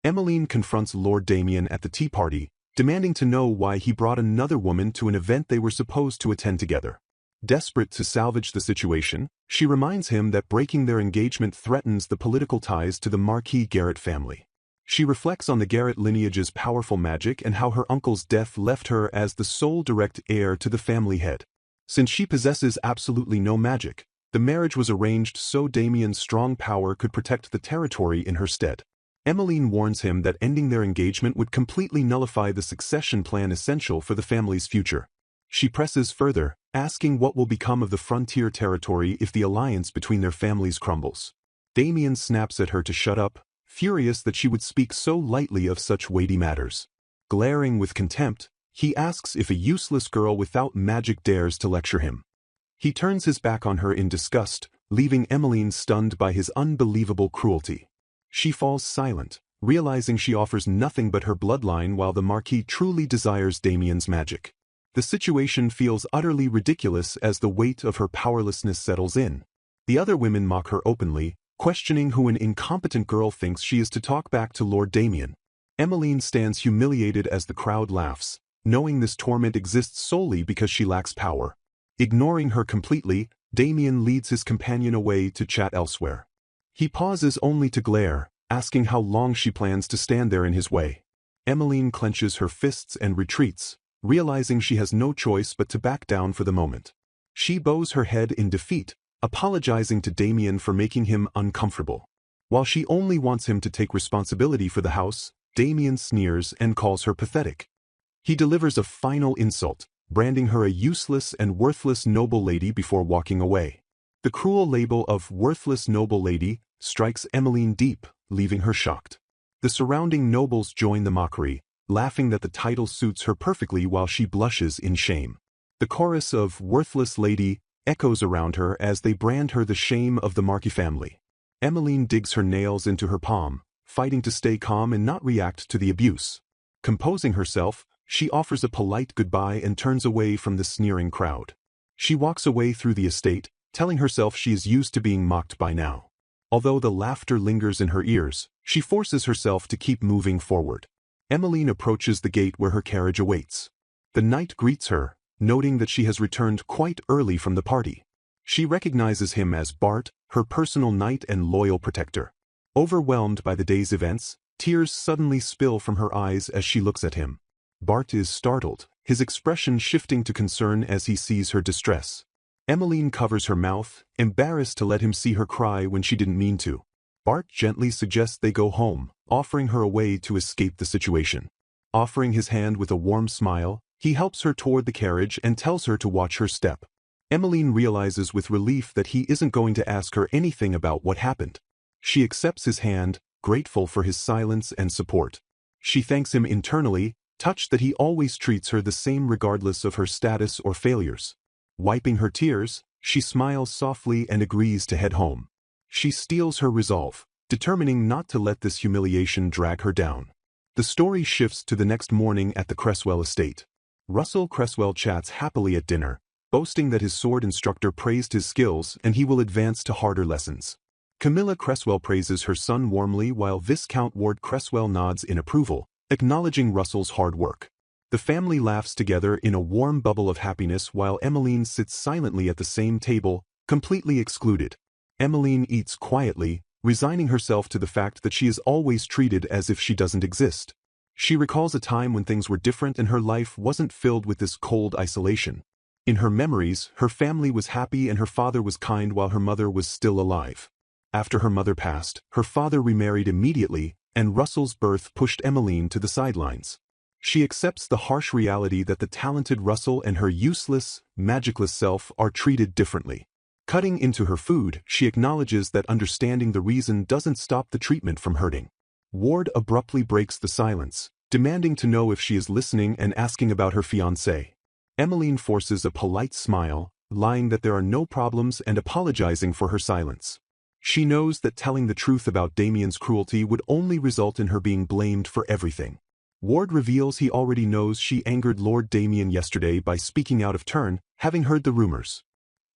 Emmeline confronts Lord Damien at the tea party, demanding to know why he brought another woman to an event they were supposed to attend together. Desperate to salvage the situation, she reminds him that breaking their engagement threatens the political ties to the Marquis Garrett family. She reflects on the Garrett lineage's powerful magic and how her uncle's death left her as the sole direct heir to the family head. Since she possesses absolutely no magic, the marriage was arranged so Damien's strong power could protect the territory in her stead. Emmeline warns him that ending their engagement would completely nullify the succession plan essential for the family's future. She presses further, asking what will become of the frontier territory if the alliance between their families crumbles. Damien snaps at her to shut up, furious that she would speak so lightly of such weighty matters. Glaring with contempt, he asks if a useless girl without magic dares to lecture him. He turns his back on her in disgust, leaving Emmeline stunned by his unbelievable cruelty. She falls silent, realizing she offers nothing but her bloodline while the Marquis truly desires Damien's magic. The situation feels utterly ridiculous as the weight of her powerlessness settles in. The other women mock her openly, questioning who an incompetent girl thinks she is to talk back to Lord Damien. Emmeline stands humiliated as the crowd laughs, knowing this torment exists solely because she lacks power. Ignoring her completely, Damien leads his companion away to chat elsewhere. He pauses only to glare, asking how long she plans to stand there in his way. Emmeline clenches her fists and retreats, realizing she has no choice but to back down for the moment. She bows her head in defeat, apologizing to Damien for making him uncomfortable. While she only wants him to take responsibility for the house, Damien sneers and calls her pathetic. He delivers a final insult, branding her a useless and worthless noble lady before walking away. The cruel label of worthless noble lady strikes Emmeline deep, leaving her shocked. The surrounding nobles join the mockery, laughing that the title suits her perfectly while she blushes in shame. The chorus of worthless lady echoes around her as they brand her the shame of the Marquis family. Emmeline digs her nails into her palm, fighting to stay calm and not react to the abuse. Composing herself, she offers a polite goodbye and turns away from the sneering crowd. She walks away through the estate, telling herself she is used to being mocked by now. Although the laughter lingers in her ears, she forces herself to keep moving forward. Emmeline approaches the gate where her carriage awaits. The knight greets her, noting that she has returned quite early from the party. She recognizes him as Bart, her personal knight and loyal protector. Overwhelmed by the day's events, tears suddenly spill from her eyes as she looks at him. Bart is startled, his expression shifting to concern as he sees her distress. Emmeline covers her mouth, embarrassed to let him see her cry when she didn't mean to. Bart gently suggests they go home, offering her a way to escape the situation. Offering his hand with a warm smile, he helps her toward the carriage and tells her to watch her step. Emmeline realizes with relief that he isn't going to ask her anything about what happened. She accepts his hand, grateful for his silence and support. She thanks him internally, touched that he always treats her the same regardless of her status or failures. Wiping her tears, she smiles softly and agrees to head home. She steels her resolve, determining not to let this humiliation drag her down. The story shifts to the next morning at the Cresswell estate. Russell Cresswell chats happily at dinner, boasting that his sword instructor praised his skills and he will advance to harder lessons. Camilla Cresswell praises her son warmly while Viscount Ward Cresswell nods in approval, acknowledging Russell's hard work. The family laughs together in a warm bubble of happiness while Emmeline sits silently at the same table, completely excluded. Emmeline eats quietly, resigning herself to the fact that she is always treated as if she doesn't exist. She recalls a time when things were different and her life wasn't filled with this cold isolation. In her memories, her family was happy and her father was kind while her mother was still alive. After her mother passed, her father remarried immediately, and Russell's birth pushed Emmeline to the sidelines. She accepts the harsh reality that the talented Russell and her useless, magicless self are treated differently. Cutting into her food, she acknowledges that understanding the reason doesn't stop the treatment from hurting. Ward abruptly breaks the silence, demanding to know if she is listening and asking about her fiancé. Emmeline forces a polite smile, lying that there are no problems and apologizing for her silence. She knows that telling the truth about Damien's cruelty would only result in her being blamed for everything. Ward reveals he already knows she angered Lord Damien yesterday by speaking out of turn, having heard the rumors.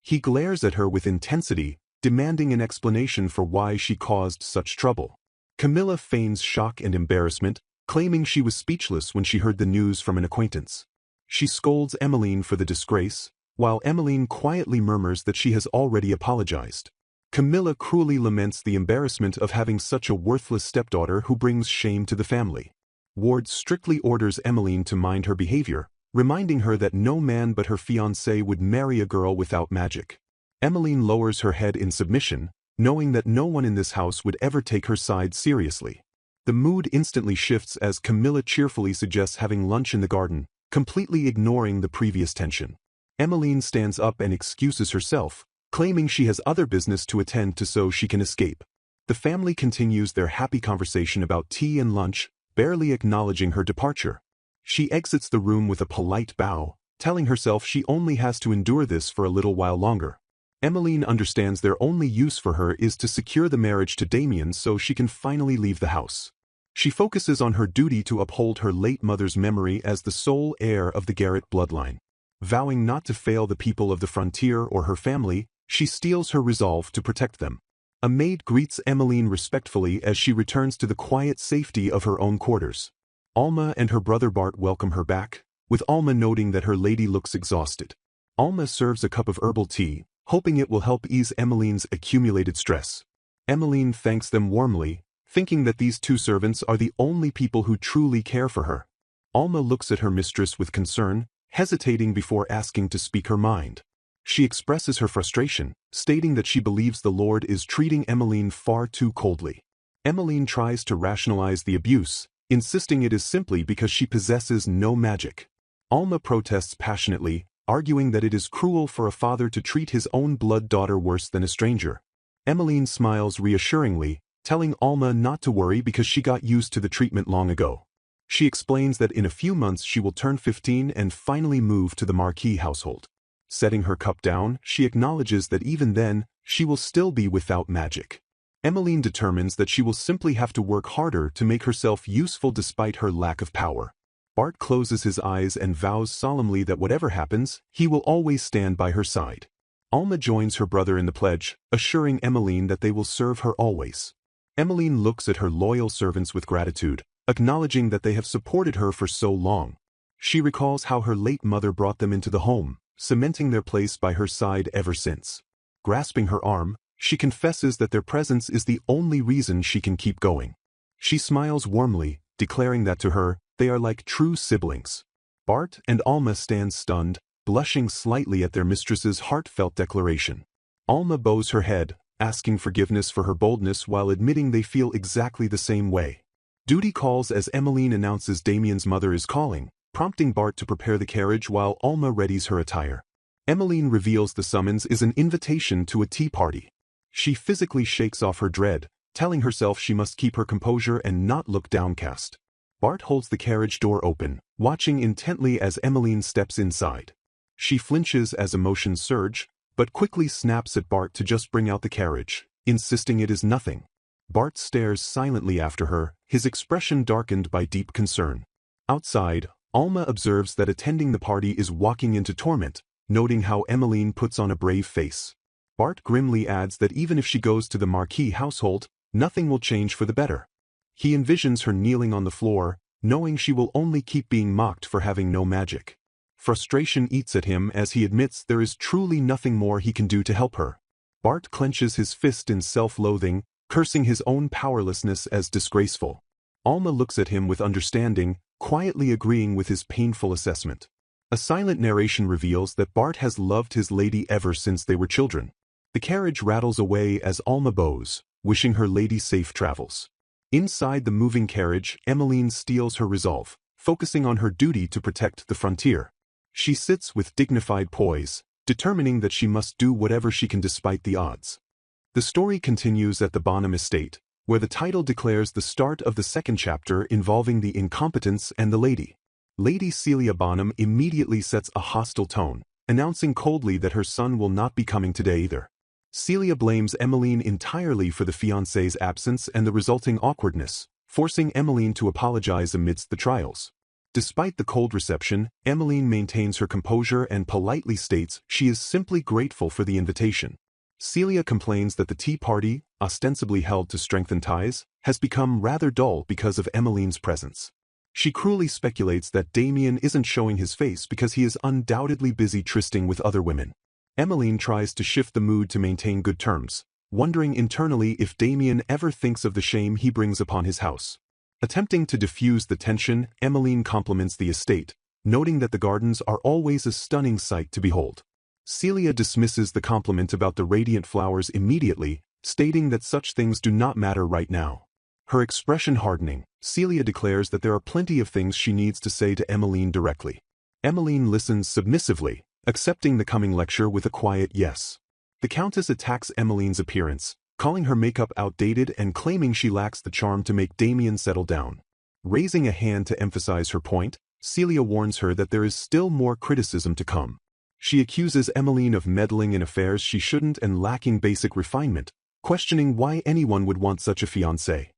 He glares at her with intensity, demanding an explanation for why she caused such trouble. Camilla feigns shock and embarrassment, claiming she was speechless when she heard the news from an acquaintance. She scolds Emmeline for the disgrace, while Emmeline quietly murmurs that she has already apologized. Camilla cruelly laments the embarrassment of having such a worthless stepdaughter who brings shame to the family. Ward strictly orders Emmeline to mind her behavior, reminding her that no man but her fiancé would marry a girl without magic. Emmeline lowers her head in submission, knowing that no one in this house would ever take her side seriously. The mood instantly shifts as Camilla cheerfully suggests having lunch in the garden, completely ignoring the previous tension. Emmeline stands up and excuses herself, claiming she has other business to attend to so she can escape. The family continues their happy conversation about tea and lunch, barely acknowledging her departure. She exits the room with a polite bow, telling herself she only has to endure this for a little while longer. Emmeline understands their only use for her is to secure the marriage to Damien so she can finally leave the house. She focuses on her duty to uphold her late mother's memory as the sole heir of the Garrett bloodline. Vowing not to fail the people of the frontier or her family, she steels her resolve to protect them. A maid greets Emmeline respectfully as she returns to the quiet safety of her own quarters. Alma and her brother Bart welcome her back, with Alma noting that her lady looks exhausted. Alma serves a cup of herbal tea, hoping it will help ease Emmeline's accumulated stress. Emmeline thanks them warmly, thinking that these two servants are the only people who truly care for her. Alma looks at her mistress with concern, hesitating before asking to speak her mind. She expresses her frustration, stating that she believes the Lord is treating Emmeline far too coldly. Emmeline tries to rationalize the abuse, insisting it is simply because she possesses no magic. Alma protests passionately, arguing that it is cruel for a father to treat his own blood daughter worse than a stranger. Emmeline smiles reassuringly, telling Alma not to worry because she got used to the treatment long ago. She explains that in a few months she will turn 15 and finally move to the Marquis household. Setting her cup down, she acknowledges that even then, she will still be without magic. Emmeline determines that she will simply have to work harder to make herself useful despite her lack of power. Bart closes his eyes and vows solemnly that whatever happens, he will always stand by her side. Alma joins her brother in the pledge, assuring Emmeline that they will serve her always. Emmeline looks at her loyal servants with gratitude, acknowledging that they have supported her for so long. She recalls how her late mother brought them into the home, cementing their place by her side ever since. Grasping her arm, she confesses that their presence is the only reason she can keep going. She smiles warmly, declaring that to her, they are like true siblings. Bart and Alma stand stunned, blushing slightly at their mistress's heartfelt declaration. Alma bows her head, asking forgiveness for her boldness while admitting they feel exactly the same way. Duty calls as Emmeline announces Damien's mother is calling, prompting Bart to prepare the carriage while Alma readies her attire. Emmeline reveals the summons is an invitation to a tea party. She physically shakes off her dread, telling herself she must keep her composure and not look downcast. Bart holds the carriage door open, watching intently as Emmeline steps inside. She flinches as emotions surge, but quickly snaps at Bart to just bring out the carriage, insisting it is nothing. Bart stares silently after her, his expression darkened by deep concern. Outside, Alma observes that attending the party is walking into torment, noting how Emmeline puts on a brave face. Bart grimly adds that even if she goes to the Marquis household, nothing will change for the better. He envisions her kneeling on the floor, knowing she will only keep being mocked for having no magic. Frustration eats at him as he admits there is truly nothing more he can do to help her. Bart clenches his fist in self-loathing, cursing his own powerlessness as disgraceful. Alma looks at him with understanding, quietly agreeing with his painful assessment. A silent narration reveals that Bart has loved his lady ever since they were children. The carriage rattles away as Alma bows, wishing her lady safe travels. Inside the moving carriage, Emmeline steels her resolve, focusing on her duty to protect the frontier. She sits with dignified poise, determining that she must do whatever she can despite the odds. The story continues at the Bonham estate, where the title declares the start of the second chapter involving the incompetence and the lady. Lady Celia Bonham immediately sets a hostile tone, announcing coldly that her son will not be coming today either. Celia blames Emmeline entirely for the fiancé's absence and the resulting awkwardness, forcing Emmeline to apologize amidst the trials. Despite the cold reception, Emmeline maintains her composure and politely states she is simply grateful for the invitation. Celia complains that the tea party, ostensibly held to strengthen ties, has become rather dull because of Emmeline's presence. She cruelly speculates that Damien isn't showing his face because he is undoubtedly busy trysting with other women. Emmeline tries to shift the mood to maintain good terms, wondering internally if Damien ever thinks of the shame he brings upon his house. Attempting to diffuse the tension, Emmeline compliments the estate, noting that the gardens are always a stunning sight to behold. Celia dismisses the compliment about the radiant flowers immediately, stating that such things do not matter right now. Her expression hardening, Celia declares that there are plenty of things she needs to say to Emmeline directly. Emmeline listens submissively, accepting the coming lecture with a quiet yes. The Countess attacks Emmeline's appearance, calling her makeup outdated and claiming she lacks the charm to make Damien settle down. Raising a hand to emphasize her point, Celia warns her that there is still more criticism to come. She accuses Emmeline of meddling in affairs she shouldn't and lacking basic refinement, questioning why anyone would want such a fiancé.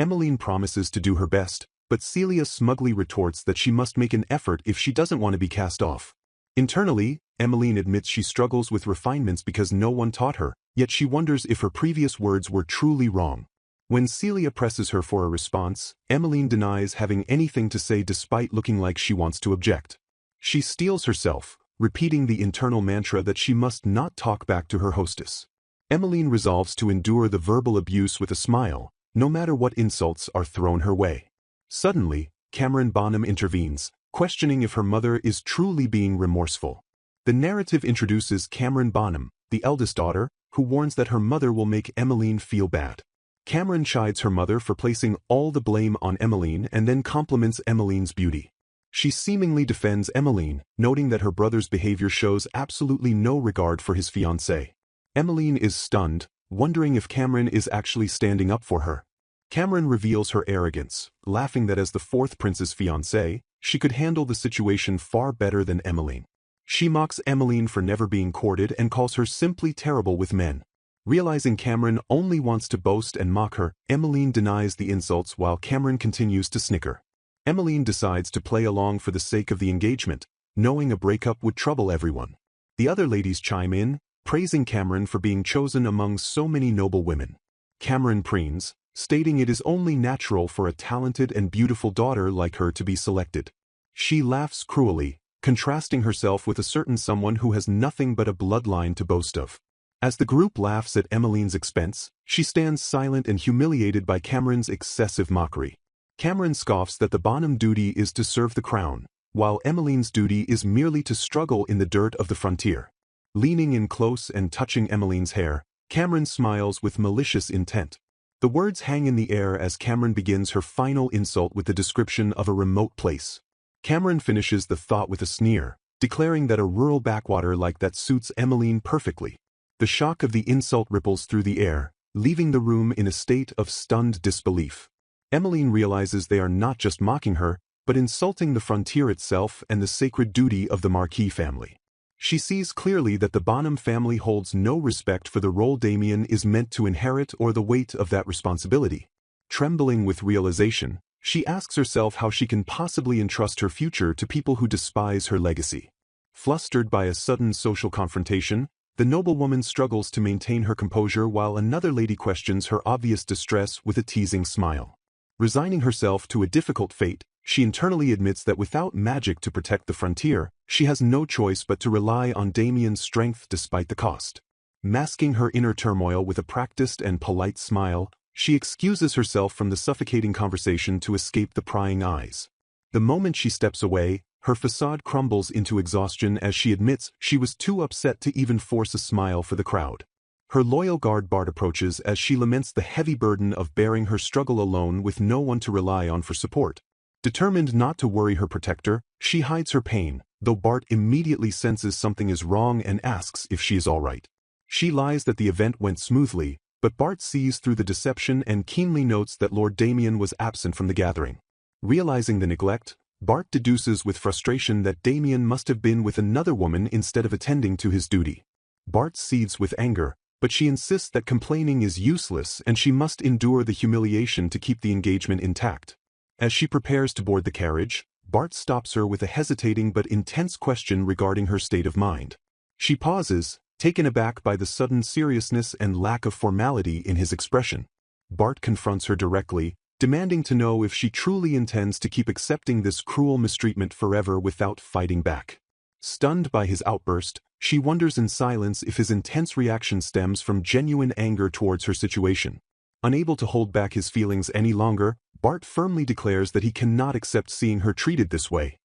Emmeline promises to do her best, but Celia smugly retorts that she must make an effort if she doesn't want to be cast off. Internally, Emmeline admits she struggles with refinements because no one taught her, yet she wonders if her previous words were truly wrong. When Celia presses her for a response, Emmeline denies having anything to say despite looking like she wants to object. She steels herself, repeating the internal mantra that she must not talk back to her hostess. Emmeline resolves to endure the verbal abuse with a smile, no matter what insults are thrown her way. Suddenly, Cameron Bonham intervenes, questioning if her mother is truly being remorseful. The narrative introduces Cameron Bonham, the eldest daughter, who warns that her mother will make Emmeline feel bad. Cameron chides her mother for placing all the blame on Emmeline and then compliments Emmeline's beauty. She seemingly defends Emmeline, noting that her brother's behavior shows absolutely no regard for his fiancée. Emmeline is stunned, wondering if Cameron is actually standing up for her. Cameron reveals her arrogance, laughing that as the fourth prince's fiancée, she could handle the situation far better than Emmeline. She mocks Emmeline for never being courted and calls her simply terrible with men. Realizing Cameron only wants to boast and mock her, Emmeline denies the insults while Cameron continues to snicker. Emmeline decides to play along for the sake of the engagement, knowing a breakup would trouble everyone. The other ladies chime in, praising Cameron for being chosen among so many noble women. Cameron preens, stating it is only natural for a talented and beautiful daughter like her to be selected. She laughs cruelly, contrasting herself with a certain someone who has nothing but a bloodline to boast of. As the group laughs at Emmeline's expense, she stands silent and humiliated by Cameron's excessive mockery. Cameron scoffs that the Bonham duty is to serve the crown, while Emmeline's duty is merely to struggle in the dirt of the frontier. Leaning in close and touching Emmeline's hair, Cameron smiles with malicious intent. The words hang in the air as Cameron begins her final insult with the description of a remote place. Cameron finishes the thought with a sneer, declaring that a rural backwater like that suits Emmeline perfectly. The shock of the insult ripples through the air, leaving the room in a state of stunned disbelief. Emmeline realizes they are not just mocking her, but insulting the frontier itself and the sacred duty of the Marquis family. She sees clearly that the Bonham family holds no respect for the role Damien is meant to inherit or the weight of that responsibility. Trembling with realization, she asks herself how she can possibly entrust her future to people who despise her legacy. Flustered by a sudden social confrontation, the noblewoman struggles to maintain her composure while another lady questions her obvious distress with a teasing smile. Resigning herself to a difficult fate, she internally admits that without magic to protect the frontier, she has no choice but to rely on Damien's strength despite the cost. Masking her inner turmoil with a practiced and polite smile, she excuses herself from the suffocating conversation to escape the prying eyes. The moment she steps away, her facade crumbles into exhaustion as she admits she was too upset to even force a smile for the crowd. Her loyal guard Bart approaches as she laments the heavy burden of bearing her struggle alone with no one to rely on for support. Determined not to worry her protector, she hides her pain, though Bart immediately senses something is wrong and asks if she is all right. She lies that the event went smoothly, but Bart sees through the deception and keenly notes that Lord Damien was absent from the gathering. Realizing the neglect, Bart deduces with frustration that Damien must have been with another woman instead of attending to his duty. Bart seethes with anger, but she insists that complaining is useless and she must endure the humiliation to keep the engagement intact. As she prepares to board the carriage, Bart stops her with a hesitating but intense question regarding her state of mind. She pauses, taken aback by the sudden seriousness and lack of formality in his expression. Bart confronts her directly, demanding to know if she truly intends to keep accepting this cruel mistreatment forever without fighting back. Stunned by his outburst, she wonders in silence if his intense reaction stems from genuine anger towards her situation. Unable to hold back his feelings any longer, Bart firmly declares that he cannot accept seeing her treated this way.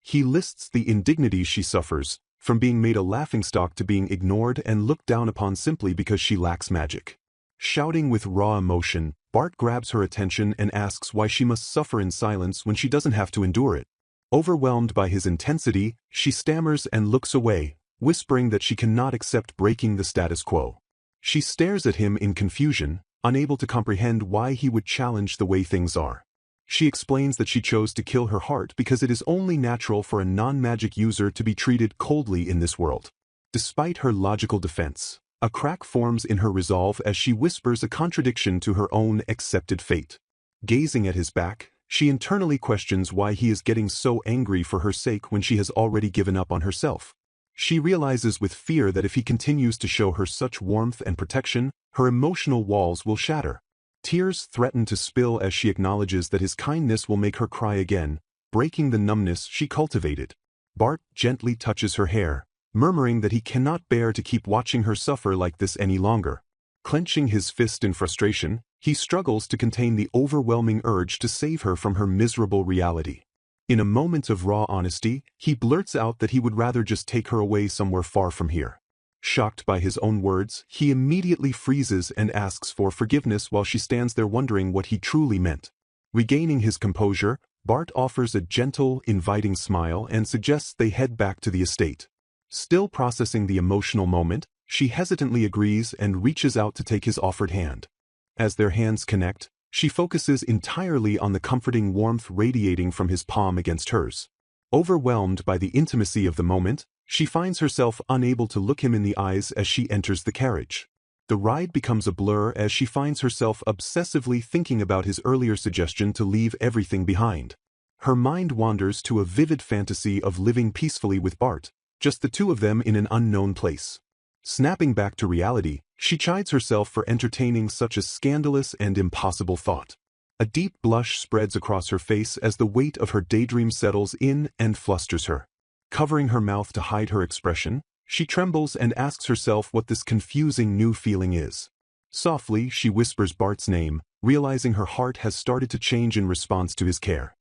He lists the indignities she suffers, from being made a laughingstock to being ignored and looked down upon simply because she lacks magic. Shouting with raw emotion, Bart grabs her attention and asks why she must suffer in silence when she doesn't have to endure it. Overwhelmed by his intensity, she stammers and looks away, whispering that she cannot accept breaking the status quo. She stares at him in confusion, unable to comprehend why he would challenge the way things are. She explains that she chose to kill her heart because it is only natural for a non-magic user to be treated coldly in this world. Despite her logical defense, a crack forms in her resolve as she whispers a contradiction to her own accepted fate. Gazing at his back, she internally questions why he is getting so angry for her sake when she has already given up on herself. She realizes with fear that if he continues to show her such warmth and protection, her emotional walls will shatter. Tears threaten to spill as she acknowledges that his kindness will make her cry again, breaking the numbness she cultivated. Bart gently touches her hair, murmuring that he cannot bear to keep watching her suffer like this any longer. Clenching his fist in frustration, he struggles to contain the overwhelming urge to save her from her miserable reality. In a moment of raw honesty, he blurts out that he would rather just take her away somewhere far from here. Shocked by his own words, he immediately freezes and asks for forgiveness while she stands there wondering what he truly meant. Regaining his composure, Bart offers a gentle, inviting smile and suggests they head back to the estate. Still processing the emotional moment, she hesitantly agrees and reaches out to take his offered hand. As their hands connect, she focuses entirely on the comforting warmth radiating from his palm against hers. Overwhelmed by the intimacy of the moment, she finds herself unable to look him in the eyes as she enters the carriage. The ride becomes a blur as she finds herself obsessively thinking about his earlier suggestion to leave everything behind. Her mind wanders to a vivid fantasy of living peacefully with Bart, just the two of them in an unknown place. Snapping back to reality, she chides herself for entertaining such a scandalous and impossible thought. A deep blush spreads across her face as the weight of her daydream settles in and flusters her. Covering her mouth to hide her expression, she trembles and asks herself what this confusing new feeling is. Softly, she whispers Bart's name, realizing her heart has started to change in response to his care.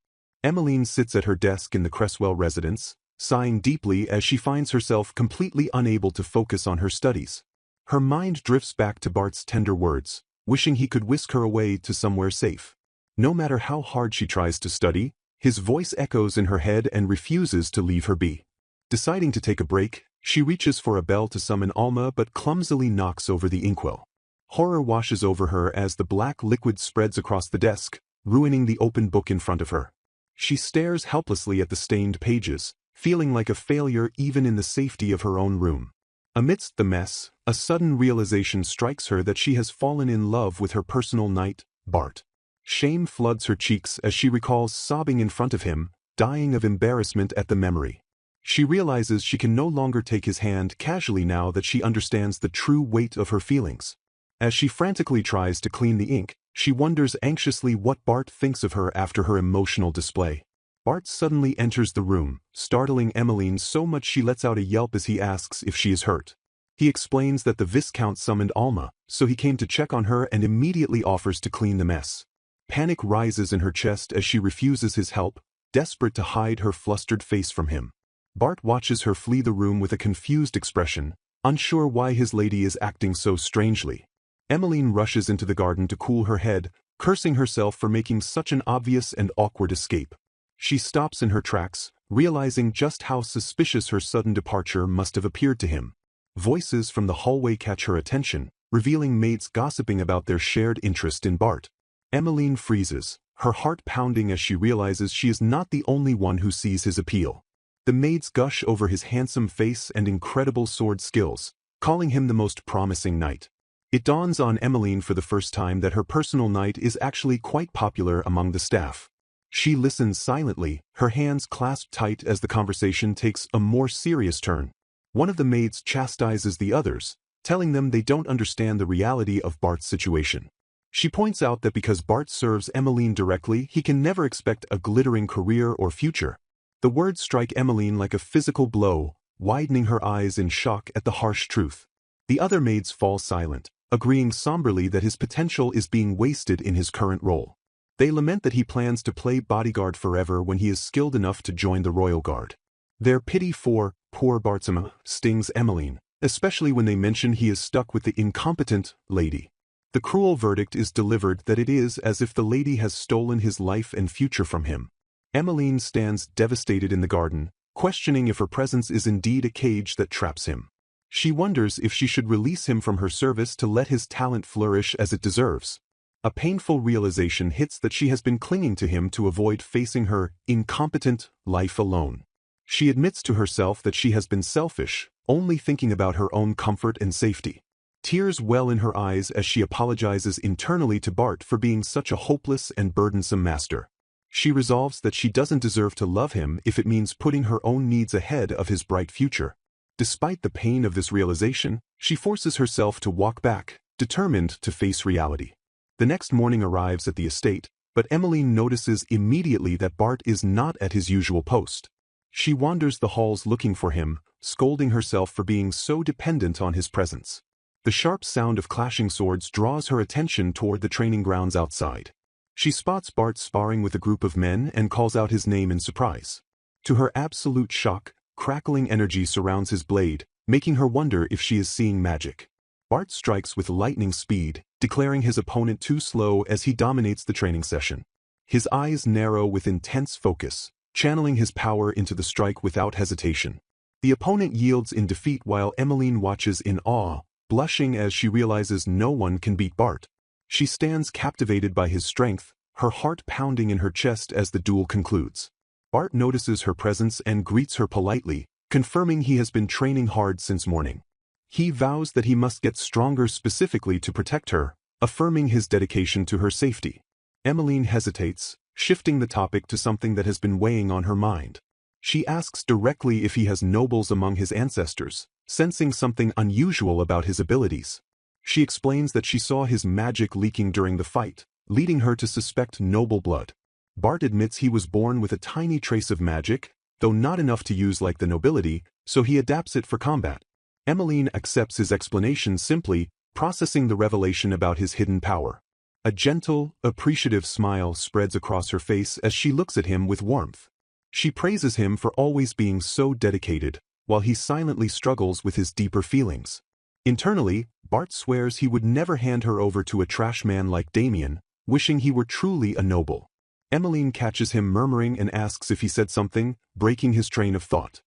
Emmeline sits at her desk in the Cresswell residence, sighing deeply as she finds herself completely unable to focus on her studies. Her mind drifts back to Bart's tender words, wishing he could whisk her away to somewhere safe. No matter how hard she tries to study, his voice echoes in her head and refuses to leave her be. Deciding to take a break, she reaches for a bell to summon Alma but clumsily knocks over the inkwell. Horror washes over her as the black liquid spreads across the desk, ruining the open book in front of her. She stares helplessly at the stained pages, feeling like a failure even in the safety of her own room. Amidst the mess, a sudden realization strikes her that she has fallen in love with her personal knight, Bart. Shame floods her cheeks as she recalls sobbing in front of him, dying of embarrassment at the memory. She realizes she can no longer take his hand casually now that she understands the true weight of her feelings. As she frantically tries to clean the ink, she wonders anxiously what Bart thinks of her after her emotional display. Bart suddenly enters the room, startling Emmeline so much she lets out a yelp as he asks if she is hurt. He explains that the Viscount summoned Alma, so he came to check on her and immediately offers to clean the mess. Panic rises in her chest as she refuses his help, desperate to hide her flustered face from him. Bart watches her flee the room with a confused expression, unsure why his lady is acting so strangely. Emmeline rushes into the garden to cool her head, cursing herself for making such an obvious and awkward escape. She stops in her tracks, realizing just how suspicious her sudden departure must have appeared to him. Voices from the hallway catch her attention, revealing mates gossiping about their shared interest in Bart. Emmeline freezes, her heart pounding as she realizes she is not the only one who sees his appeal. The maids gush over his handsome face and incredible sword skills, calling him the most promising knight. It dawns on Emmeline for the first time that her personal knight is actually quite popular among the staff. She listens silently, her hands clasped tight as the conversation takes a more serious turn. One of the maids chastises the others, telling them they don't understand the reality of Bart's situation. She points out that because Bart serves Emmeline directly, he can never expect a glittering career or future. The words strike Emmeline like a physical blow, widening her eyes in shock at the harsh truth. The other maids fall silent, agreeing somberly that his potential is being wasted in his current role. They lament that he plans to play bodyguard forever when he is skilled enough to join the royal guard. Their pity for poor Bartsama stings Emmeline, especially when they mention he is stuck with the incompetent lady. The cruel verdict is delivered that it is as if the lady has stolen his life and future from him. Emmeline stands devastated in the garden, questioning if her presence is indeed a cage that traps him. She wonders if she should release him from her service to let his talent flourish as it deserves. A painful realization hits that she has been clinging to him to avoid facing her incompetent life alone. She admits to herself that she has been selfish, only thinking about her own comfort and safety. Tears well in her eyes as she apologizes internally to Bart for being such a hopeless and burdensome master. She resolves that she doesn't deserve to love him if it means putting her own needs ahead of his bright future. Despite the pain of this realization, she forces herself to walk back, determined to face reality. The next morning arrives at the estate, but Emmeline notices immediately that Bart is not at his usual post. She wanders the halls looking for him, scolding herself for being so dependent on his presence. The sharp sound of clashing swords draws her attention toward the training grounds outside. She spots Bart sparring with a group of men and calls out his name in surprise. To her absolute shock, crackling energy surrounds his blade, making her wonder if she is seeing magic. Bart strikes with lightning speed, declaring his opponent too slow as he dominates the training session. His eyes narrow with intense focus, channeling his power into the strike without hesitation. The opponent yields in defeat while Emmeline watches in awe, blushing as she realizes no one can beat Bart. She stands captivated by his strength, her heart pounding in her chest as the duel concludes. Bart notices her presence and greets her politely, confirming he has been training hard since morning. He vows that he must get stronger specifically to protect her, affirming his dedication to her safety. Emmeline hesitates, shifting the topic to something that has been weighing on her mind. She asks directly if he has nobles among his ancestors, sensing something unusual about his abilities. She explains that she saw his magic leaking during the fight, leading her to suspect noble blood. Bart admits he was born with a tiny trace of magic, though not enough to use like the nobility, so he adapts it for combat. Emmeline accepts his explanation simply, processing the revelation about his hidden power. A gentle, appreciative smile spreads across her face as she looks at him with warmth. She praises him for always being so dedicated, while he silently struggles with his deeper feelings. Internally, Bart swears he would never hand her over to a trash man like Damien, wishing he were truly a noble. Emmeline catches him murmuring and asks if he said something, breaking his train of thought.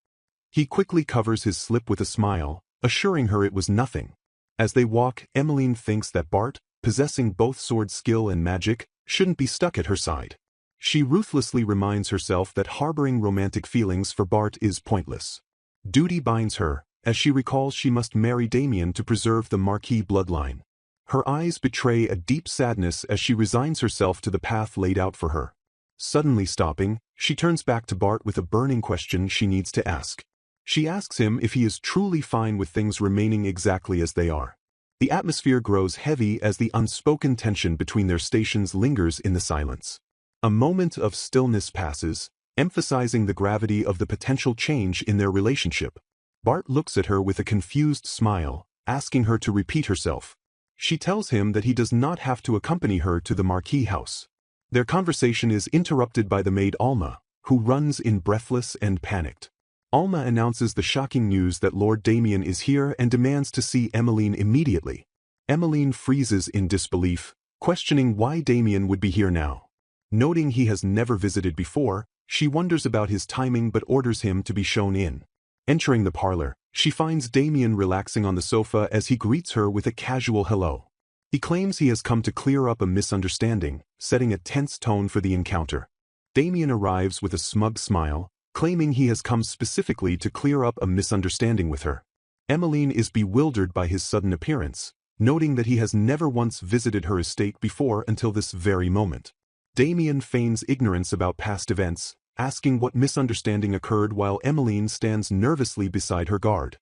He quickly covers his slip with a smile, assuring her it was nothing. As they walk, Emmeline thinks that Bart, possessing both sword skill and magic, shouldn't be stuck at her side. She ruthlessly reminds herself that harboring romantic feelings for Bart is pointless. Duty binds her, as she recalls she must marry Damien to preserve the Marquis bloodline. Her eyes betray a deep sadness as she resigns herself to the path laid out for her. Suddenly stopping, she turns back to Bart with a burning question she needs to ask. She asks him if he is truly fine with things remaining exactly as they are. The atmosphere grows heavy as the unspoken tension between their stations lingers in the silence. A moment of stillness passes, emphasizing the gravity of the potential change in their relationship. Bart looks at her with a confused smile, asking her to repeat herself. She tells him that he does not have to accompany her to the Marquis house. Their conversation is interrupted by the maid Alma, who runs in breathless and panicked. Alma announces the shocking news that Lord Damien is here and demands to see Emmeline immediately. Emmeline freezes in disbelief, questioning why Damien would be here now. Noting he has never visited before, she wonders about his timing but orders him to be shown in. Entering the parlor, she finds Damien relaxing on the sofa as he greets her with a casual hello. He claims he has come to clear up a misunderstanding, setting a tense tone for the encounter. Damien arrives with a smug smile, claiming he has come specifically to clear up a misunderstanding with her. Emmeline is bewildered by his sudden appearance, noting that he has never once visited her estate before until this very moment. Damien feigns ignorance about past events, asking what misunderstanding occurred while Emmeline stands nervously beside her guard.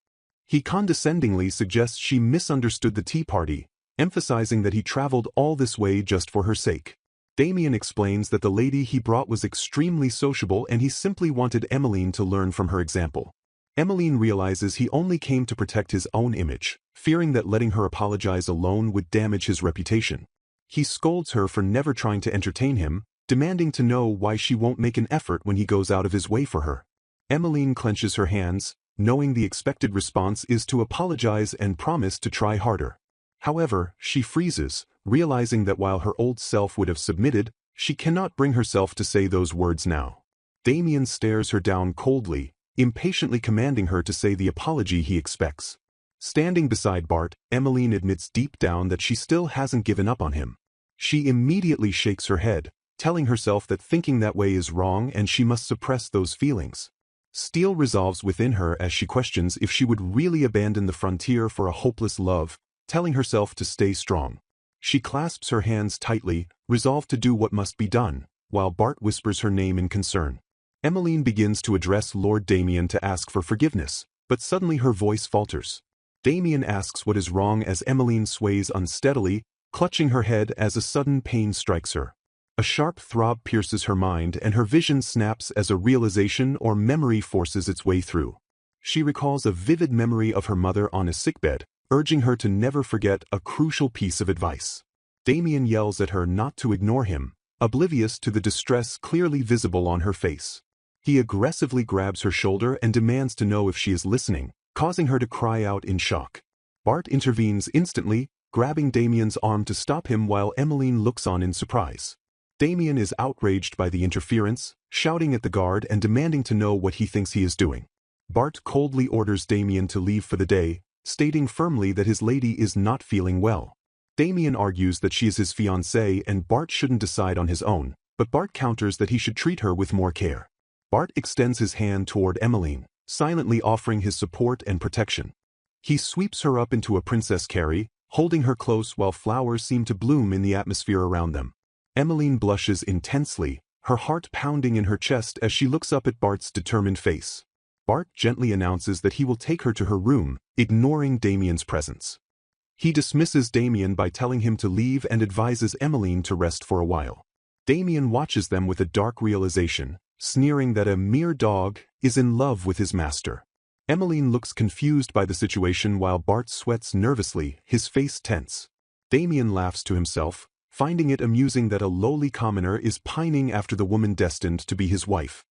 He condescendingly suggests she misunderstood the tea party, emphasizing that he traveled all this way just for her sake. Damien explains that the lady he brought was extremely sociable and he simply wanted Emmeline to learn from her example. Emmeline realizes he only came to protect his own image, fearing that letting her apologize alone would damage his reputation. He scolds her for never trying to entertain him, demanding to know why she won't make an effort when he goes out of his way for her. Emmeline clenches her hands, knowing the expected response is to apologize and promise to try harder. However, she freezes, realizing that while her old self would have submitted, she cannot bring herself to say those words now. Damien stares her down coldly, impatiently commanding her to say the apology he expects. Standing beside Bart, Emmeline admits deep down that she still hasn't given up on him. She immediately shakes her head, telling herself that thinking that way is wrong and she must suppress those feelings. Steel resolves within her as she questions if she would really abandon the frontier for a hopeless love, telling herself to stay strong. She clasps her hands tightly, resolved to do what must be done, while Bart whispers her name in concern. Emmeline begins to address Lord Damien to ask for forgiveness, but suddenly her voice falters. Damien asks what is wrong as Emmeline sways unsteadily, clutching her head as a sudden pain strikes her. A sharp throb pierces her mind and her vision snaps as a realization or memory forces its way through. She recalls a vivid memory of her mother on a sickbed, urging her to never forget a crucial piece of advice. Damien yells at her not to ignore him, oblivious to the distress clearly visible on her face. He aggressively grabs her shoulder and demands to know if she is listening, causing her to cry out in shock. Bart intervenes instantly, grabbing Damien's arm to stop him while Emmeline looks on in surprise. Damien is outraged by the interference, shouting at the guard and demanding to know what he thinks he is doing. Bart coldly orders Damien to leave for the day, stating firmly that his lady is not feeling well. Damien argues that she is his fiancée and Bart shouldn't decide on his own, but Bart counters that he should treat her with more care. Bart extends his hand toward Emmeline, silently offering his support and protection. He sweeps her up into a princess carry, holding her close while flowers seem to bloom in the atmosphere around them. Emmeline blushes intensely, her heart pounding in her chest as she looks up at Bart's determined face. Bart gently announces that he will take her to her room, ignoring Damien's presence. He dismisses Damien by telling him to leave and advises Emmeline to rest for a while. Damien watches them with a dark realization, sneering that a mere dog is in love with his master. Emmeline looks confused by the situation while Bart sweats nervously, his face tense. Damien laughs to himself, finding it amusing that a lowly commoner is pining after the woman destined to be his wife.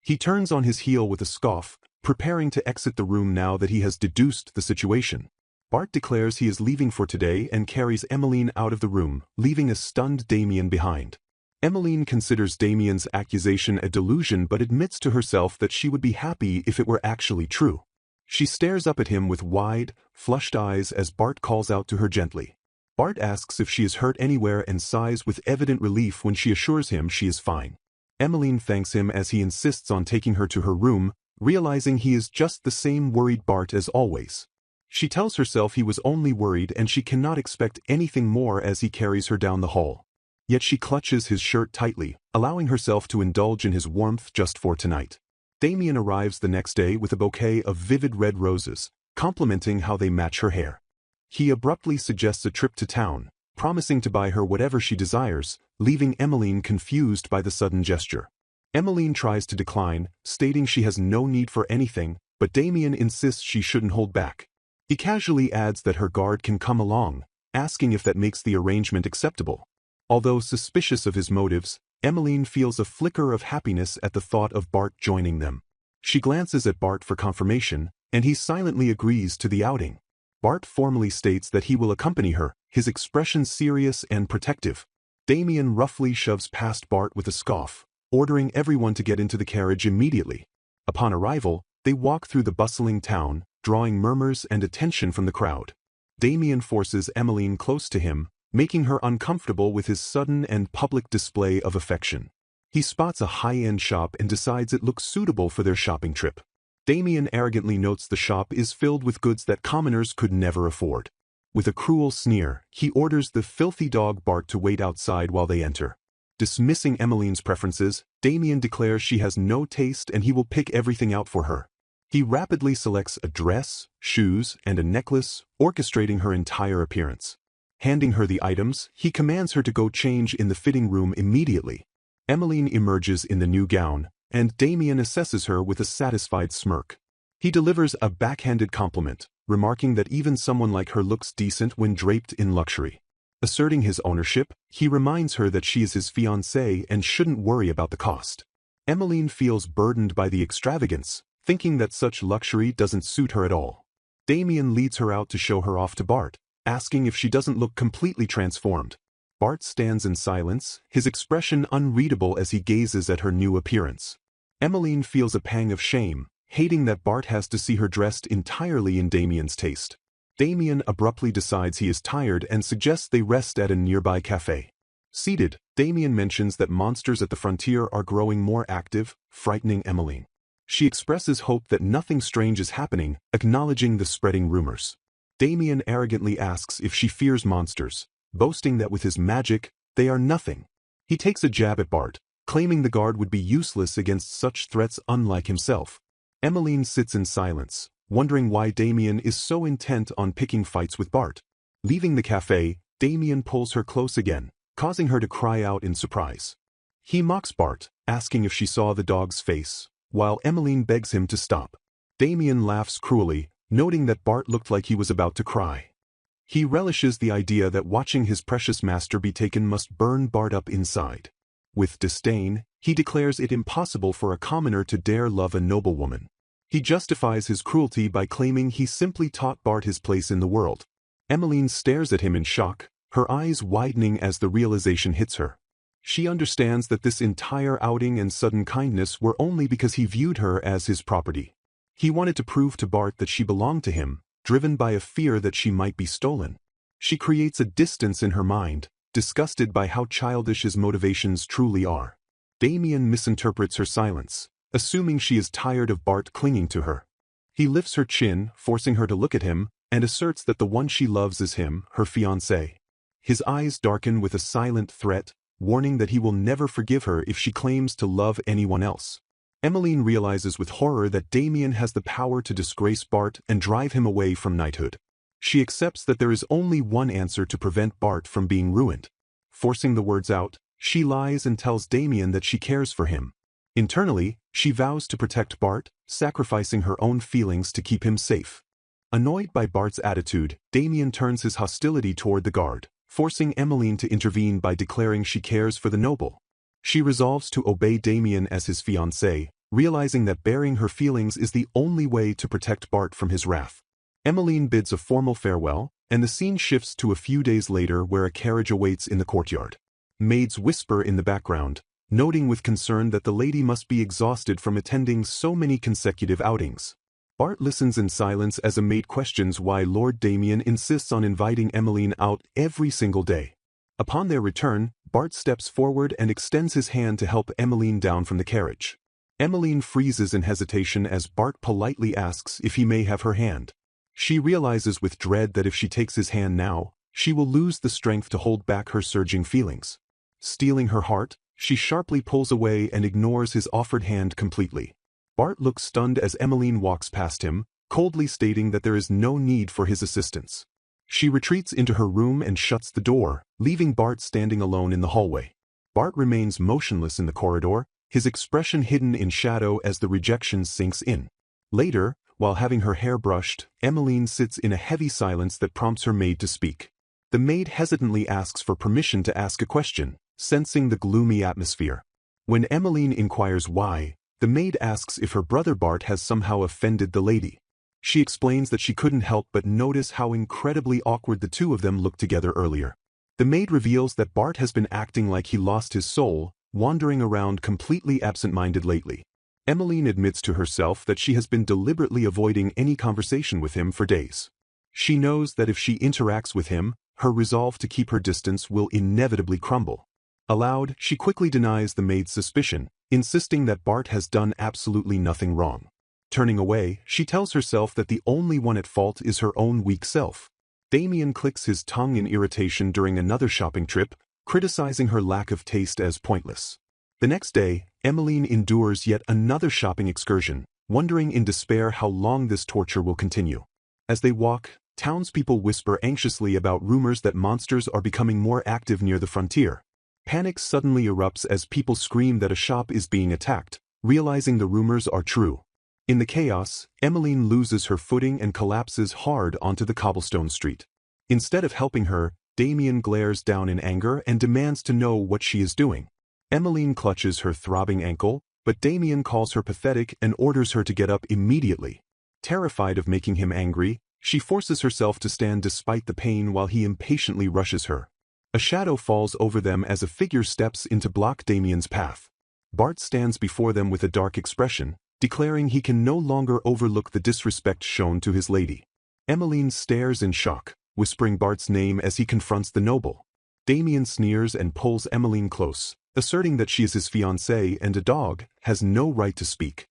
He turns on his heel with a scoff, preparing to exit the room now that he has deduced the situation. Bart declares he is leaving for today and carries Emmeline out of the room, leaving a stunned Damien behind. Emmeline considers Damien's accusation a delusion but admits to herself that she would be happy if it were actually true. She stares up at him with wide, flushed eyes as Bart calls out to her gently. Bart asks if she is hurt anywhere and sighs with evident relief when she assures him she is fine. Emmeline thanks him as he insists on taking her to her room, realizing he is just the same worried Bart as always. She tells herself he was only worried and she cannot expect anything more as he carries her down the hall. Yet she clutches his shirt tightly, allowing herself to indulge in his warmth just for tonight. Damien arrives the next day with a bouquet of vivid red roses, complimenting how they match her hair. He abruptly suggests a trip to town, promising to buy her whatever she desires, leaving Emmeline confused by the sudden gesture. Emmeline tries to decline, stating she has no need for anything, but Damien insists she shouldn't hold back. He casually adds that her guard can come along, asking if that makes the arrangement acceptable. Although suspicious of his motives, Emmeline feels a flicker of happiness at the thought of Bart joining them. She glances at Bart for confirmation, and he silently agrees to the outing. Bart formally states that he will accompany her, his expression serious and protective. Damien roughly shoves past Bart with a scoff, ordering everyone to get into the carriage immediately. Upon arrival, they walk through the bustling town, drawing murmurs and attention from the crowd. Damien forces Emmeline close to him, making her uncomfortable with his sudden and public display of affection. He spots a high-end shop and decides it looks suitable for their shopping trip. Damien arrogantly notes the shop is filled with goods that commoners could never afford. With a cruel sneer, he orders the filthy dog Bart to wait outside while they enter. Dismissing Emmeline's preferences, Damien declares she has no taste and he will pick everything out for her. He rapidly selects a dress, shoes, and a necklace, orchestrating her entire appearance. Handing her the items, he commands her to go change in the fitting room immediately. Emmeline emerges in the new gown, and Damien assesses her with a satisfied smirk. He delivers a backhanded compliment, remarking that even someone like her looks decent when draped in luxury. Asserting his ownership, he reminds her that she is his fiancée and shouldn't worry about the cost. Emmeline feels burdened by the extravagance, thinking that such luxury doesn't suit her at all. Damien leads her out to show her off to Bart, asking if she doesn't look completely transformed. Bart stands in silence, his expression unreadable as he gazes at her new appearance. Emmeline feels a pang of shame, hating that Bart has to see her dressed entirely in Damien's taste. Damien abruptly decides he is tired and suggests they rest at a nearby cafe. Seated, Damien mentions that monsters at the frontier are growing more active, frightening Emmeline. She expresses hope that nothing strange is happening, acknowledging the spreading rumors. Damien arrogantly asks if she fears monsters, boasting that with his magic, they are nothing. He takes a jab at Bart, claiming the guard would be useless against such threats unlike himself. Emmeline sits in silence, wondering why Damien is so intent on picking fights with Bart. Leaving the cafe, Damien pulls her close again, causing her to cry out in surprise. He mocks Bart, asking if she saw the dog's face, while Emmeline begs him to stop. Damien laughs cruelly, noting that Bart looked like he was about to cry. He relishes the idea that watching his precious master be taken must burn Bart up inside. With disdain, he declares it impossible for a commoner to dare love a noblewoman. He justifies his cruelty by claiming he simply taught Bart his place in the world. Emmeline stares at him in shock, her eyes widening as the realization hits her. She understands that this entire outing and sudden kindness were only because he viewed her as his property. He wanted to prove to Bart that she belonged to him, driven by a fear that she might be stolen. She creates a distance in her mind, disgusted by how childish his motivations truly are. Damien misinterprets her silence, assuming she is tired of Bart clinging to her. He lifts her chin, forcing her to look at him, and asserts that the one she loves is him, her fiancé. His eyes darken with a silent threat, warning that he will never forgive her if she claims to love anyone else. Emmeline realizes with horror that Damien has the power to disgrace Bart and drive him away from knighthood. She accepts that there is only one answer to prevent Bart from being ruined. Forcing the words out, she lies and tells Damien that she cares for him. Internally, she vows to protect Bart, sacrificing her own feelings to keep him safe. Annoyed by Bart's attitude, Damien turns his hostility toward the guard, forcing Emmeline to intervene by declaring she cares for the noble. She resolves to obey Damien as his fiancé, realizing that bearing her feelings is the only way to protect Bart from his wrath. Emmeline bids a formal farewell, and the scene shifts to a few days later where a carriage awaits in the courtyard. Maids whisper in the background, noting with concern that the lady must be exhausted from attending so many consecutive outings. Bart listens in silence as a maid questions why Lord Damien insists on inviting Emmeline out every single day. Upon their return, Bart steps forward and extends his hand to help Emmeline down from the carriage. Emmeline freezes in hesitation as Bart politely asks if he may have her hand. She realizes with dread that if she takes his hand now, she will lose the strength to hold back her surging feelings. Steeling her heart, she sharply pulls away and ignores his offered hand completely. Bart looks stunned as Emmeline walks past him, coldly stating that there is no need for his assistance. She retreats into her room and shuts the door, leaving Bart standing alone in the hallway. Bart remains motionless in the corridor, his expression hidden in shadow as the rejection sinks in. Later, while having her hair brushed, Emmeline sits in a heavy silence that prompts her maid to speak. The maid hesitantly asks for permission to ask a question, sensing the gloomy atmosphere. When Emmeline inquires why, the maid asks if her brother Bart has somehow offended the lady. She explains that she couldn't help but notice how incredibly awkward the two of them looked together earlier. The maid reveals that Bart has been acting like he lost his soul, wandering around completely absent-minded lately. Emmeline admits to herself that she has been deliberately avoiding any conversation with him for days. She knows that if she interacts with him, her resolve to keep her distance will inevitably crumble. Aloud, she quickly denies the maid's suspicion, insisting that Bart has done absolutely nothing wrong. Turning away, she tells herself that the only one at fault is her own weak self. Damien clicks his tongue in irritation during another shopping trip, criticizing her lack of taste as pointless. The next day, Emmeline endures yet another shopping excursion, wondering in despair how long this torture will continue. As they walk, Townspeople whisper anxiously about rumors that monsters are becoming more active near the frontier. Panic suddenly erupts as people scream that a shop is being attacked, realizing the rumors are true. In the chaos, Emmeline loses her footing and collapses hard onto the cobblestone street. Instead of helping her, Damien glares down in anger and demands to know what she is doing. Emmeline clutches her throbbing ankle, but Damien calls her pathetic and orders her to get up immediately. Terrified of making him angry, she forces herself to stand despite the pain while he impatiently rushes her. A shadow falls over them as a figure steps in to block Damien's path. Bart stands before them with a dark expression, declaring he can no longer overlook the disrespect shown to his lady. Emmeline stares in shock, whispering Bart's name as he confronts the noble. Damien sneers and pulls Emmeline close, asserting that she is his fiancée and a dog has no right to speak.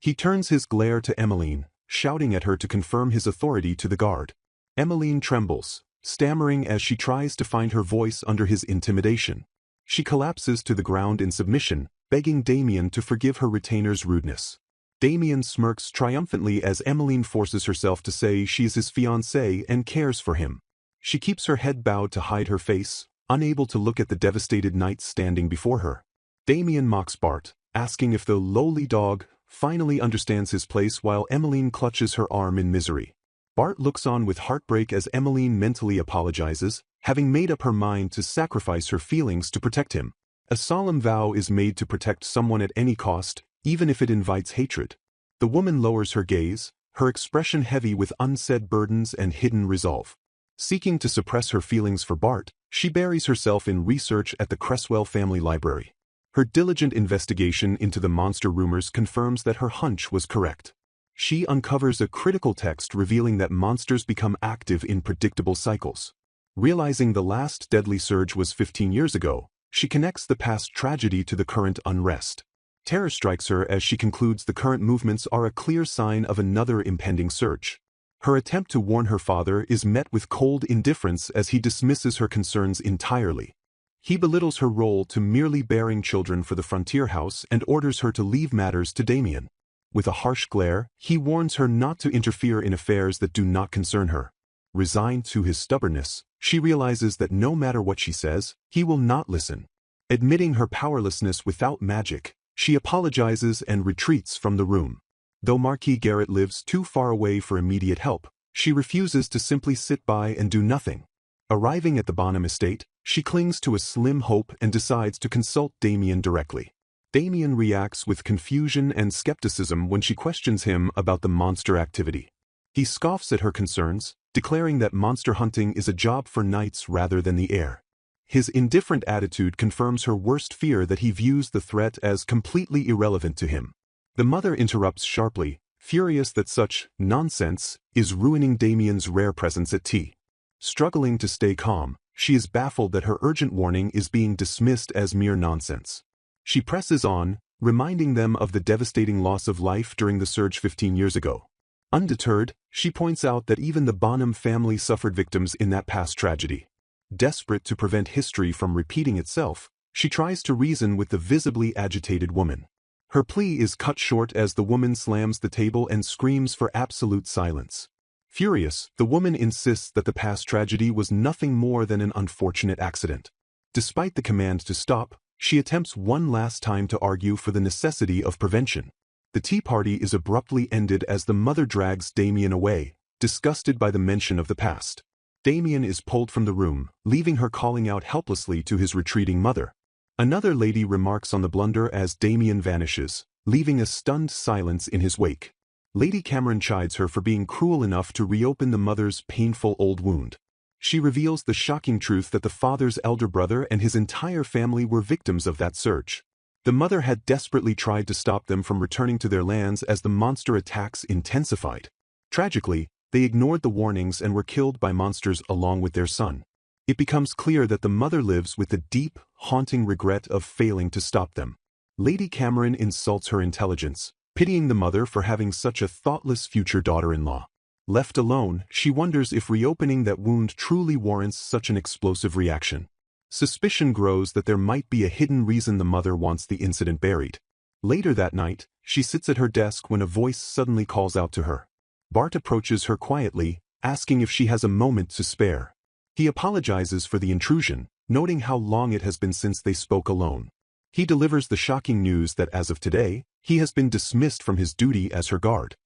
He turns his glare to Emmeline, shouting at her to confirm his authority to the guard. Emmeline trembles, stammering as she tries to find her voice under his intimidation. She collapses to the ground in submission, begging Damien to forgive her retainer's rudeness. Damien smirks triumphantly as Emmeline forces herself to say she is his fiancée and cares for him. She keeps her head bowed to hide her face, unable to look at the devastated knight standing before her. Damien mocks Bart, asking if the lowly dog finally understands his place while Emmeline clutches her arm in misery. Bart looks on with heartbreak as Emmeline mentally apologizes, having made up her mind to sacrifice her feelings to protect him. A solemn vow is made to protect someone at any cost, even if it invites hatred. The woman lowers her gaze, her expression heavy with unsaid burdens and hidden resolve. Seeking to suppress her feelings for Bart, she buries herself in research at the Cresswell family library. Her diligent investigation into the monster rumors confirms that her hunch was correct. She uncovers a critical text revealing that monsters become active in predictable cycles. Realizing the last deadly surge was 15 years ago, she connects the past tragedy to the current unrest. Terror strikes her as she concludes the current movements are a clear sign of another impending surge. Her attempt to warn her father is met with cold indifference as he dismisses her concerns entirely. He belittles her role to merely bearing children for the frontier house and orders her to leave matters to Damien. With a harsh glare, he warns her not to interfere in affairs that do not concern her. Resigned to his stubbornness, she realizes that no matter what she says, he will not listen. Admitting her powerlessness without magic, she apologizes and retreats from the room. Though Marquis Garrett lives too far away for immediate help, she refuses to simply sit by and do nothing. Arriving at the Bonham estate, she clings to a slim hope and decides to consult Damien directly. Damien reacts with confusion and skepticism when she questions him about the monster activity. He scoffs at her concerns, declaring that monster hunting is a job for knights rather than the heir. His indifferent attitude confirms her worst fear that he views the threat as completely irrelevant to him. The mother interrupts sharply, furious that such nonsense is ruining Damien's rare presence at tea. Struggling to stay calm, she is baffled that her urgent warning is being dismissed as mere nonsense. She presses on, reminding them of the devastating loss of life during the surge 15 years ago. Undeterred, she points out that even the Bonham family suffered victims in that past tragedy. Desperate to prevent history from repeating itself, she tries to reason with the visibly agitated woman. Her plea is cut short as the woman slams the table and screams for absolute silence. Furious, the woman insists that the past tragedy was nothing more than an unfortunate accident. Despite the command to stop, she attempts one last time to argue for the necessity of prevention. The tea party is abruptly ended as the mother drags Damien away, disgusted by the mention of the past. Damien is pulled from the room, leaving her calling out helplessly to his retreating mother. Another lady remarks on the blunder as Damien vanishes, leaving a stunned silence in his wake. Lady Cameron chides her for being cruel enough to reopen the mother's painful old wound. She reveals the shocking truth that the father's elder brother and his entire family were victims of that surge. The mother had desperately tried to stop them from returning to their lands as the monster attacks intensified. Tragically, they ignored the warnings and were killed by monsters along with their son. It becomes clear that the mother lives with the deep, haunting regret of failing to stop them. Lady Cameron insults her intelligence, pitying the mother for having such a thoughtless future daughter-in-law. Left alone, she wonders if reopening that wound truly warrants such an explosive reaction. Suspicion grows that there might be a hidden reason the mother wants the incident buried. Later that night, she sits at her desk when a voice suddenly calls out to her. Bart approaches her quietly, asking if she has a moment to spare. He apologizes for the intrusion, noting how long it has been since they spoke alone. He delivers the shocking news that as of today, he has been dismissed from his duty as her guard.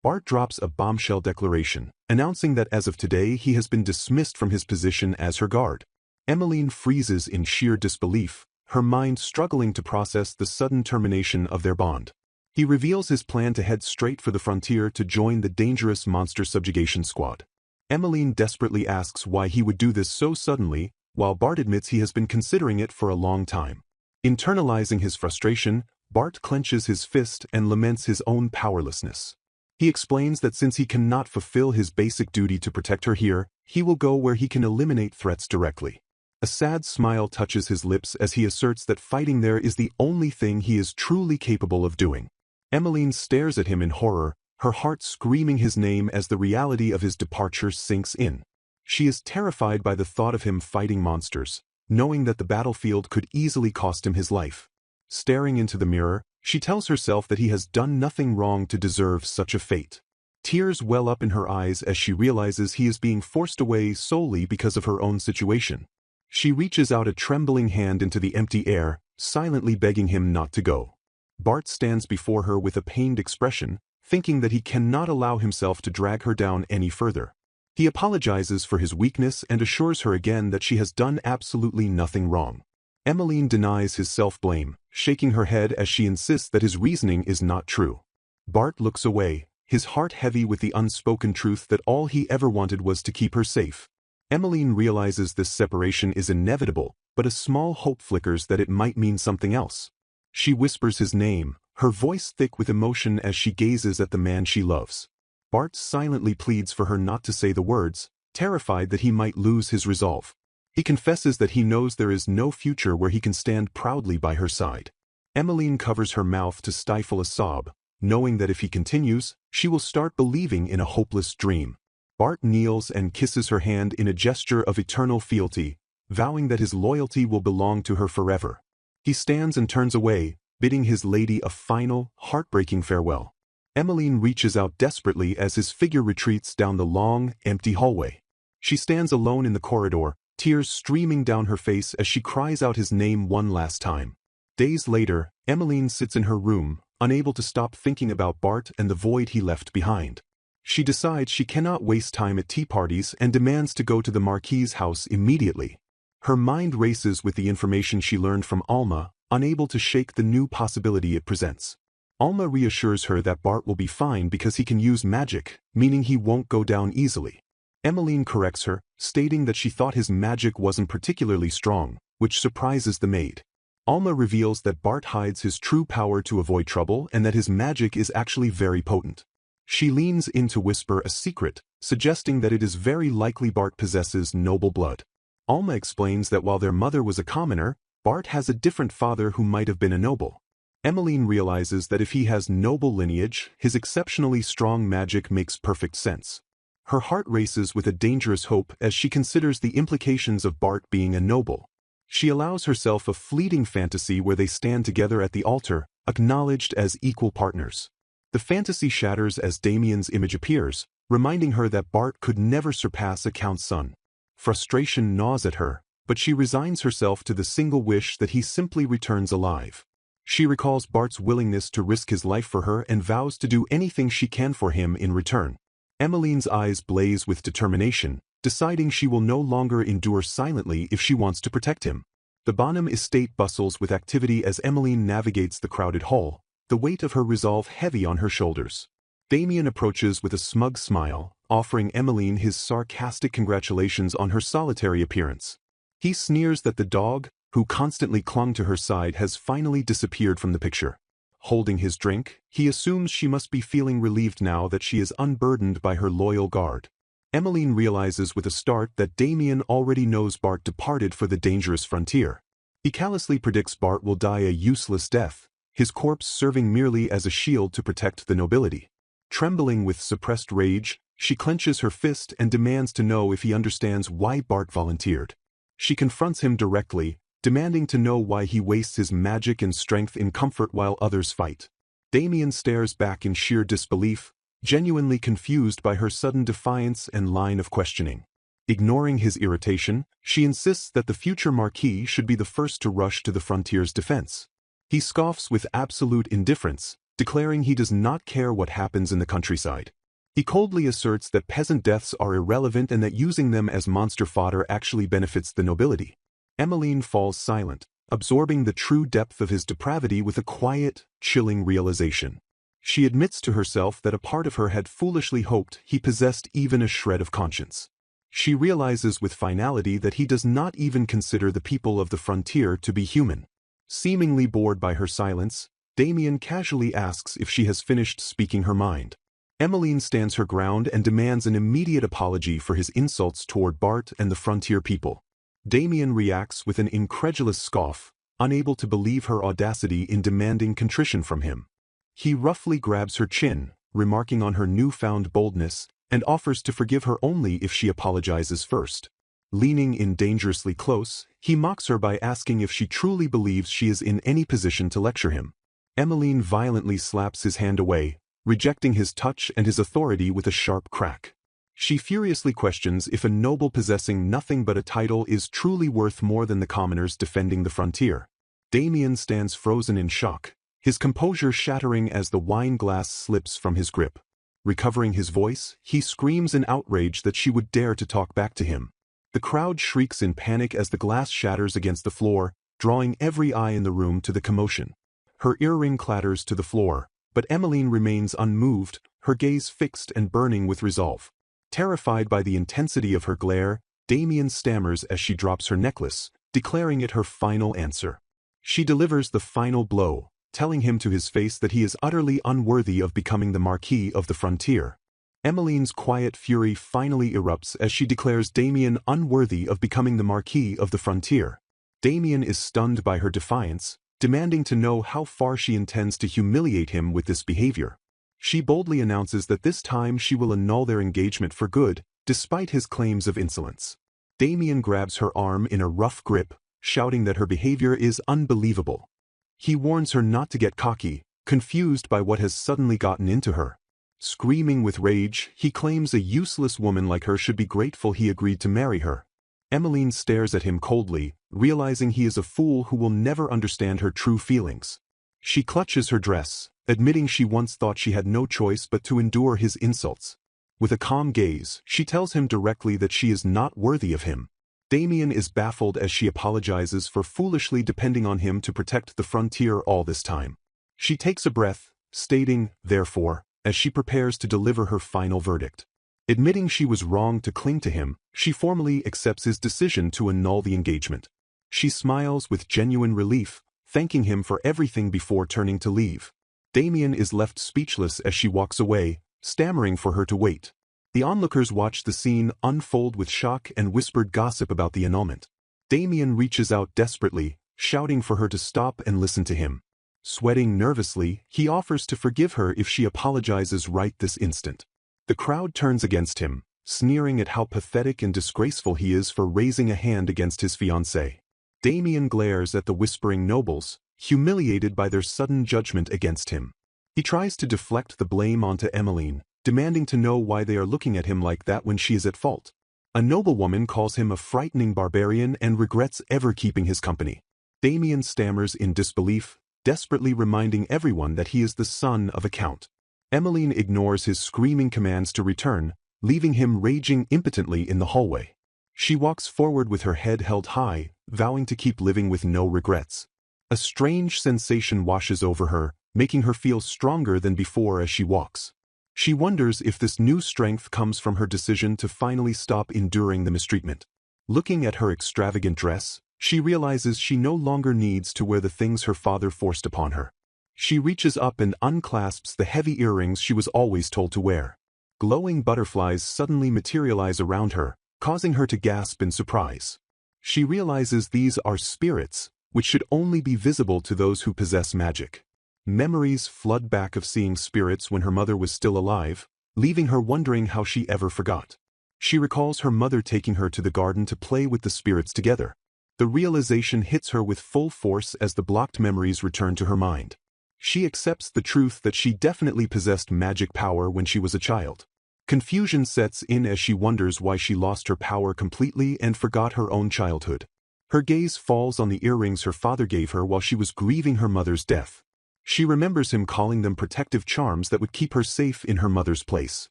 Bart drops a bombshell declaration, announcing that as of today he has been dismissed from his position as her guard. Emmeline freezes in sheer disbelief, her mind struggling to process the sudden termination of their bond. He reveals his plan to head straight for the frontier to join the dangerous monster subjugation squad. Emmeline desperately asks why he would do this so suddenly, while Bart admits he has been considering it for a long time. Internalizing his frustration, Bart clenches his fist and laments his own powerlessness. He explains that since he cannot fulfill his basic duty to protect her here, he will go where he can eliminate threats directly. A sad smile touches his lips as he asserts that fighting there is the only thing he is truly capable of doing. Emmeline stares at him in horror, her heart screaming his name as the reality of his departure sinks in. She is terrified by the thought of him fighting monsters, knowing that the battlefield could easily cost him his life. Staring into the mirror, she tells herself that he has done nothing wrong to deserve such a fate. Tears well up in her eyes as she realizes he is being forced away solely because of her own situation. She reaches out a trembling hand into the empty air, silently begging him not to go. Bart stands before her with a pained expression, thinking that he cannot allow himself to drag her down any further. He apologizes for his weakness and assures her again that she has done absolutely nothing wrong. Emmeline denies his self-blame, shaking her head as she insists that his reasoning is not true. Bart looks away, his heart heavy with the unspoken truth that all he ever wanted was to keep her safe. Emmeline realizes this separation is inevitable, but a small hope flickers that it might mean something else. She whispers his name, her voice thick with emotion as she gazes at the man she loves. Bart silently pleads for her not to say the words, terrified that he might lose his resolve. He confesses that he knows there is no future where he can stand proudly by her side. Emmeline covers her mouth to stifle a sob, knowing that if he continues, she will start believing in a hopeless dream. Bart kneels and kisses her hand in a gesture of eternal fealty, vowing that his loyalty will belong to her forever. He stands and turns away, bidding his lady a final, heartbreaking farewell. Emmeline reaches out desperately as his figure retreats down the long, empty hallway. She stands alone in the corridor, tears streaming down her face as she cries out his name one last time. Days later, Emmeline sits in her room, unable to stop thinking about Bart and the void he left behind. She decides she cannot waste time at tea parties and demands to go to the Marquis's house immediately. Her mind races with the information she learned from Alma, unable to shake the new possibility it presents. Alma reassures her that Bart will be fine because he can use magic, meaning he won't go down easily. Emmeline corrects her, stating that she thought his magic wasn't particularly strong, which surprises the maid. Alma reveals that Bart hides his true power to avoid trouble and that his magic is actually very potent. She leans in to whisper a secret, suggesting that it is very likely Bart possesses noble blood. Alma explains that while their mother was a commoner, Bart has a different father who might have been a noble. Emmeline realizes that if he has noble lineage, his exceptionally strong magic makes perfect sense. Her heart races with a dangerous hope as she considers the implications of Bart being a noble. She allows herself a fleeting fantasy where they stand together at the altar, acknowledged as equal partners. The fantasy shatters as Damien's image appears, reminding her that Bart could never surpass a count's son. Frustration gnaws at her, but she resigns herself to the single wish that he simply returns alive. She recalls Bart's willingness to risk his life for her and vows to do anything she can for him in return. Emmeline's eyes blaze with determination, deciding she will no longer endure silently if she wants to protect him. The Bonham estate bustles with activity as Emmeline navigates the crowded hall, the weight of her resolve heavy on her shoulders. Damien approaches with a smug smile, offering Emmeline his sarcastic congratulations on her solitary appearance. He sneers that the dog, who constantly clung to her side, has finally disappeared from the picture. Holding his drink, he assumes she must be feeling relieved now that she is unburdened by her loyal guard. Emmeline realizes with a start that Damien already knows Bart departed for the dangerous frontier. He callously predicts Bart will die a useless death, his corpse serving merely as a shield to protect the nobility. Trembling with suppressed rage, she clenches her fist and demands to know if he understands why Bart volunteered. She confronts him directly, demanding to know why he wastes his magic and strength in comfort while others fight. Damien stares back in sheer disbelief, genuinely confused by her sudden defiance and line of questioning. Ignoring his irritation, she insists that the future Marquis should be the first to rush to the frontier's defense. He scoffs with absolute indifference, declaring he does not care what happens in the countryside. He coldly asserts that peasant deaths are irrelevant and that using them as monster fodder actually benefits the nobility. Emmeline falls silent, absorbing the true depth of his depravity with a quiet, chilling realization. She admits to herself that a part of her had foolishly hoped he possessed even a shred of conscience. She realizes with finality that he does not even consider the people of the frontier to be human. Seemingly bored by her silence, Damien casually asks if she has finished speaking her mind. Emmeline stands her ground and demands an immediate apology for his insults toward Bart and the frontier people. Damien reacts with an incredulous scoff, unable to believe her audacity in demanding contrition from him. He roughly grabs her chin, remarking on her newfound boldness, and offers to forgive her only if she apologizes first. Leaning in dangerously close, he mocks her by asking if she truly believes she is in any position to lecture him. Emmeline violently slaps his hand away, rejecting his touch and his authority with a sharp crack. She furiously questions if a noble possessing nothing but a title is truly worth more than the commoners defending the frontier. Damien stands frozen in shock, his composure shattering as the wine glass slips from his grip. Recovering his voice, he screams in outrage that she would dare to talk back to him. The crowd shrieks in panic as the glass shatters against the floor, drawing every eye in the room to the commotion. Her earring clatters to the floor, but Emmeline remains unmoved, her gaze fixed and burning with resolve. Terrified by the intensity of her glare, Damien stammers as she drops her necklace, declaring it her final answer. She delivers the final blow, telling him to his face that he is utterly unworthy of becoming the Marquis of the Frontier. Emmeline's quiet fury finally erupts as she declares Damien unworthy of becoming the Marquis of the Frontier. Damien is stunned by her defiance, demanding to know how far she intends to humiliate him with this behavior. She boldly announces that this time she will annul their engagement for good, despite his claims of insolence. Damien grabs her arm in a rough grip, shouting that her behavior is unbelievable. He warns her not to get cocky, confused by what has suddenly gotten into her. Screaming with rage, he claims a useless woman like her should be grateful he agreed to marry her. Emmeline stares at him coldly, realizing he is a fool who will never understand her true feelings. She clutches her dress, admitting she once thought she had no choice but to endure his insults. With a calm gaze, she tells him directly that she is not worthy of him. Damien is baffled as she apologizes for foolishly depending on him to protect the frontier all this time. She takes a breath, stating, therefore, as she prepares to deliver her final verdict. Admitting she was wrong to cling to him, she formally accepts his decision to annul the engagement. She smiles with genuine relief, thanking him for everything before turning to leave. Damien is left speechless as she walks away, stammering for her to wait. The onlookers watch the scene unfold with shock and whispered gossip about the annulment. Damien reaches out desperately, shouting for her to stop and listen to him. Sweating nervously, he offers to forgive her if she apologizes right this instant. The crowd turns against him, sneering at how pathetic and disgraceful he is for raising a hand against his fiancée. Damien glares at the whispering nobles, humiliated by their sudden judgment against him. He tries to deflect the blame onto Emmeline, demanding to know why they are looking at him like that when she is at fault. A noblewoman calls him a frightening barbarian and regrets ever keeping his company. Damien stammers in disbelief, desperately reminding everyone that he is the son of a count. Emmeline ignores his screaming commands to return, leaving him raging impotently in the hallway. She walks forward with her head held high, vowing to keep living with no regrets. A strange sensation washes over her, making her feel stronger than before as she walks. She wonders if this new strength comes from her decision to finally stop enduring the mistreatment. Looking at her extravagant dress, she realizes she no longer needs to wear the things her father forced upon her. She reaches up and unclasps the heavy earrings she was always told to wear. Glowing butterflies suddenly materialize around her, causing her to gasp in surprise. She realizes these are spirits, which should only be visible to those who possess magic. Memories flood back of seeing spirits when her mother was still alive, leaving her wondering how she ever forgot. She recalls her mother taking her to the garden to play with the spirits together. The realization hits her with full force as the blocked memories return to her mind. She accepts the truth that she definitely possessed magic power when she was a child. Confusion sets in as she wonders why she lost her power completely and forgot her own childhood. Her gaze falls on the earrings her father gave her while she was grieving her mother's death. She remembers him calling them protective charms that would keep her safe in her mother's place.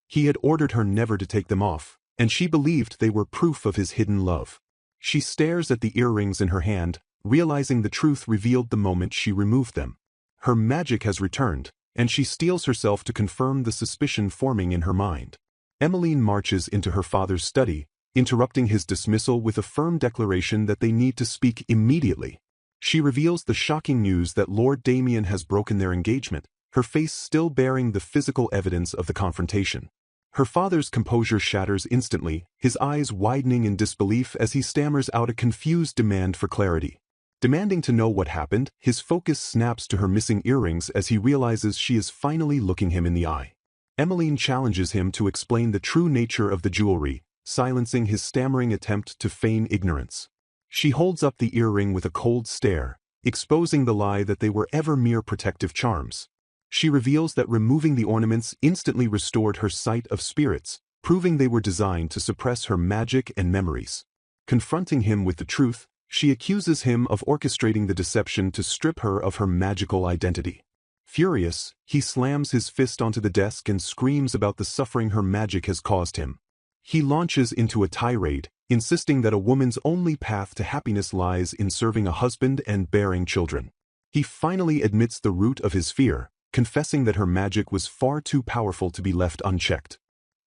He had ordered her never to take them off, and she believed they were proof of his hidden love. She stares at the earrings in her hand, realizing the truth revealed the moment she removed them. Her magic has returned, and she steels herself to confirm the suspicion forming in her mind. Emmeline marches into her father's study, interrupting his dismissal with a firm declaration that they need to speak immediately. She reveals the shocking news that Lord Damien has broken their engagement, her face still bearing the physical evidence of the confrontation. Her father's composure shatters instantly, his eyes widening in disbelief as he stammers out a confused demand for clarity. Demanding to know what happened, his focus snaps to her missing earrings as he realizes she is finally looking him in the eye. Emmeline challenges him to explain the true nature of the jewelry, silencing his stammering attempt to feign ignorance. She holds up the earring with a cold stare, exposing the lie that they were ever mere protective charms. She reveals that removing the ornaments instantly restored her sight of spirits, proving they were designed to suppress her magic and memories. Confronting him with the truth, she accuses him of orchestrating the deception to strip her of her magical identity. Furious, he slams his fist onto the desk and screams about the suffering her magic has caused him. He launches into a tirade, insisting that a woman's only path to happiness lies in serving a husband and bearing children. He finally admits the root of his fear, confessing that her magic was far too powerful to be left unchecked.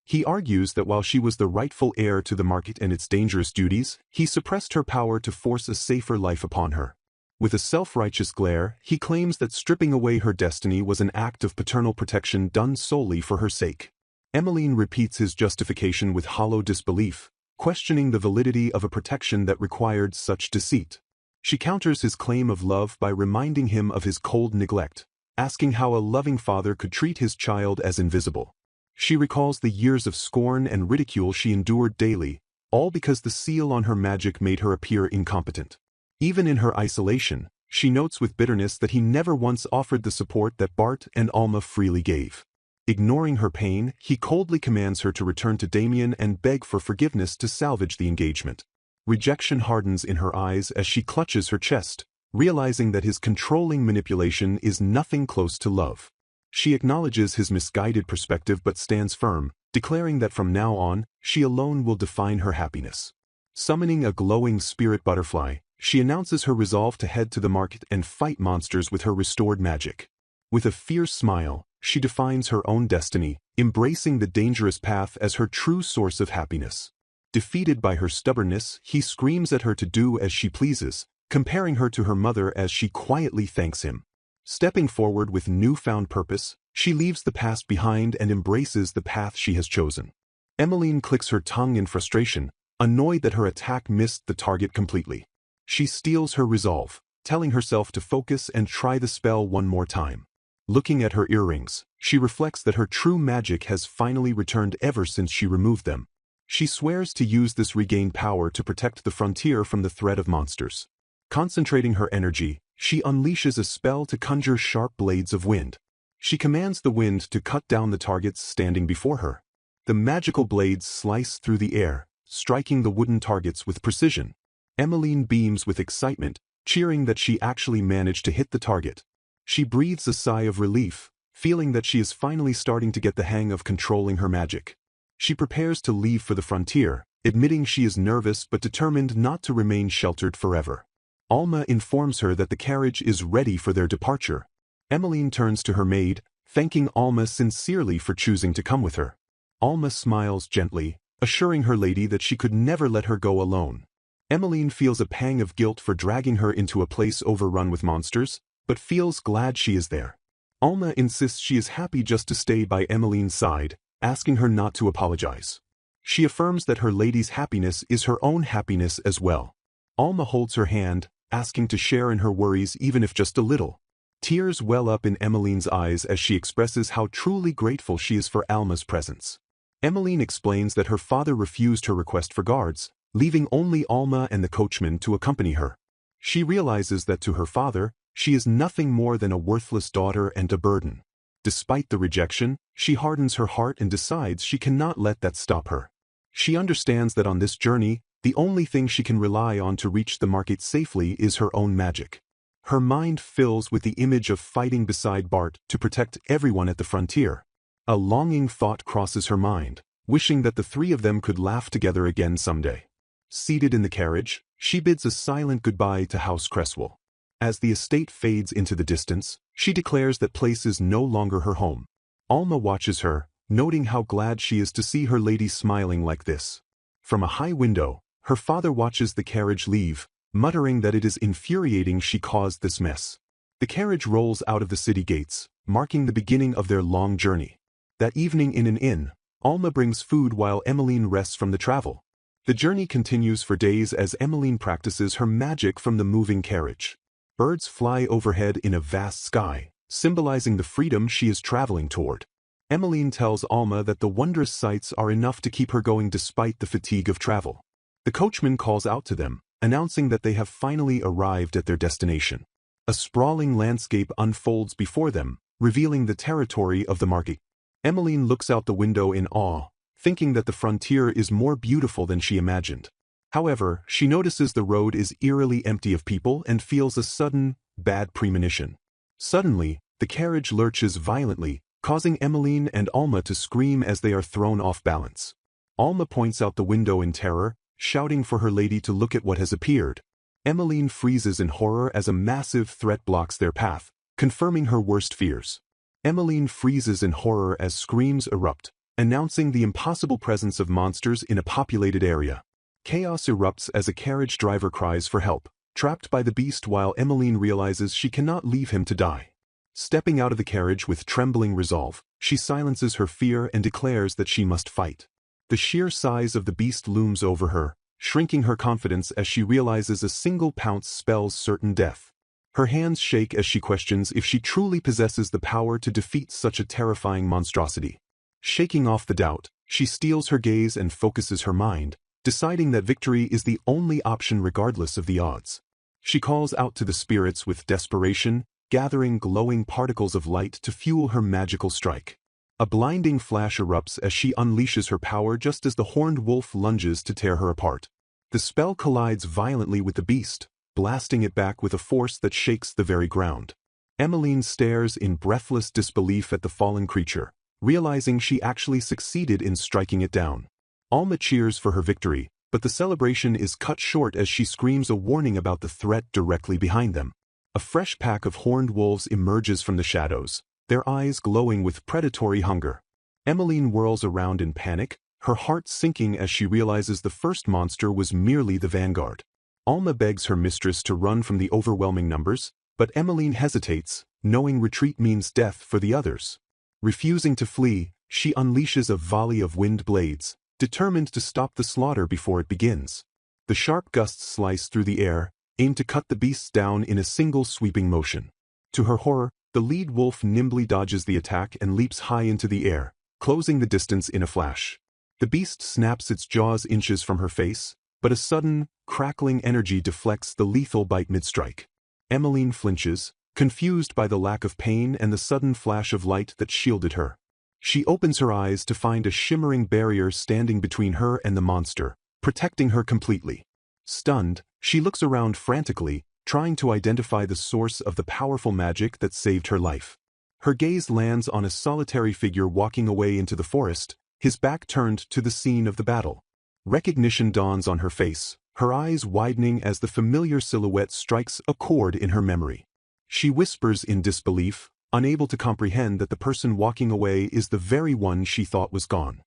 He argues that while she was the rightful heir to the market and its dangerous duties, he suppressed her power to force a safer life upon her. With a self-righteous glare, he claims that stripping away her destiny was an act of paternal protection done solely for her sake. Emmeline repeats his justification with hollow disbelief, questioning the validity of a protection that required such deceit. She counters his claim of love by reminding him of his cold neglect, asking how a loving father could treat his child as invisible. She recalls the years of scorn and ridicule she endured daily, all because the seal on her magic made her appear incompetent. Even in her isolation, she notes with bitterness that he never once offered the support that Bart and Alma freely gave. Ignoring her pain, he coldly commands her to return to Damien and beg for forgiveness to salvage the engagement. Rejection hardens in her eyes as she clutches her chest, realizing that his controlling manipulation is nothing close to love. She acknowledges his misguided perspective but stands firm, declaring that from now on, she alone will define her happiness. Summoning a glowing spirit butterfly, she announces her resolve to head to the market and fight monsters with her restored magic. With a fierce smile, she defines her own destiny, embracing the dangerous path as her true source of happiness. Defeated by her stubbornness, he screams at her to do as she pleases, comparing her to her mother as she quietly thanks him. Stepping forward with newfound purpose, she leaves the past behind and embraces the path she has chosen. Emmeline clicks her tongue in frustration, annoyed that her attack missed the target completely. She steels her resolve, telling herself to focus and try the spell one more time. Looking at her earrings, she reflects that her true magic has finally returned ever since she removed them. She swears to use this regained power to protect the frontier from the threat of monsters. Concentrating her energy, she unleashes a spell to conjure sharp blades of wind. She commands the wind to cut down the targets standing before her. The magical blades slice through the air, striking the wooden targets with precision. Emmeline beams with excitement, cheering that she actually managed to hit the target. She breathes a sigh of relief, feeling that she is finally starting to get the hang of controlling her magic. She prepares to leave for the frontier, admitting she is nervous but determined not to remain sheltered forever. Alma informs her that the carriage is ready for their departure. Emmeline turns to her maid, thanking Alma sincerely for choosing to come with her. Alma smiles gently, assuring her lady that she could never let her go alone. Emmeline feels a pang of guilt for dragging her into a place overrun with monsters, but feels glad she is there. Alma insists she is happy just to stay by Emmeline's side, asking her not to apologize. She affirms that her lady's happiness is her own happiness as well. Alma holds her hand, asking to share in her worries even if just a little. Tears well up in Emmeline's eyes as she expresses how truly grateful she is for Alma's presence. Emmeline explains that her father refused her request for guards, leaving only Alma and the coachman to accompany her. She realizes that to her father, She is nothing more than a worthless daughter and a burden. Despite the rejection, she hardens her heart and decides she cannot let that stop her. She understands that on this journey, the only thing she can rely on to reach the market safely is her own magic. Her mind fills with the image of fighting beside Bart to protect everyone at the frontier. A longing thought crosses her mind, wishing that the three of them could laugh together again someday. Seated in the carriage, she bids a silent goodbye to House Cresswell. As the estate fades into the distance, she declares that place is no longer her home. Alma watches her, noting how glad she is to see her lady smiling like this. From a high window, her father watches the carriage leave, muttering that it is infuriating she caused this mess. The carriage rolls out of the city gates, marking the beginning of their long journey. That evening in an inn, Alma brings food while Emmeline rests from the travel. The journey continues for days as Emmeline practices her magic from the moving carriage. Birds fly overhead in a vast sky, symbolizing the freedom she is traveling toward. Emmeline tells Alma that the wondrous sights are enough to keep her going despite the fatigue of travel. The coachman calls out to them, announcing that they have finally arrived at their destination. A sprawling landscape unfolds before them, revealing the territory of the market. Emmeline looks out the window in awe, thinking that the frontier is more beautiful than she imagined. However, she notices the road is eerily empty of people and feels a sudden, bad premonition. Suddenly, the carriage lurches violently, causing Emmeline and Alma to scream as they are thrown off balance. Alma points out the window in terror, shouting for her lady to look at what has appeared. Emmeline freezes in horror as a massive threat blocks their path, confirming her worst fears. Emmeline freezes in horror as screams erupt, announcing the impossible presence of monsters in a populated area. Chaos erupts as a carriage driver cries for help, trapped by the beast while Emmeline realizes she cannot leave him to die. Stepping out of the carriage with trembling resolve, she silences her fear and declares that she must fight. The sheer size of the beast looms over her, shrinking her confidence as she realizes a single pounce spells certain death. Her hands shake as she questions if she truly possesses the power to defeat such a terrifying monstrosity. Shaking off the doubt, she steels her gaze and focuses her mind, deciding that victory is the only option regardless of the odds. She calls out to the spirits with desperation, gathering glowing particles of light to fuel her magical strike. A blinding flash erupts as she unleashes her power just as the horned wolf lunges to tear her apart. The spell collides violently with the beast, blasting it back with a force that shakes the very ground. Emmeline stares in breathless disbelief at the fallen creature, realizing she actually succeeded in striking it down. Alma cheers for her victory, but the celebration is cut short as she screams a warning about the threat directly behind them. A fresh pack of horned wolves emerges from the shadows, their eyes glowing with predatory hunger. Emmeline whirls around in panic, her heart sinking as she realizes the first monster was merely the vanguard. Alma begs her mistress to run from the overwhelming numbers, but Emmeline hesitates, knowing retreat means death for the others. Refusing to flee, she unleashes a volley of wind blades, determined to stop the slaughter before it begins. The sharp gusts slice through the air, aim to cut the beasts down in a single sweeping motion. To her horror, the lead wolf nimbly dodges the attack and leaps high into the air, closing the distance in a flash. The beast snaps its jaws inches from her face, but a sudden, crackling energy deflects the lethal bite mid-strike. Emmeline flinches, confused by the lack of pain and the sudden flash of light that shielded her. She opens her eyes to find a shimmering barrier standing between her and the monster, protecting her completely. Stunned, she looks around frantically, trying to identify the source of the powerful magic that saved her life. Her gaze lands on a solitary figure walking away into the forest, his back turned to the scene of the battle. Recognition dawns on her face, her eyes widening as the familiar silhouette strikes a chord in her memory. She whispers in disbelief, unable to comprehend that the person walking away is the very one she thought was gone.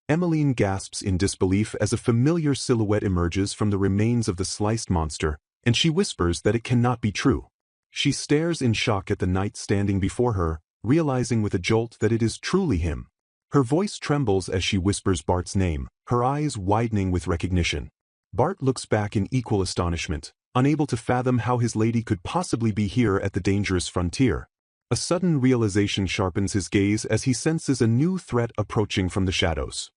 Emmeline gasps in disbelief as a familiar silhouette emerges from the remains of the sliced monster, and she whispers that it cannot be true. She stares in shock at the knight standing before her, realizing with a jolt that it is truly him. Her voice trembles as she whispers Bart's name, her eyes widening with recognition. Bart looks back in equal astonishment, unable to fathom how his lady could possibly be here at the dangerous frontier. A sudden realization sharpens his gaze as he senses a new threat approaching from the shadows.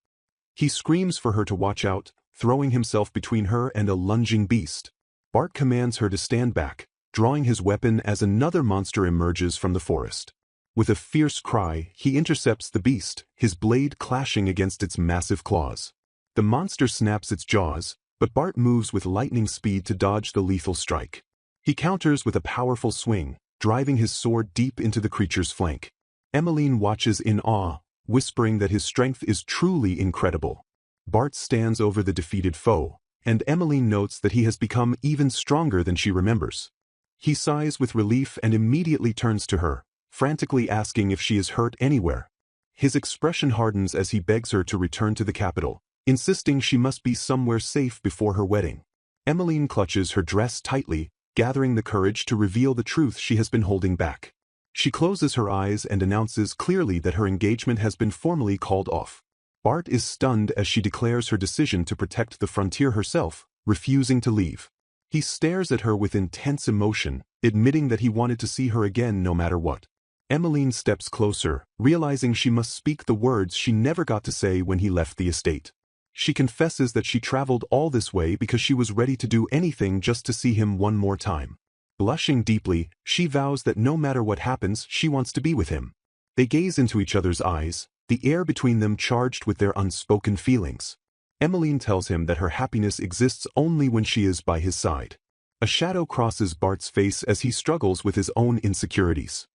He screams for her to watch out, throwing himself between her and a lunging beast. Bart commands her to stand back, drawing his weapon as another monster emerges from the forest. With a fierce cry, he intercepts the beast, his blade clashing against its massive claws. The monster snaps its jaws, but Bart moves with lightning speed to dodge the lethal strike. He counters with a powerful swing, driving his sword deep into the creature's flank. Emmeline watches in awe, whispering that his strength is truly incredible. Bart stands over the defeated foe, and Emmeline notes that he has become even stronger than she remembers. He sighs with relief and immediately turns to her, frantically asking if she is hurt anywhere. His expression hardens as he begs her to return to the capital, insisting she must be somewhere safe before her wedding. Emmeline clutches her dress tightly, gathering the courage to reveal the truth she has been holding back. She closes her eyes and announces clearly that her engagement has been formally called off. Bart is stunned as she declares her decision to protect the frontier herself, refusing to leave. He stares at her with intense emotion, admitting that he wanted to see her again no matter what. Emmeline steps closer, realizing she must speak the words she never got to say when he left the estate. She confesses that she traveled all this way because she was ready to do anything just to see him one more time. Blushing deeply, she vows that no matter what happens, she wants to be with him. They gaze into each other's eyes, the air between them charged with their unspoken feelings. Emmeline tells him that her happiness exists only when she is by his side. A shadow crosses Bart's face as he struggles with his own insecurities.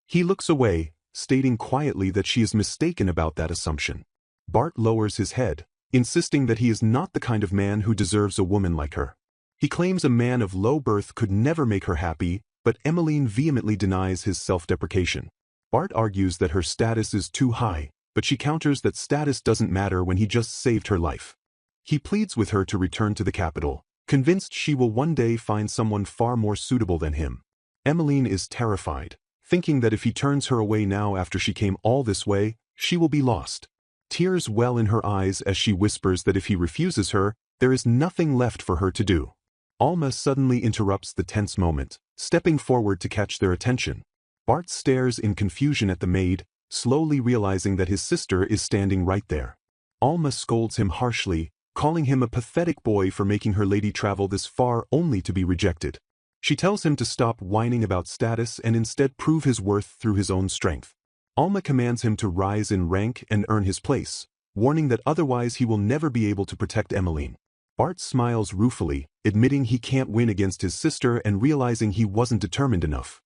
He looks away, stating quietly that she is mistaken about that assumption. Bart lowers his head, insisting that he is not the kind of man who deserves a woman like her. He claims a man of low birth could never make her happy, but Emmeline vehemently denies his self-deprecation. Bart argues that her status is too high, but she counters that status doesn't matter when he just saved her life. He pleads with her to return to the capital, convinced she will one day find someone far more suitable than him. Emmeline is terrified, thinking that if he turns her away now after she came all this way, she will be lost. Tears well in her eyes as she whispers that if he refuses her, there is nothing left for her to do. Alma suddenly interrupts the tense moment, stepping forward to catch their attention. Bart stares in confusion at the maid, slowly realizing that his sister is standing right there. Alma scolds him harshly, calling him a pathetic boy for making her lady travel this far only to be rejected. She tells him to stop whining about status and instead prove his worth through his own strength. Alma commands him to rise in rank and earn his place, warning that otherwise he will never be able to protect Emmeline. Bart smiles ruefully, admitting he can't win against his sister and realizing he wasn't determined enough.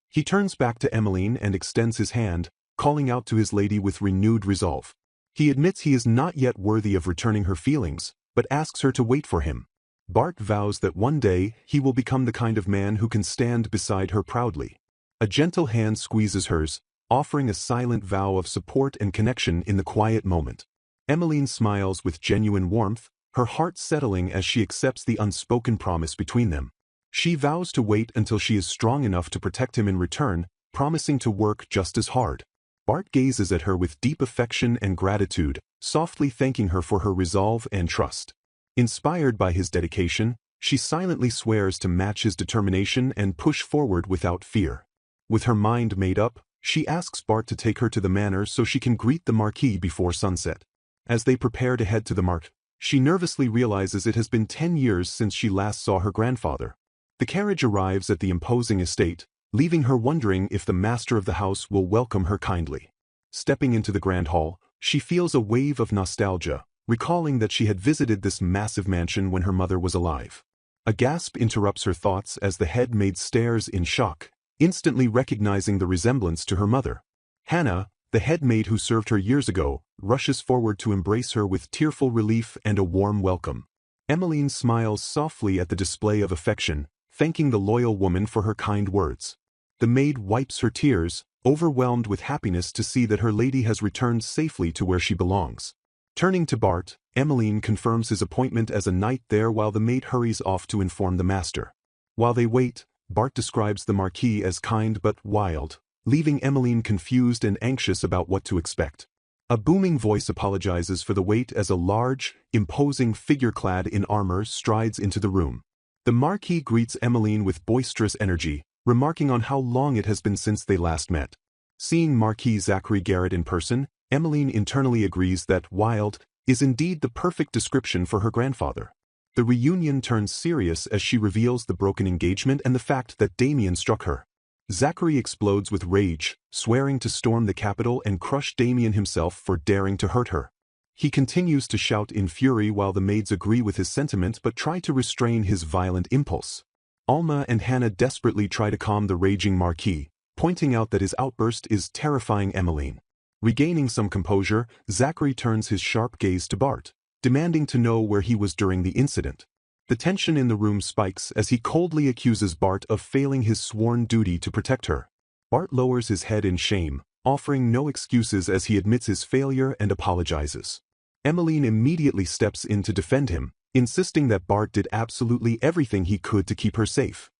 He turns back to Emmeline and extends his hand, calling out to his lady with renewed resolve. He admits he is not yet worthy of returning her feelings, but asks her to wait for him. Bart vows that one day he will become the kind of man who can stand beside her proudly. A gentle hand squeezes hers, offering a silent vow of support and connection in the quiet moment. Emmeline smiles with genuine warmth, her heart settling as she accepts the unspoken promise between them. She vows to wait until she is strong enough to protect him in return, promising to work just as hard. Bart gazes at her with deep affection and gratitude, softly thanking her for her resolve and trust. Inspired by his dedication, she silently swears to match his determination and push forward without fear. With her mind made up, she asks Bart to take her to the manor so she can greet the Marquis before sunset. As they prepare to head to the market, she nervously realizes it has been 10 years since she last saw her grandfather. The carriage arrives at the imposing estate, leaving her wondering if the master of the house will welcome her kindly. Stepping into the grand hall, she feels a wave of nostalgia, recalling that she had visited this massive mansion when her mother was alive. A gasp interrupts her thoughts as the head maid stares in shock, instantly recognizing the resemblance to her mother. Hannah, the head maid who served her years ago, rushes forward to embrace her with tearful relief and a warm welcome. Emmeline smiles softly at the display of affection, thanking the loyal woman for her kind words. The maid wipes her tears, overwhelmed with happiness to see that her lady has returned safely to where she belongs. Turning to Bart, Emmeline confirms his appointment as a knight there while the maid hurries off to inform the master. While they wait, Bart describes the Marquis as kind but wild, leaving Emmeline confused and anxious about what to expect. A booming voice apologizes for the wait as a large, imposing figure clad in armor strides into the room. The Marquis greets Emmeline with boisterous energy, remarking on how long it has been since they last met. Seeing Marquis Zachary Garrett in person, Emmeline internally agrees that wild is indeed the perfect description for her grandfather. The reunion turns serious as she reveals the broken engagement and the fact that Damien struck her. Zachary explodes with rage, swearing to storm the capital and crush Damien himself for daring to hurt her. He continues to shout in fury while the maids agree with his sentiment but try to restrain his violent impulse. Alma and Hannah desperately try to calm the raging Marquis, pointing out that his outburst is terrifying Emmeline. Regaining some composure, Zachary turns his sharp gaze to Bart, demanding to know where he was during the incident. The tension in the room spikes as he coldly accuses Bart of failing his sworn duty to protect her. Bart lowers his head in shame, offering no excuses as he admits his failure and apologizes. Emmeline immediately steps in to defend him, insisting that Bart did absolutely everything he could to keep her safe.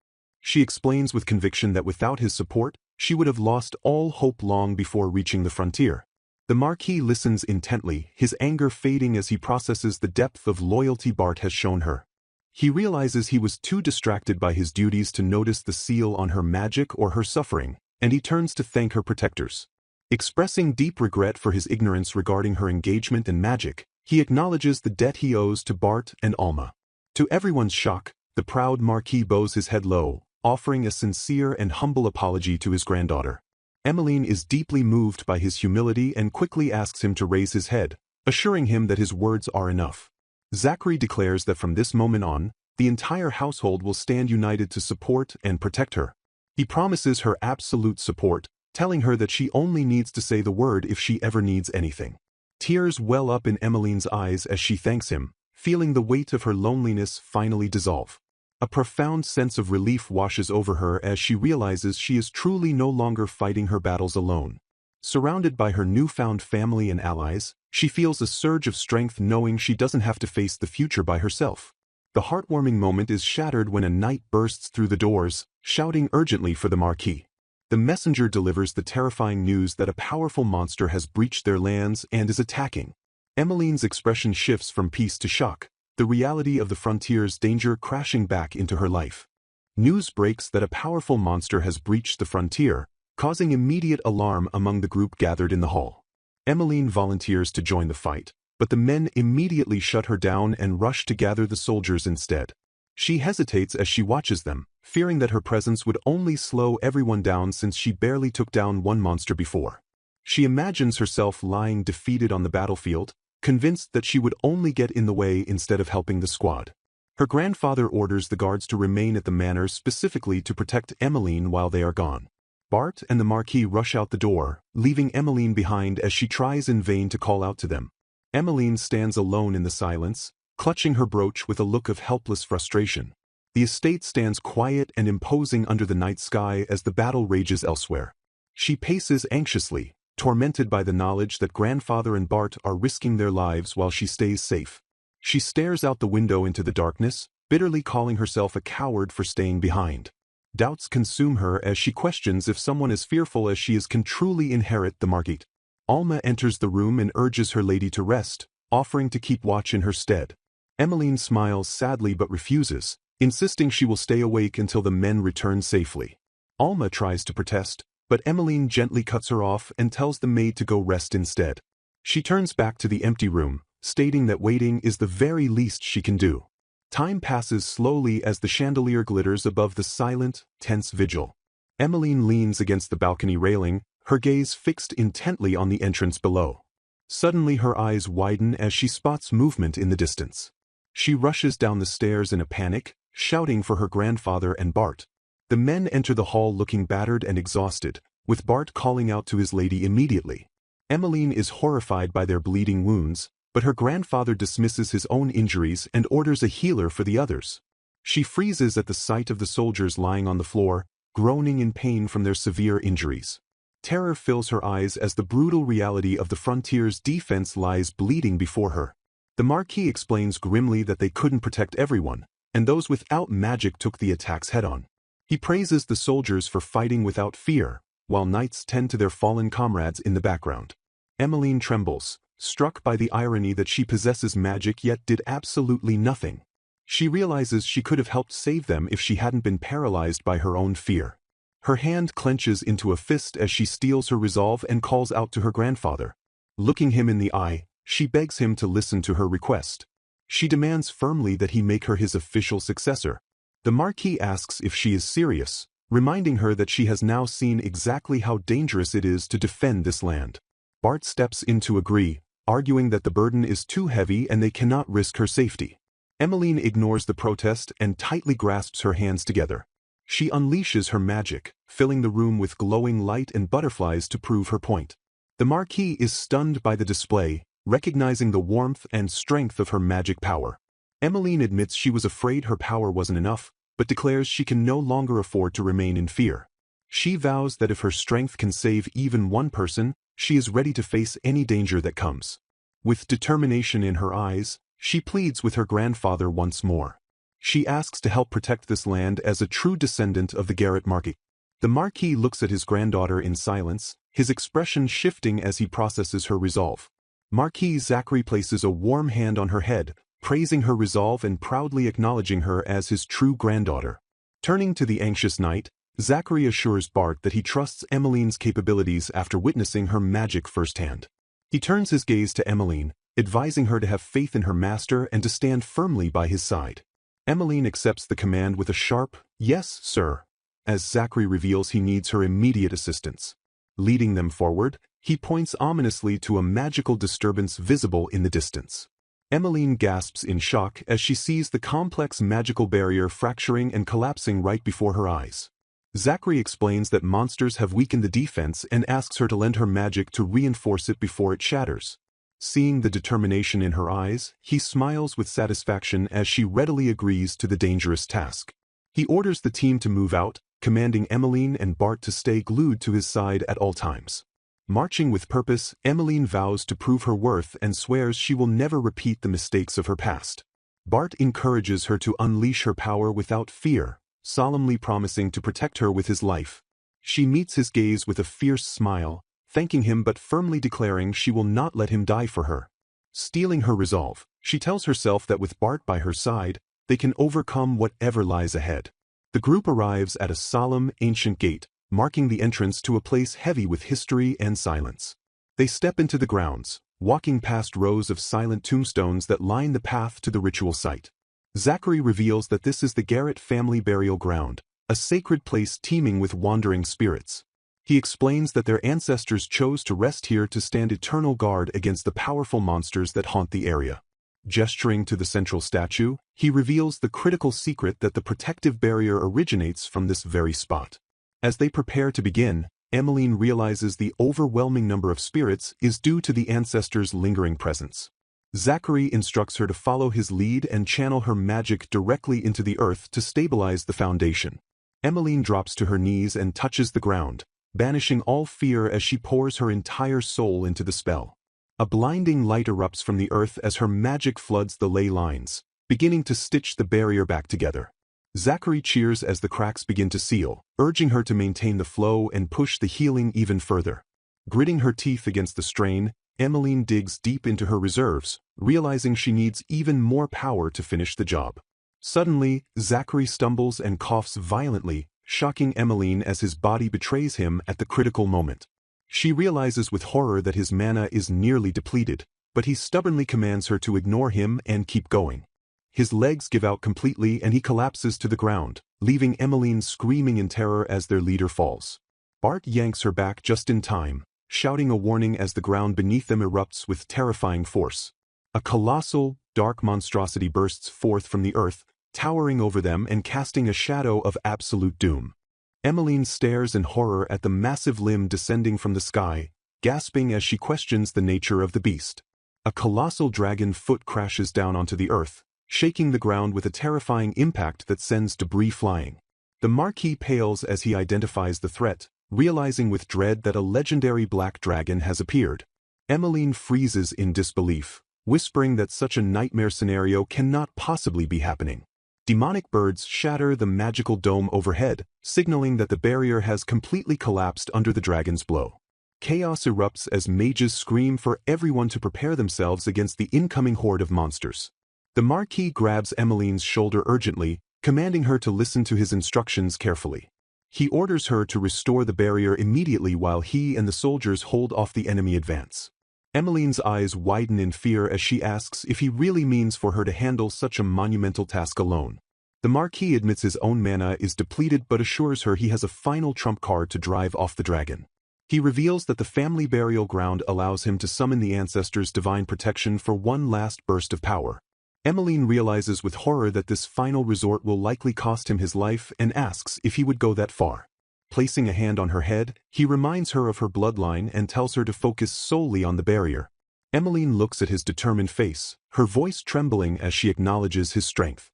She explains with conviction that without his support, she would have lost all hope long before reaching the frontier. The Marquis listens intently, his anger fading as he processes the depth of loyalty Bart has shown her. He realizes he was too distracted by his duties to notice the seal on her magic or her suffering, and he turns to thank her protectors. Expressing deep regret for his ignorance regarding her engagement and magic, he acknowledges the debt he owes to Bart and Alma. To everyone's shock, the proud Marquis bows his head low, offering a sincere and humble apology to his granddaughter. Emmeline is deeply moved by his humility and quickly asks him to raise his head, assuring him that his words are enough. Zachary declares that from this moment on, the entire household will stand united to support and protect her. He promises her absolute support, telling her that she only needs to say the word if she ever needs anything. Tears well up in Emmeline's eyes as she thanks him, feeling the weight of her loneliness finally dissolve. A profound sense of relief washes over her as she realizes she is truly no longer fighting her battles alone. Surrounded by her newfound family and allies, she feels a surge of strength knowing she doesn't have to face the future by herself. The heartwarming moment is shattered when a knight bursts through the doors, shouting urgently for the Marquis. The messenger delivers the terrifying news that a powerful monster has breached their lands and is attacking. Emmeline's expression shifts from peace to shock, the reality of the frontier's danger crashing back into her life. News breaks that a powerful monster has breached the frontier, causing immediate alarm among the group gathered in the hall. Emmeline volunteers to join the fight, but the men immediately shut her down and rush to gather the soldiers instead. She hesitates as she watches them, fearing that her presence would only slow everyone down since she barely took down one monster before. She imagines herself lying defeated on the battlefield, convinced that she would only get in the way instead of helping the squad. Her grandfather orders the guards to remain at the manor specifically to protect Emmeline while they are gone. Bart and the Marquis rush out the door, leaving Emmeline behind as she tries in vain to call out to them. Emmeline stands alone in the silence, clutching her brooch with a look of helpless frustration. The estate stands quiet and imposing under the night sky as the battle rages elsewhere. She paces anxiously, tormented by the knowledge that grandfather and Bart are risking their lives while she stays safe. She stares out the window into the darkness, bitterly calling herself a coward for staying behind. Doubts consume her as she questions if someone as fearful as she is can truly inherit the Marquis. Alma enters the room and urges her lady to rest, offering to keep watch in her stead. Emmeline smiles sadly but refuses, insisting she will stay awake until the men return safely. Alma tries to protest, but Emmeline gently cuts her off and tells the maid to go rest instead. She turns back to the empty room, stating that waiting is the very least she can do. Time passes slowly as the chandelier glitters above the silent, tense vigil. Emmeline leans against the balcony railing, her gaze fixed intently on the entrance below. Suddenly her eyes widen as she spots movement in the distance. She rushes down the stairs in a panic, shouting for her grandfather and Bart. The men enter the hall looking battered and exhausted, with Bart calling out to his lady immediately. Emmeline is horrified by their bleeding wounds, but her grandfather dismisses his own injuries and orders a healer for the others. She freezes at the sight of the soldiers lying on the floor, groaning in pain from their severe injuries. Terror fills her eyes as the brutal reality of the frontier's defense lies bleeding before her. The Marquis explains grimly that they couldn't protect everyone, and those without magic took the attacks head-on. He praises the soldiers for fighting without fear, while knights tend to their fallen comrades in the background. Emmeline trembles, struck by the irony that she possesses magic yet did absolutely nothing. She realizes she could have helped save them if she hadn't been paralyzed by her own fear. Her hand clenches into a fist as she steels her resolve and calls out to her grandfather. Looking him in the eye, she begs him to listen to her request. She demands firmly that he make her his official successor. The Marquis asks if she is serious, reminding her that she has now seen exactly how dangerous it is to defend this land. Bart steps in to agree, arguing that the burden is too heavy and they cannot risk her safety. Emmeline ignores the protest and tightly grasps her hands together. She unleashes her magic, filling the room with glowing light and butterflies to prove her point. The Marquis is stunned by the display, recognizing the warmth and strength of her magic power. Emmeline admits she was afraid her power wasn't enough, but declares she can no longer afford to remain in fear. She vows that if her strength can save even one person, she is ready to face any danger that comes. With determination in her eyes, she pleads with her grandfather once more. She asks to help protect this land as a true descendant of the Garrett Marquis. The Marquis looks at his granddaughter in silence, his expression shifting as he processes her resolve. Marquis Zachary places a warm hand on her head, praising her resolve and proudly acknowledging her as his true granddaughter. Turning to the anxious knight, Zachary assures Bart that he trusts Emmeline's capabilities after witnessing her magic firsthand. He turns his gaze to Emmeline, advising her to have faith in her master and to stand firmly by his side. Emmeline accepts the command with a sharp, "Yes, sir," as Zachary reveals he needs her immediate assistance. Leading them forward, he points ominously to a magical disturbance visible in the distance. Emmeline gasps in shock as she sees the complex magical barrier fracturing and collapsing right before her eyes. Zachary explains that monsters have weakened the defense and asks her to lend her magic to reinforce it before it shatters. Seeing the determination in her eyes, he smiles with satisfaction as she readily agrees to the dangerous task. He orders the team to move out, commanding Emmeline and Bart to stay glued to his side at all times. Marching with purpose, Emmeline vows to prove her worth and swears she will never repeat the mistakes of her past. Bart encourages her to unleash her power without fear, solemnly promising to protect her with his life. She meets his gaze with a fierce smile, thanking him but firmly declaring she will not let him die for her. Steeling her resolve, she tells herself that with Bart by her side, they can overcome whatever lies ahead. The group arrives at a solemn, ancient gate, marking the entrance to a place heavy with history and silence. They step into the grounds, walking past rows of silent tombstones that line the path to the ritual site. Zachary reveals that this is the Garrett family burial ground, a sacred place teeming with wandering spirits. He explains that their ancestors chose to rest here to stand eternal guard against the powerful monsters that haunt the area. Gesturing to the central statue, he reveals the critical secret that the protective barrier originates from this very spot. As they prepare to begin, Emmeline realizes the overwhelming number of spirits is due to the ancestors' lingering presence. Zachary instructs her to follow his lead and channel her magic directly into the earth to stabilize the foundation. Emmeline drops to her knees and touches the ground, banishing all fear as she pours her entire soul into the spell. A blinding light erupts from the earth as her magic floods the ley lines, beginning to stitch the barrier back together. Zachary cheers as the cracks begin to seal, urging her to maintain the flow and push the healing even further. Gritting her teeth against the strain, Emmeline digs deep into her reserves, realizing she needs even more power to finish the job. Suddenly, Zachary stumbles and coughs violently, shocking Emmeline as his body betrays him at the critical moment. She realizes with horror that his mana is nearly depleted, but he stubbornly commands her to ignore him and keep going. His legs give out completely and he collapses to the ground, leaving Emmeline screaming in terror as their leader falls. Bart yanks her back just in time, shouting a warning as the ground beneath them erupts with terrifying force. A colossal, dark monstrosity bursts forth from the earth, towering over them and casting a shadow of absolute doom. Emmeline stares in horror at the massive limb descending from the sky, gasping as she questions the nature of the beast. A colossal dragon foot crashes down onto the earth, shaking the ground with a terrifying impact that sends debris flying. The Marquis pales as he identifies the threat, realizing with dread that a legendary black dragon has appeared. Emmeline freezes in disbelief, whispering that such a nightmare scenario cannot possibly be happening. Demonic birds shatter the magical dome overhead, signaling that the barrier has completely collapsed under the dragon's blow. Chaos erupts as mages scream for everyone to prepare themselves against the incoming horde of monsters. The Marquis grabs Emmeline's shoulder urgently, commanding her to listen to his instructions carefully. He orders her to restore the barrier immediately while he and the soldiers hold off the enemy advance. Emmeline's eyes widen in fear as she asks if he really means for her to handle such a monumental task alone. The Marquis admits his own mana is depleted but assures her he has a final trump card to drive off the dragon. He reveals that the family burial ground allows him to summon the ancestors' divine protection for one last burst of power. Emmeline realizes with horror that this final resort will likely cost him his life and asks if he would go that far. Placing a hand on her head, he reminds her of her bloodline and tells her to focus solely on the barrier. Emmeline looks at his determined face, her voice trembling as she acknowledges his strength.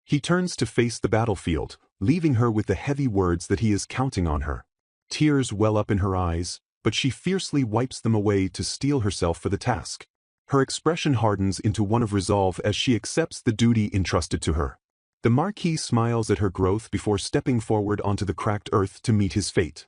He turns to face the battlefield, leaving her with the heavy words that he is counting on her. Tears well up in her eyes, but she fiercely wipes them away to steel herself for the task. Her expression hardens into one of resolve as she accepts the duty entrusted to her. The Marquis smiles at her growth before stepping forward onto the cracked earth to meet his fate.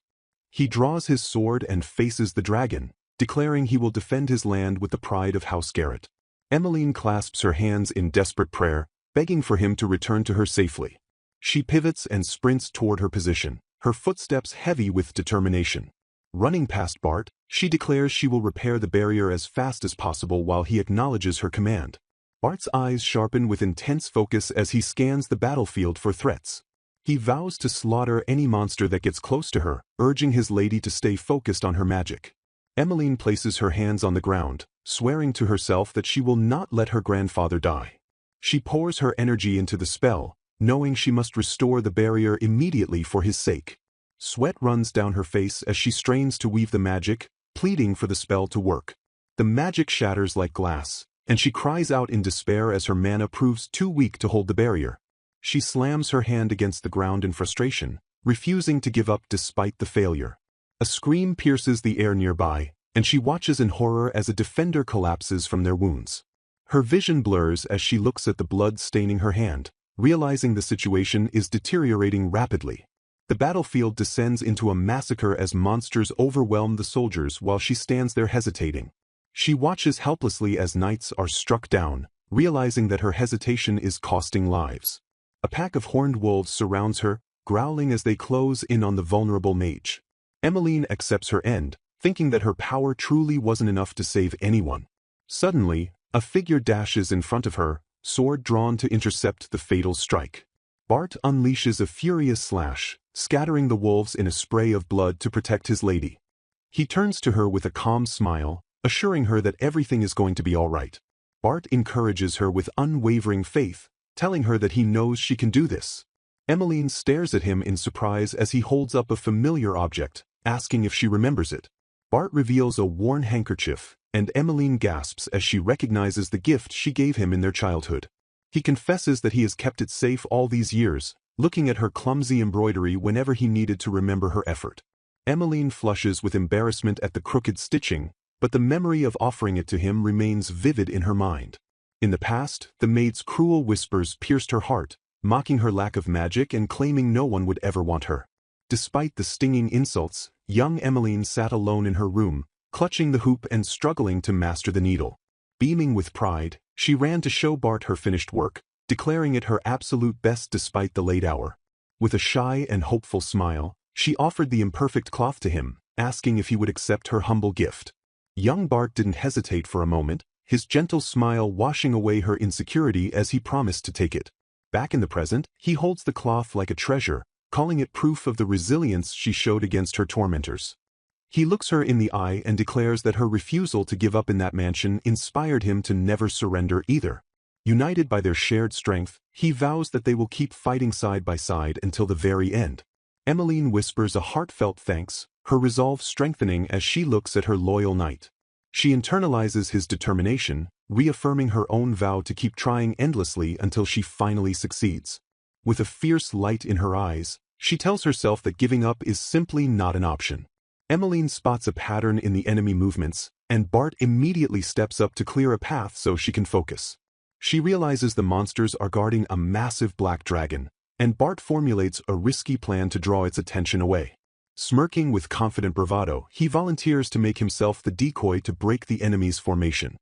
He draws his sword and faces the dragon, declaring he will defend his land with the pride of House Garrett. Emmeline clasps her hands in desperate prayer, begging for him to return to her safely. She pivots and sprints toward her position, her footsteps heavy with determination. Running past Bart, she declares she will repair the barrier as fast as possible while he acknowledges her command. Bart's eyes sharpen with intense focus as he scans the battlefield for threats. He vows to slaughter any monster that gets close to her, urging his lady to stay focused on her magic. Emmeline places her hands on the ground, swearing to herself that she will not let her grandfather die. She pours her energy into the spell, knowing she must restore the barrier immediately for his sake. Sweat runs down her face as she strains to weave the magic, pleading for the spell to work. The magic shatters like glass, and she cries out in despair as her mana proves too weak to hold the barrier. She slams her hand against the ground in frustration, refusing to give up despite the failure. A scream pierces the air nearby, and she watches in horror as a defender collapses from their wounds. Her vision blurs as she looks at the blood staining her hand, realizing the situation is deteriorating rapidly. The battlefield descends into a massacre as monsters overwhelm the soldiers while she stands there hesitating. She watches helplessly as knights are struck down, realizing that her hesitation is costing lives. A pack of horned wolves surrounds her, growling as they close in on the vulnerable mage. Emmeline accepts her end, thinking that her power truly wasn't enough to save anyone. Suddenly, a figure dashes in front of her, sword drawn to intercept the fatal strike. Bart unleashes a furious slash, scattering the wolves in a spray of blood to protect his lady. He turns to her with a calm smile, assuring her that everything is going to be all right. Bart encourages her with unwavering faith, telling her that he knows she can do this. Emmeline stares at him in surprise as he holds up a familiar object, asking if she remembers it. Bart reveals a worn handkerchief, and Emmeline gasps as she recognizes the gift she gave him in their childhood. He confesses that he has kept it safe all these years, looking at her clumsy embroidery whenever he needed to remember her effort. Emmeline flushes with embarrassment at the crooked stitching, but the memory of offering it to him remains vivid in her mind. In the past, the maid's cruel whispers pierced her heart, mocking her lack of magic and claiming no one would ever want her. Despite the stinging insults, young Emmeline sat alone in her room, clutching the hoop and struggling to master the needle. Beaming with pride, she ran to show Bart her finished work, declaring it her absolute best despite the late hour. With a shy and hopeful smile, she offered the imperfect cloth to him, asking if he would accept her humble gift. Young Bart didn't hesitate for a moment, his gentle smile washing away her insecurity as he promised to take it. Back in the present, he holds the cloth like a treasure, calling it proof of the resilience she showed against her tormentors. He looks her in the eye and declares that her refusal to give up in that mansion inspired him to never surrender either. United by their shared strength, he vows that they will keep fighting side by side until the very end. Emmeline whispers a heartfelt thanks, her resolve strengthening as she looks at her loyal knight. She internalizes his determination, reaffirming her own vow to keep trying endlessly until she finally succeeds. With a fierce light in her eyes, she tells herself that giving up is simply not an option. Emmeline spots a pattern in the enemy movements, and Bart immediately steps up to clear a path so she can focus. She realizes the monsters are guarding a massive black dragon, and Bart formulates a risky plan to draw its attention away. Smirking with confident bravado, he volunteers to make himself the decoy to break the enemy's formation.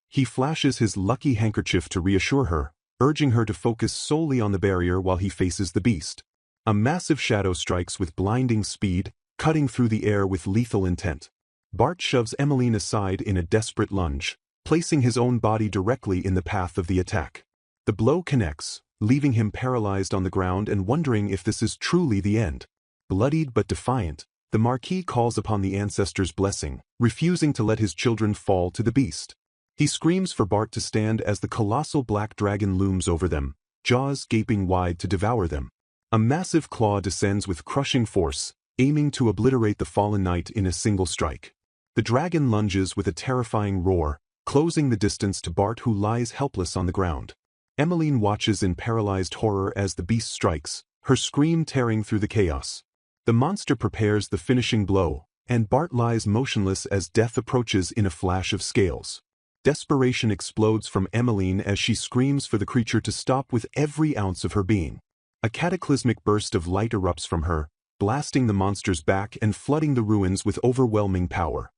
He flashes his lucky handkerchief to reassure her, urging her to focus solely on the barrier while he faces the beast. A massive shadow strikes with blinding speed, cutting through the air with lethal intent. Bart shoves Emmeline aside in a desperate lunge, placing his own body directly in the path of the attack. The blow connects, leaving him paralyzed on the ground and wondering if this is truly the end. Bloodied but defiant, the Marquis calls upon the ancestors' blessing, refusing to let his children fall to the beast. He screams for Bart to stand as the colossal black dragon looms over them, jaws gaping wide to devour them. A massive claw descends with crushing force, aiming to obliterate the fallen knight in a single strike. The dragon lunges with a terrifying roar, closing the distance to Bart, who lies helpless on the ground. Emmeline watches in paralyzed horror as the beast strikes, her scream tearing through the chaos. The monster prepares the finishing blow, and Bart lies motionless as death approaches in a flash of scales. Desperation explodes from Emmeline as she screams for the creature to stop with every ounce of her being. A cataclysmic burst of light erupts from her, blasting the monster's back and flooding the ruins with overwhelming power.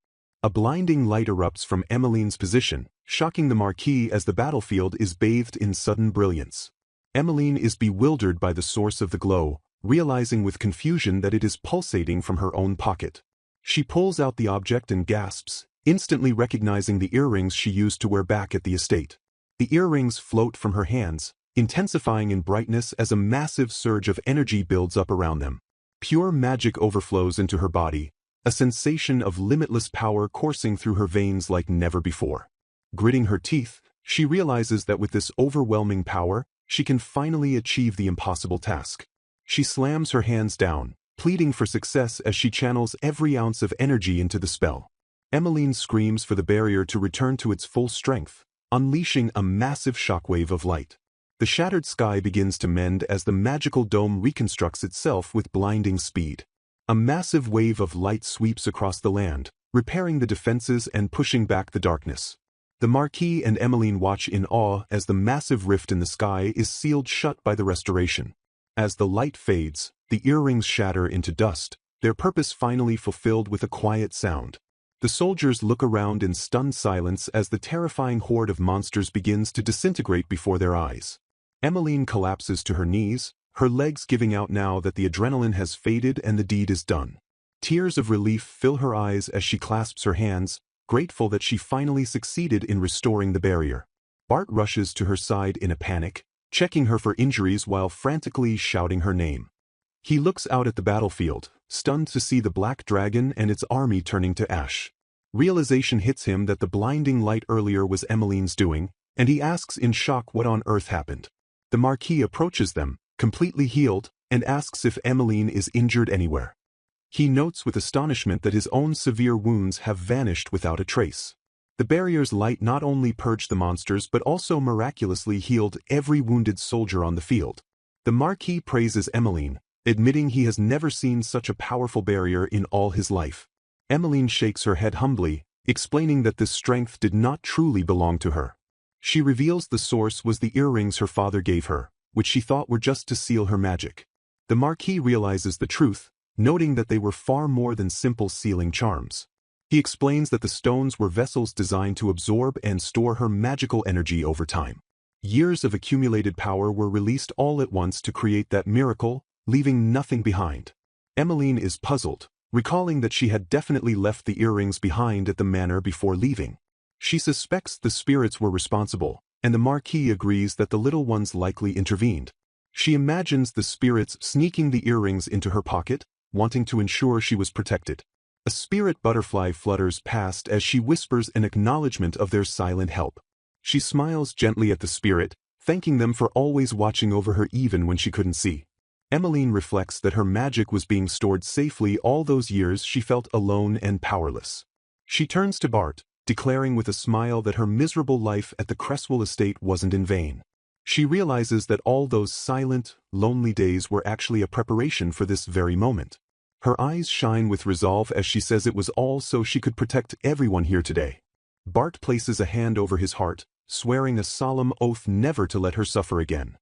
A blinding light erupts from Emmeline's position, shocking the Marquis as the battlefield is bathed in sudden brilliance. Emmeline is bewildered by the source of the glow, realizing with confusion that it is pulsating from her own pocket. She pulls out the object and gasps, instantly recognizing the earrings she used to wear back at the estate. The earrings float from her hands, intensifying in brightness as a massive surge of energy builds up around them. Pure magic overflows into her body, a sensation of limitless power coursing through her veins like never before. Gritting her teeth, she realizes that with this overwhelming power, she can finally achieve the impossible task. She slams her hands down, pleading for success as she channels every ounce of energy into the spell. Emmeline screams for the barrier to return to its full strength, unleashing a massive shockwave of light. The shattered sky begins to mend as the magical dome reconstructs itself with blinding speed. A massive wave of light sweeps across the land, repairing the defenses and pushing back the darkness. The Marquis and Emmeline watch in awe as the massive rift in the sky is sealed shut by the restoration. As the light fades, the earrings shatter into dust, their purpose finally fulfilled with a quiet sound. The soldiers look around in stunned silence as the terrifying horde of monsters begins to disintegrate before their eyes. Emmeline collapses to her knees, her legs giving out now that the adrenaline has faded and the deed is done. Tears of relief fill her eyes as she clasps her hands, grateful that she finally succeeded in restoring the barrier. Bart rushes to her side in a panic, checking her for injuries while frantically shouting her name. He looks out at the battlefield, stunned to see the black dragon and its army turning to ash. Realization hits him that the blinding light earlier was Emmeline's doing, and he asks in shock what on earth happened. The Marquis approaches them, completely healed, and asks if Emmeline is injured anywhere. He notes with astonishment that his own severe wounds have vanished without a trace. The barrier's light not only purged the monsters but also miraculously healed every wounded soldier on the field. The Marquis praises Emmeline, admitting he has never seen such a powerful barrier in all his life. Emmeline shakes her head humbly, explaining that this strength did not truly belong to her. She reveals the source was the earrings her father gave her, which she thought were just to seal her magic. The Marquis realizes the truth, noting that they were far more than simple sealing charms. He explains that the stones were vessels designed to absorb and store her magical energy over time. Years of accumulated power were released all at once to create that miracle, leaving nothing behind. Emmeline is puzzled, recalling that she had definitely left the earrings behind at the manor before leaving. She suspects the spirits were responsible, and the Marquis agrees that the little ones likely intervened. She imagines the spirits sneaking the earrings into her pocket, wanting to ensure she was protected. A spirit butterfly flutters past as she whispers an acknowledgement of their silent help. She smiles gently at the spirit, thanking them for always watching over her even when she couldn't see. Emmeline reflects that her magic was being stored safely all those years she felt alone and powerless. She turns to Bart, declaring with a smile that her miserable life at the Cresswell estate wasn't in vain. She realizes that all those silent, lonely days were actually a preparation for this very moment. Her eyes shine with resolve as she says it was all so she could protect everyone here today. Bart places a hand over his heart, swearing a solemn oath never to let her suffer again.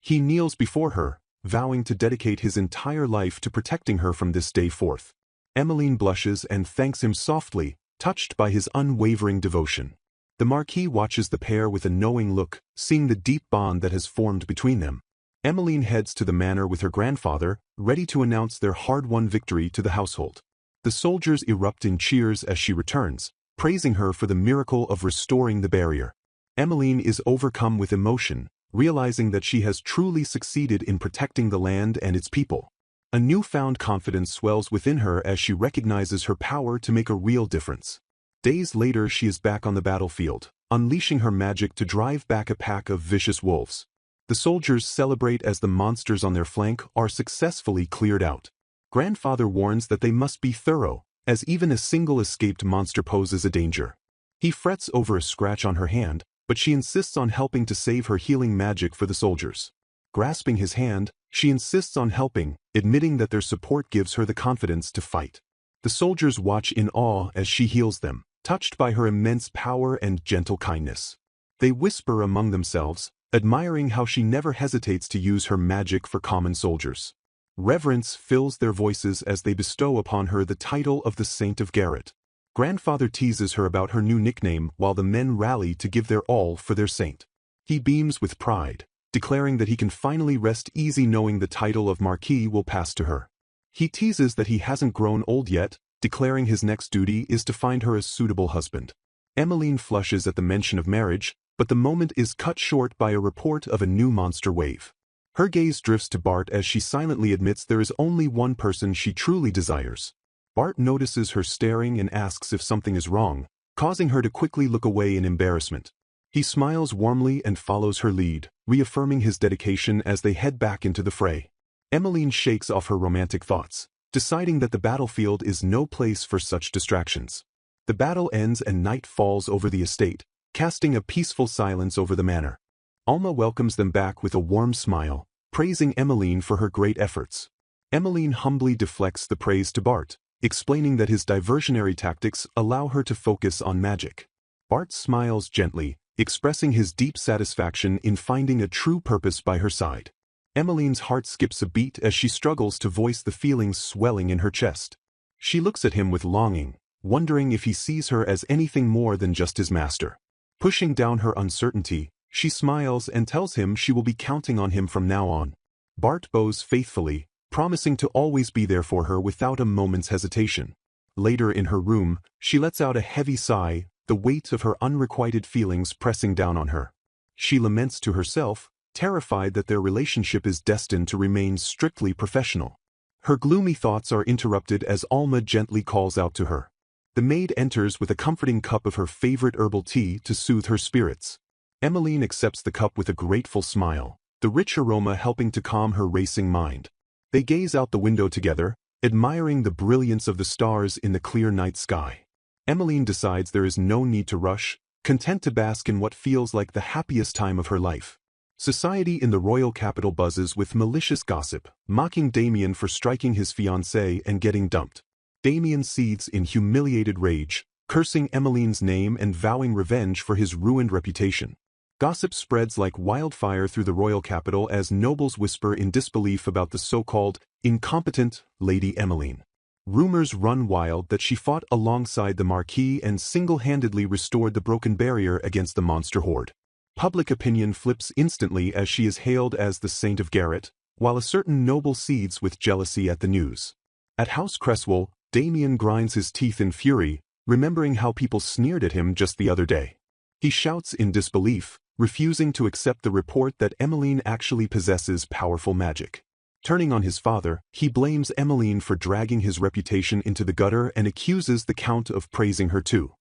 He kneels before her, vowing to dedicate his entire life to protecting her from this day forth. Emmeline blushes and thanks him softly, touched by his unwavering devotion. The Marquis watches the pair with a knowing look, seeing the deep bond that has formed between them. Emmeline heads to the manor with her grandfather, ready to announce their hard-won victory to the household. The soldiers erupt in cheers as she returns, praising her for the miracle of restoring the barrier. Emmeline is overcome with emotion, realizing that she has truly succeeded in protecting the land and its people. A newfound confidence swells within her as she recognizes her power to make a real difference. Days later she is back on the battlefield, unleashing her magic to drive back a pack of vicious wolves. The soldiers celebrate as the monsters on their flank are successfully cleared out. Grandfather warns that they must be thorough, as even a single escaped monster poses a danger. He frets over a scratch on her hand, but she insists on helping to save her healing magic for the soldiers. Grasping his hand, she insists on helping, admitting that their support gives her the confidence to fight. The soldiers watch in awe as she heals them, touched by her immense power and gentle kindness. They whisper among themselves, admiring how she never hesitates to use her magic for common soldiers. Reverence fills their voices as they bestow upon her the title of the Saint of Garrett. Grandfather teases her about her new nickname while the men rally to give their all for their saint. He beams with pride, declaring that he can finally rest easy knowing the title of Marquis will pass to her. He teases that he hasn't grown old yet, declaring his next duty is to find her a suitable husband. Emmeline flushes at the mention of marriage, but the moment is cut short by a report of a new monster wave. Her gaze drifts to Bart as she silently admits there is only one person she truly desires. Bart notices her staring and asks if something is wrong, causing her to quickly look away in embarrassment. He smiles warmly and follows her lead, reaffirming his dedication as they head back into the fray. Emmeline shakes off her romantic thoughts, deciding that the battlefield is no place for such distractions. The battle ends and night falls over the estate, casting a peaceful silence over the manor. Alma welcomes them back with a warm smile, praising Emmeline for her great efforts. Emmeline humbly deflects the praise to Bart, explaining that his diversionary tactics allow her to focus on magic. Bart smiles gently, expressing his deep satisfaction in finding a true purpose by her side. Emmeline's heart skips a beat as she struggles to voice the feelings swelling in her chest. She looks at him with longing, wondering if he sees her as anything more than just his master. Pushing down her uncertainty, she smiles and tells him she will be counting on him from now on. Bart bows faithfully, promising to always be there for her without a moment's hesitation. Later in her room, she lets out a heavy sigh, the weight of her unrequited feelings pressing down on her. She laments to herself, terrified that their relationship is destined to remain strictly professional. Her gloomy thoughts are interrupted as Alma gently calls out to her. The maid enters with a comforting cup of her favorite herbal tea to soothe her spirits. Emmeline accepts the cup with a grateful smile, the rich aroma helping to calm her racing mind. They gaze out the window together, admiring the brilliance of the stars in the clear night sky. Emmeline decides there is no need to rush, content to bask in what feels like the happiest time of her life. Society in the royal capital buzzes with malicious gossip, mocking Damien for striking his fiancée and getting dumped. Damien seethes in humiliated rage, cursing Emmeline's name and vowing revenge for his ruined reputation. Gossip spreads like wildfire through the royal capital as nobles whisper in disbelief about the so-called incompetent Lady Emmeline. Rumors run wild that she fought alongside the Marquis and single-handedly restored the broken barrier against the monster horde. Public opinion flips instantly as she is hailed as the Saint of Garrett, while a certain noble seethes with jealousy at the news. At House Cresswell, Damien grinds his teeth in fury, remembering how people sneered at him just the other day. He shouts in disbelief, refusing to accept the report that Emmeline actually possesses powerful magic. Turning on his father, he blames Emmeline for dragging his reputation into the gutter and accuses the Count of praising her too.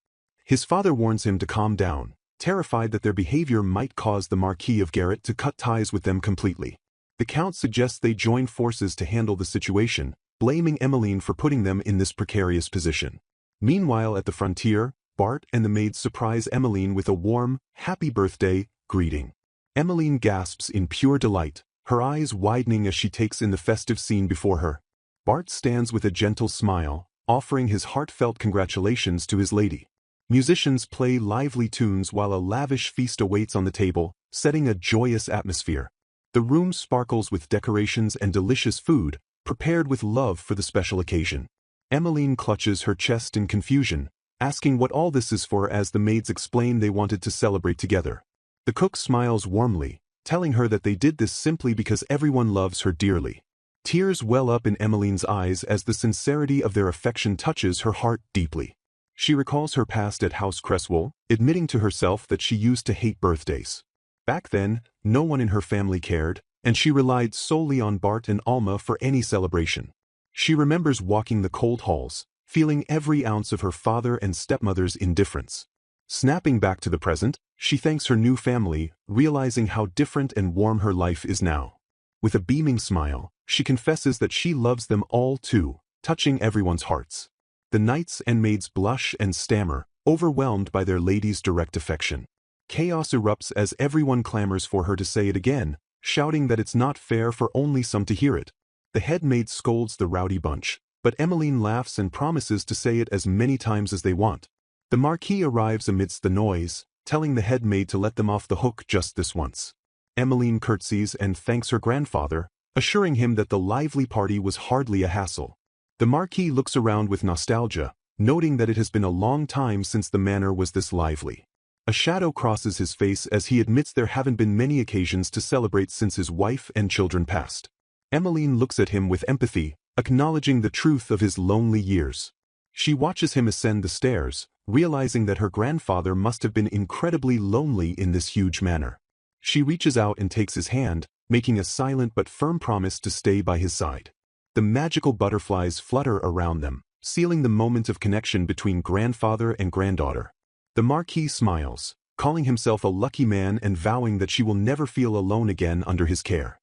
His father warns him to calm down, terrified that their behavior might cause the Marquis of Garrett to cut ties with them completely. The Count suggests they join forces to handle the situation, blaming Emmeline for putting them in this precarious position. Meanwhile at the frontier, Bart and the maids surprise Emmeline with a warm, happy birthday greeting. Emmeline gasps in pure delight, her eyes widening as she takes in the festive scene before her. Bart stands with a gentle smile, offering his heartfelt congratulations to his lady. Musicians play lively tunes while a lavish feast awaits on the table, setting a joyous atmosphere. The room sparkles with decorations and delicious food, prepared with love for the special occasion. Emmeline clutches her chest in confusion, asking what all this is for as the maids explain they wanted to celebrate together. The cook smiles warmly, telling her that they did this simply because everyone loves her dearly. Tears well up in Emmeline's eyes as the sincerity of their affection touches her heart deeply. She recalls her past at House Cresswell, admitting to herself that she used to hate birthdays. Back then, no one in her family cared, and she relied solely on Bart and Alma for any celebration. She remembers walking the cold halls, feeling every ounce of her father and stepmother's indifference. Snapping back to the present, she thanks her new family, realizing how different and warm her life is now. With a beaming smile, she confesses that she loves them all too, touching everyone's hearts. The knights and maids blush and stammer, overwhelmed by their lady's direct affection. Chaos erupts as everyone clamors for her to say it again, shouting that it's not fair for only some to hear it. The head maid scolds the rowdy bunch, but Emmeline laughs and promises to say it as many times as they want. The Marquis arrives amidst the noise, telling the head maid to let them off the hook just this once. Emmeline curtsies and thanks her grandfather, assuring him that the lively party was hardly a hassle. The Marquis looks around with nostalgia, noting that it has been a long time since the manor was this lively. A shadow crosses his face as he admits there haven't been many occasions to celebrate since his wife and children passed. Emmeline looks at him with empathy, acknowledging the truth of his lonely years. She watches him ascend the stairs, realizing that her grandfather must have been incredibly lonely in this huge manor. She reaches out and takes his hand, making a silent but firm promise to stay by his side. The magical butterflies flutter around them, sealing the moment of connection between grandfather and granddaughter. The Marquis smiles, calling himself a lucky man and vowing that she will never feel alone again under his care.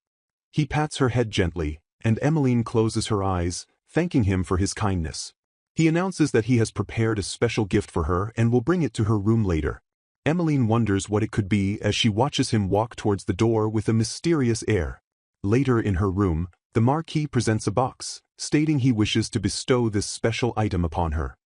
He pats her head gently, and Emmeline closes her eyes, thanking him for his kindness. He announces that he has prepared a special gift for her and will bring it to her room later. Emmeline wonders what it could be as she watches him walk towards the door with a mysterious air. Later in her room, the Marquis presents a box, stating he wishes to bestow this special item upon her.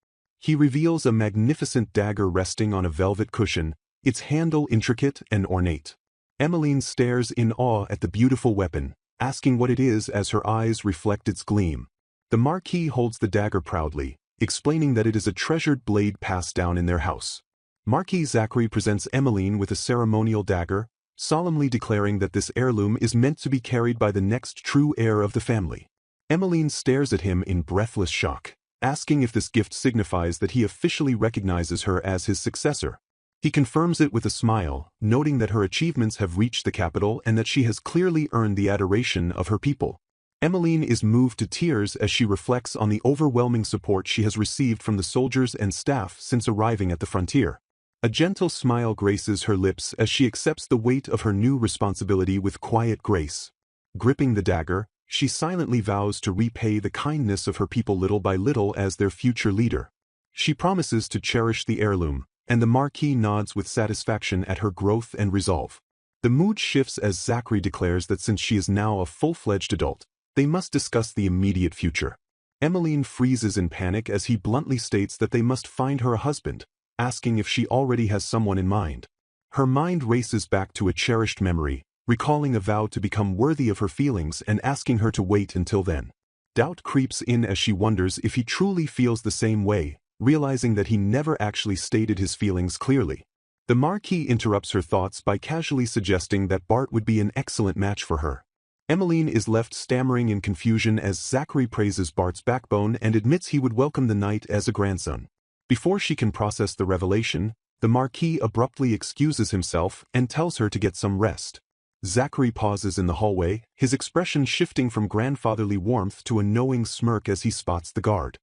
He reveals a magnificent dagger resting on a velvet cushion, its handle intricate and ornate. Emmeline stares in awe at the beautiful weapon, asking what it is as her eyes reflect its gleam. The Marquis holds the dagger proudly, explaining that it is a treasured blade passed down in their house. Marquis Zachary presents Emmeline with a ceremonial dagger, solemnly declaring that this heirloom is meant to be carried by the next true heir of the family. Emmeline stares at him in breathless shock, asking if this gift signifies that he officially recognizes her as his successor. He confirms it with a smile, noting that her achievements have reached the capital and that she has clearly earned the adoration of her people. Emmeline is moved to tears as she reflects on the overwhelming support she has received from the soldiers and staff since arriving at the frontier. A gentle smile graces her lips as she accepts the weight of her new responsibility with quiet grace. Gripping the dagger, she silently vows to repay the kindness of her people little by little as their future leader. She promises to cherish the heirloom, and the Marquis nods with satisfaction at her growth and resolve. The mood shifts as Zachary declares that since she is now a full-fledged adult, they must discuss the immediate future. Emmeline freezes in panic as he bluntly states that they must find her a husband, asking if she already has someone in mind. Her mind races back to a cherished memory, recalling a vow to become worthy of her feelings and asking her to wait until then. Doubt creeps in as she wonders if he truly feels the same way, realizing that he never actually stated his feelings clearly. The Marquis interrupts her thoughts by casually suggesting that Bart would be an excellent match for her. Emmeline is left stammering in confusion as Zachary praises Bart's backbone and admits he would welcome the knight as a grandson. Before she can process the revelation, the Marquis abruptly excuses himself and tells her to get some rest. Zachary pauses in the hallway, his expression shifting from grandfatherly warmth to a knowing smirk as he spots the guard.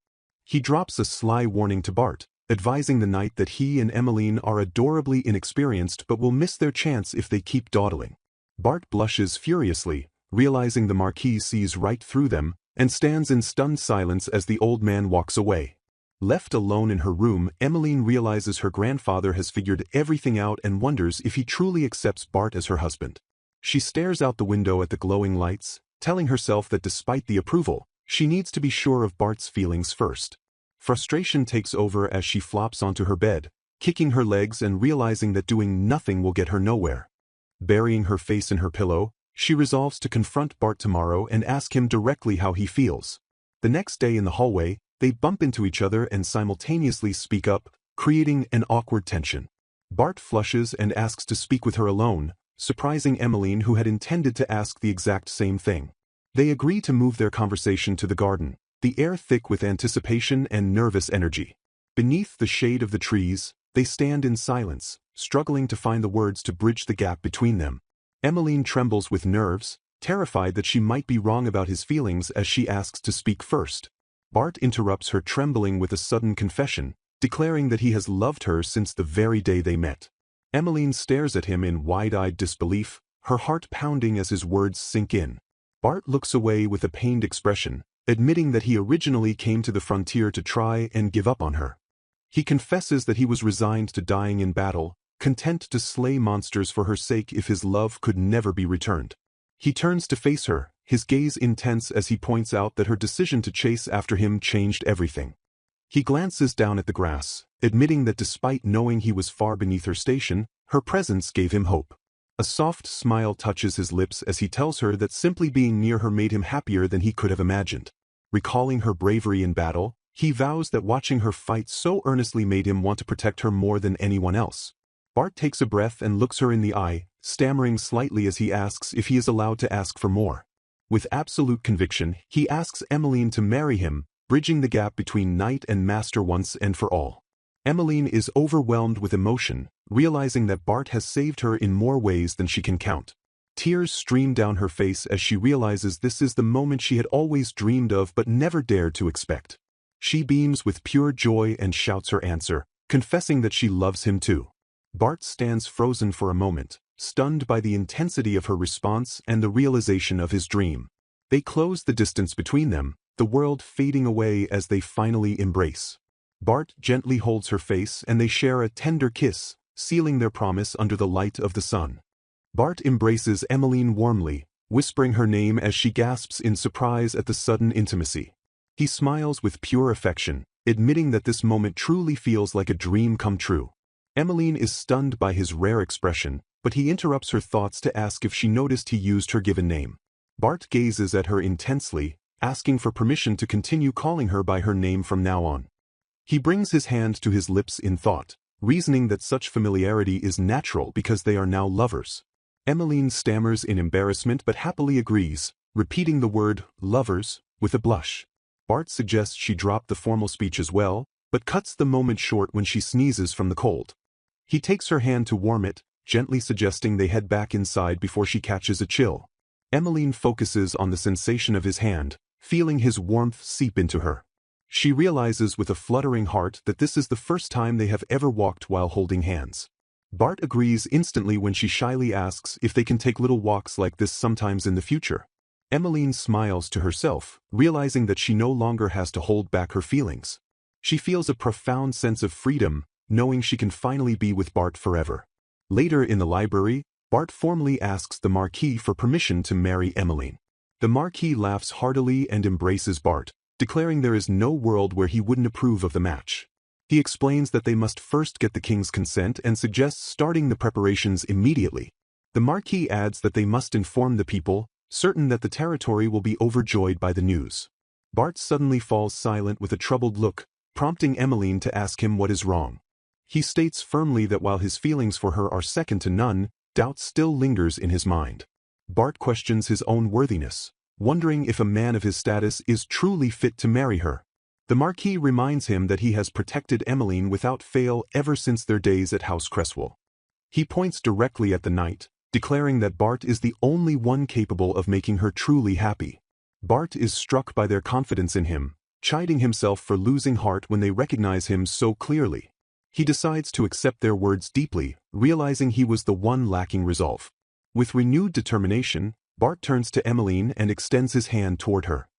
He drops a sly warning to Bart, advising the knight that he and Emmeline are adorably inexperienced but will miss their chance if they keep dawdling. Bart blushes furiously, realizing the Marquis sees right through them, and stands in stunned silence as the old man walks away. Left alone in her room, Emmeline realizes her grandfather has figured everything out and wonders if he truly accepts Bart as her husband. She stares out the window at the glowing lights, telling herself that despite the approval, she needs to be sure of Bart's feelings first. Frustration takes over as she flops onto her bed, kicking her legs and realizing that doing nothing will get her nowhere. Burying her face in her pillow, she resolves to confront Bart tomorrow and ask him directly how he feels. The next day in the hallway, they bump into each other and simultaneously speak up, creating an awkward tension. Bart flushes and asks to speak with her alone, surprising Emmeline, who had intended to ask the exact same thing. They agree to move their conversation to the garden, the air thick with anticipation and nervous energy. Beneath the shade of the trees, they stand in silence, struggling to find the words to bridge the gap between them. Emmeline trembles with nerves, terrified that she might be wrong about his feelings as she asks to speak first. Bart interrupts her trembling with a sudden confession, declaring that he has loved her since the very day they met. Emmeline stares at him in wide-eyed disbelief, her heart pounding as his words sink in. Bart looks away with a pained expression, admitting that he originally came to the frontier to try and give up on her. He confesses that he was resigned to dying in battle, content to slay monsters for her sake if his love could never be returned. He turns to face her, his gaze intense as he points out that her decision to chase after him changed everything. He glances down at the grass, admitting that despite knowing he was far beneath her station, her presence gave him hope. A soft smile touches his lips as he tells her that simply being near her made him happier than he could have imagined. Recalling her bravery in battle, he vows that watching her fight so earnestly made him want to protect her more than anyone else. Bart takes a breath and looks her in the eye, stammering slightly as he asks if he is allowed to ask for more. With absolute conviction, he asks Emmeline to marry him, bridging the gap between knight and master once and for all. Emmeline is overwhelmed with emotion, realizing that Bart has saved her in more ways than she can count. Tears stream down her face as she realizes this is the moment she had always dreamed of but never dared to expect. She beams with pure joy and shouts her answer, confessing that she loves him too. Bart stands frozen for a moment, stunned by the intensity of her response and the realization of his dream. They close the distance between them, the world fading away as they finally embrace. Bart gently holds her face and they share a tender kiss, sealing their promise under the light of the sun. Bart embraces Emmeline warmly, whispering her name as she gasps in surprise at the sudden intimacy. He smiles with pure affection, admitting that this moment truly feels like a dream come true. Emmeline is stunned by his rare expression, but he interrupts her thoughts to ask if she noticed he used her given name. Bart gazes at her intensely, asking for permission to continue calling her by her name from now on. He brings his hand to his lips in thought, reasoning that such familiarity is natural because they are now lovers. Emmeline stammers in embarrassment but happily agrees, repeating the word, lovers, with a blush. Bart suggests she drop the formal speech as well, but cuts the moment short when she sneezes from the cold. He takes her hand to warm it, gently suggesting they head back inside before she catches a chill. Emmeline focuses on the sensation of his hand, feeling his warmth seep into her. She realizes with a fluttering heart that this is the first time they have ever walked while holding hands. Bart agrees instantly when she shyly asks if they can take little walks like this sometimes in the future. Emmeline smiles to herself, realizing that she no longer has to hold back her feelings. She feels a profound sense of freedom, knowing she can finally be with Bart forever. Later in the library, Bart formally asks the Marquis for permission to marry Emmeline. The Marquis laughs heartily and embraces Bart, declaring there is no world where he wouldn't approve of the match. He explains that they must first get the king's consent and suggests starting the preparations immediately. The Marquis adds that they must inform the people, certain that the territory will be overjoyed by the news. Bart suddenly falls silent with a troubled look, prompting Emmeline to ask him what is wrong. He states firmly that while his feelings for her are second to none, doubt still lingers in his mind. Bart questions his own worthiness, wondering if a man of his status is truly fit to marry her. The Marquis reminds him that he has protected Emmeline without fail ever since their days at House Cresswell. He points directly at the knight, declaring that Bart is the only one capable of making her truly happy. Bart is struck by their confidence in him, chiding himself for losing heart when they recognize him so clearly. He decides to accept their words deeply, realizing he was the one lacking resolve. With renewed determination, Bart turns to Emmeline and extends his hand toward her.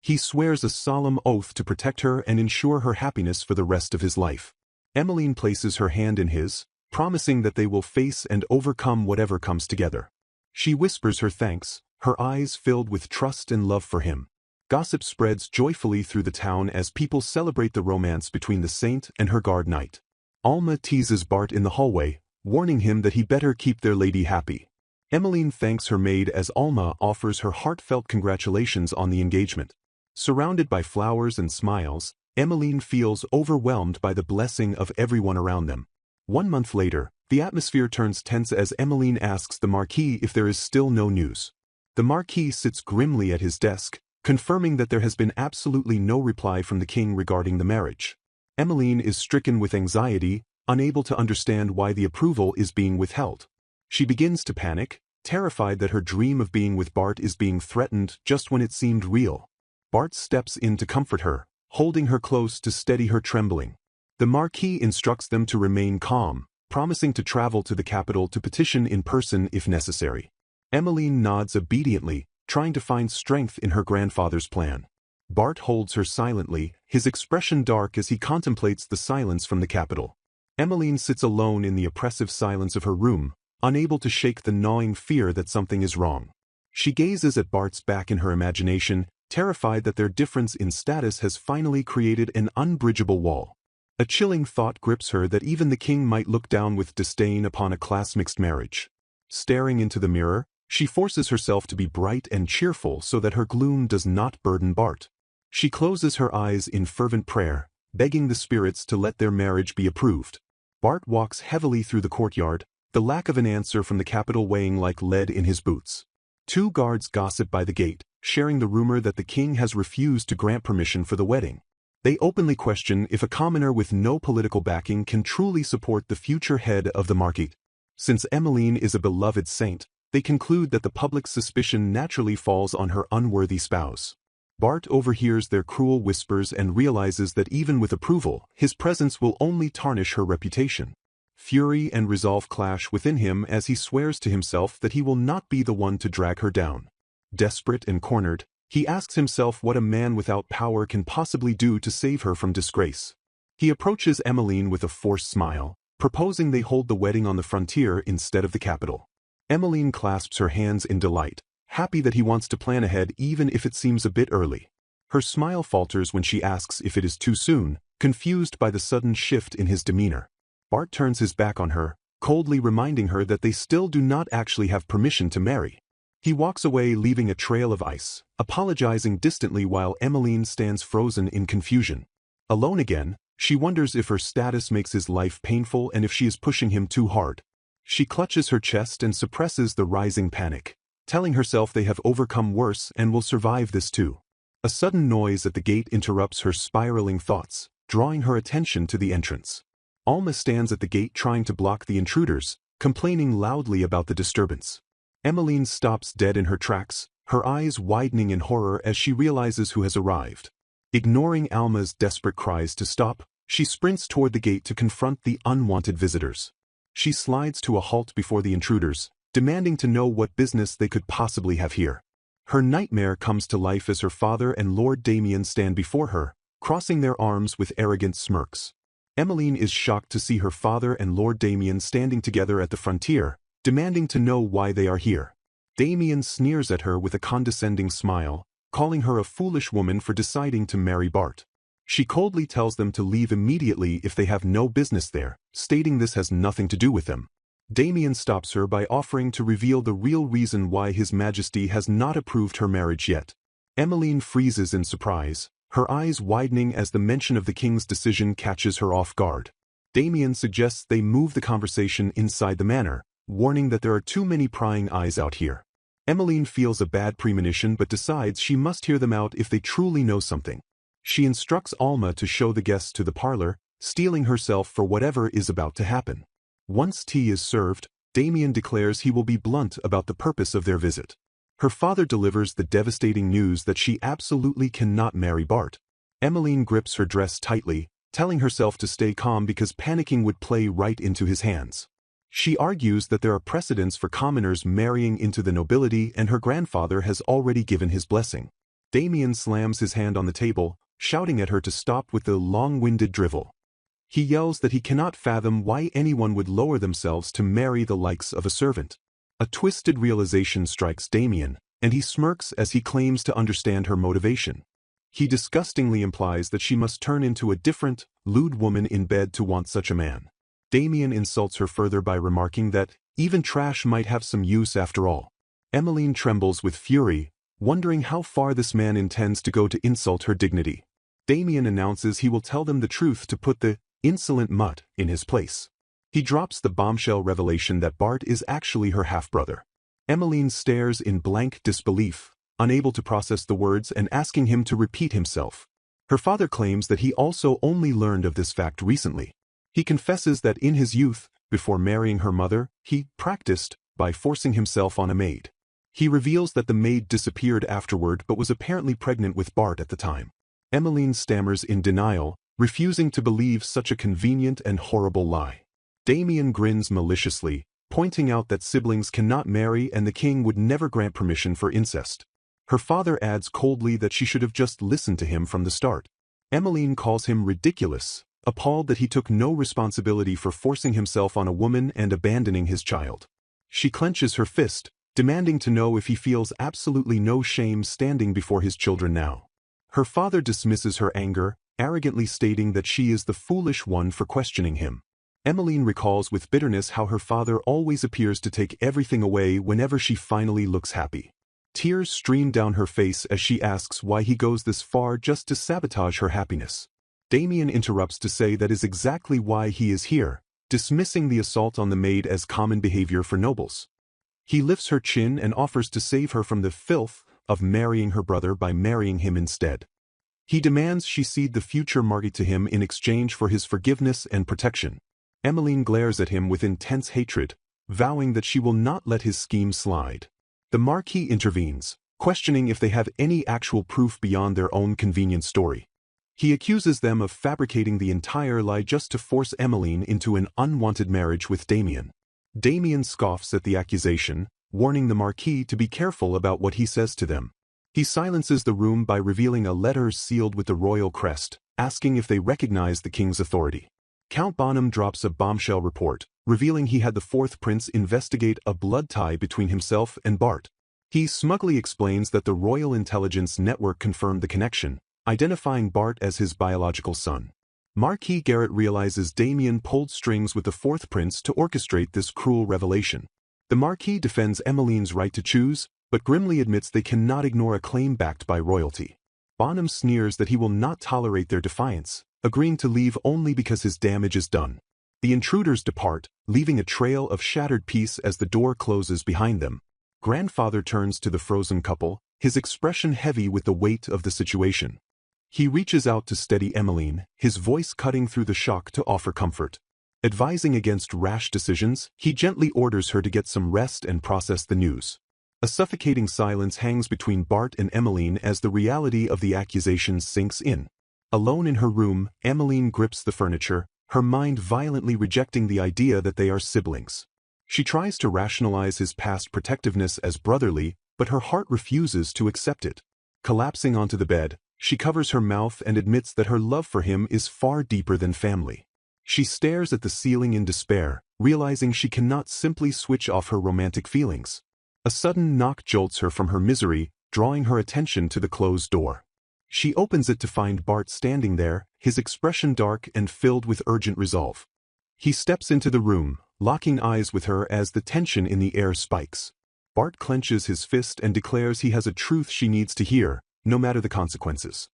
He swears a solemn oath to protect her and ensure her happiness for the rest of his life. Emmeline places her hand in his, promising that they will face and overcome whatever comes together. She whispers her thanks, her eyes filled with trust and love for him. Gossip spreads joyfully through the town as people celebrate the romance between the saint and her guard knight. Alma teases Bart in the hallway, warning him that he better keep their lady happy. Emmeline thanks her maid as Alma offers her heartfelt congratulations on the engagement. Surrounded by flowers and smiles, Emmeline feels overwhelmed by the blessing of everyone around them. 1 month later, the atmosphere turns tense as Emmeline asks the Marquis if there is still no news. The Marquis sits grimly at his desk, confirming that there has been absolutely no reply from the king regarding the marriage. Emmeline is stricken with anxiety, unable to understand why the approval is being withheld. She begins to panic, terrified that her dream of being with Bart is being threatened just when it seemed real. Bart steps in to comfort her, holding her close to steady her trembling. The Marquis instructs them to remain calm, promising to travel to the capital to petition in person if necessary. Emmeline nods obediently, trying to find strength in her grandfather's plan. Bart holds her silently, his expression dark as he contemplates the silence from the capital. Emmeline sits alone in the oppressive silence of her room, unable to shake the gnawing fear that something is wrong. She gazes at Bart's back in her imagination, terrified that their difference in status has finally created an unbridgeable wall. A chilling thought grips her that even the king might look down with disdain upon a class-mixed marriage. Staring into the mirror, she forces herself to be bright and cheerful so that her gloom does not burden Bart. She closes her eyes in fervent prayer, begging the spirits to let their marriage be approved. Bart walks heavily through the courtyard, the lack of an answer from the capital weighing like lead in his boots. 2 guards gossip by the gate, sharing the rumor that the king has refused to grant permission for the wedding. They openly question if a commoner with no political backing can truly support the future head of the marquis. Since Emmeline is a beloved saint, they conclude that the public's suspicion naturally falls on her unworthy spouse. Bart overhears their cruel whispers and realizes that even with approval, his presence will only tarnish her reputation. Fury and resolve clash within him as he swears to himself that he will not be the one to drag her down. Desperate and cornered, he asks himself what a man without power can possibly do to save her from disgrace. He approaches Emmeline with a forced smile, proposing they hold the wedding on the frontier instead of the capital. Emmeline clasps her hands in delight, happy that he wants to plan ahead even if it seems a bit early. Her smile falters when she asks if it is too soon, confused by the sudden shift in his demeanor. Bart turns his back on her, coldly reminding her that they still do not actually have permission to marry. He walks away leaving a trail of ice, apologizing distantly while Emmeline stands frozen in confusion. Alone again, she wonders if her status makes his life painful and if she is pushing him too hard. She clutches her chest and suppresses the rising panic, telling herself they have overcome worse and will survive this too. A sudden noise at the gate interrupts her spiraling thoughts, drawing her attention to the entrance. Alma stands at the gate trying to block the intruders, complaining loudly about the disturbance. Emmeline stops dead in her tracks, her eyes widening in horror as she realizes who has arrived. Ignoring Alma's desperate cries to stop, she sprints toward the gate to confront the unwanted visitors. She slides to a halt before the intruders, demanding to know what business they could possibly have here. Her nightmare comes to life as her father and Lord Damien stand before her, crossing their arms with arrogant smirks. Emmeline is shocked to see her father and Lord Damien standing together at the frontier, demanding to know why they are here. Damien sneers at her with a condescending smile, calling her a foolish woman for deciding to marry Bart. She coldly tells them to leave immediately if they have no business there, stating this has nothing to do with them. Damien stops her by offering to reveal the real reason why His Majesty has not approved her marriage yet. Emmeline freezes in surprise, her eyes widening as the mention of the king's decision catches her off guard. Damien suggests they move the conversation inside the manor, warning that there are too many prying eyes out here. Emmeline feels a bad premonition but decides she must hear them out if they truly know something. She instructs Alma to show the guests to the parlor, steeling herself for whatever is about to happen. Once tea is served, Damien declares he will be blunt about the purpose of their visit. Her father delivers the devastating news that she absolutely cannot marry Bart. Emmeline grips her dress tightly, telling herself to stay calm because panicking would play right into his hands. She argues that there are precedents for commoners marrying into the nobility and her grandfather has already given his blessing. Damien slams his hand on the table, shouting at her to stop with the long-winded drivel. He yells that he cannot fathom why anyone would lower themselves to marry the likes of a servant. A twisted realization strikes Damien, and he smirks as he claims to understand her motivation. He disgustingly implies that she must turn into a different, lewd woman in bed to want such a man. Damien insults her further by remarking that even trash might have some use after all. Emmeline trembles with fury, wondering how far this man intends to go to insult her dignity. Damien announces he will tell them the truth to put the insolent mutt in his place. He drops the bombshell revelation that Bart is actually her half-brother. Emmeline stares in blank disbelief, unable to process the words and asking him to repeat himself. Her father claims that he also only learned of this fact recently. He confesses that in his youth, before marrying her mother, he practiced by forcing himself on a maid. He reveals that the maid disappeared afterward but was apparently pregnant with Bart at the time. Emmeline stammers in denial, refusing to believe such a convenient and horrible lie. Damien grins maliciously, pointing out that siblings cannot marry and the king would never grant permission for incest. Her father adds coldly that she should have just listened to him from the start. Emmeline calls him ridiculous, appalled that he took no responsibility for forcing himself on a woman and abandoning his child. She clenches her fist, demanding to know if he feels absolutely no shame standing before his children now. Her father dismisses her anger, arrogantly stating that she is the foolish one for questioning him. Emmeline recalls with bitterness how her father always appears to take everything away whenever she finally looks happy. Tears stream down her face as she asks why he goes this far just to sabotage her happiness. Damien interrupts to say that is exactly why he is here, dismissing the assault on the maid as common behavior for nobles. He lifts her chin and offers to save her from the filth of marrying her brother by marrying him instead. He demands she cede the future Margit to him in exchange for his forgiveness and protection. Emmeline glares at him with intense hatred, vowing that she will not let his scheme slide. The Marquis intervenes, questioning if they have any actual proof beyond their own convenient story. He accuses them of fabricating the entire lie just to force Emmeline into an unwanted marriage with Damien. Damien scoffs at the accusation, warning the Marquis to be careful about what he says to them. He silences the room by revealing a letter sealed with the royal crest, asking if they recognize the king's authority. Count Bonham drops a bombshell report, revealing he had the fourth prince investigate a blood tie between himself and Bart. He smugly explains that the Royal Intelligence Network confirmed the connection, identifying Bart as his biological son. Marquis Garrett realizes Damien pulled strings with the fourth prince to orchestrate this cruel revelation. The Marquis defends Emmeline's right to choose, but grimly admits they cannot ignore a claim backed by royalty. Bonham sneers that he will not tolerate their defiance, agreeing to leave only because his damage is done. The intruders depart, leaving a trail of shattered peace as the door closes behind them. Grandfather turns to the frozen couple, his expression heavy with the weight of the situation. He reaches out to steady Emmeline, his voice cutting through the shock to offer comfort. Advising against rash decisions, he gently orders her to get some rest and process the news. A suffocating silence hangs between Bart and Emmeline as the reality of the accusations sinks in. Alone in her room, Emmeline grips the furniture, her mind violently rejecting the idea that they are siblings. She tries to rationalize his past protectiveness as brotherly, but her heart refuses to accept it. Collapsing onto the bed, she covers her mouth and admits that her love for him is far deeper than family. She stares at the ceiling in despair, realizing she cannot simply switch off her romantic feelings. A sudden knock jolts her from her misery, drawing her attention to the closed door. She opens it to find Bart standing there, his expression dark and filled with urgent resolve. He steps into the room, locking eyes with her as the tension in the air spikes. Bart clenches his fist and declares he has a truth she needs to hear, no matter the consequences.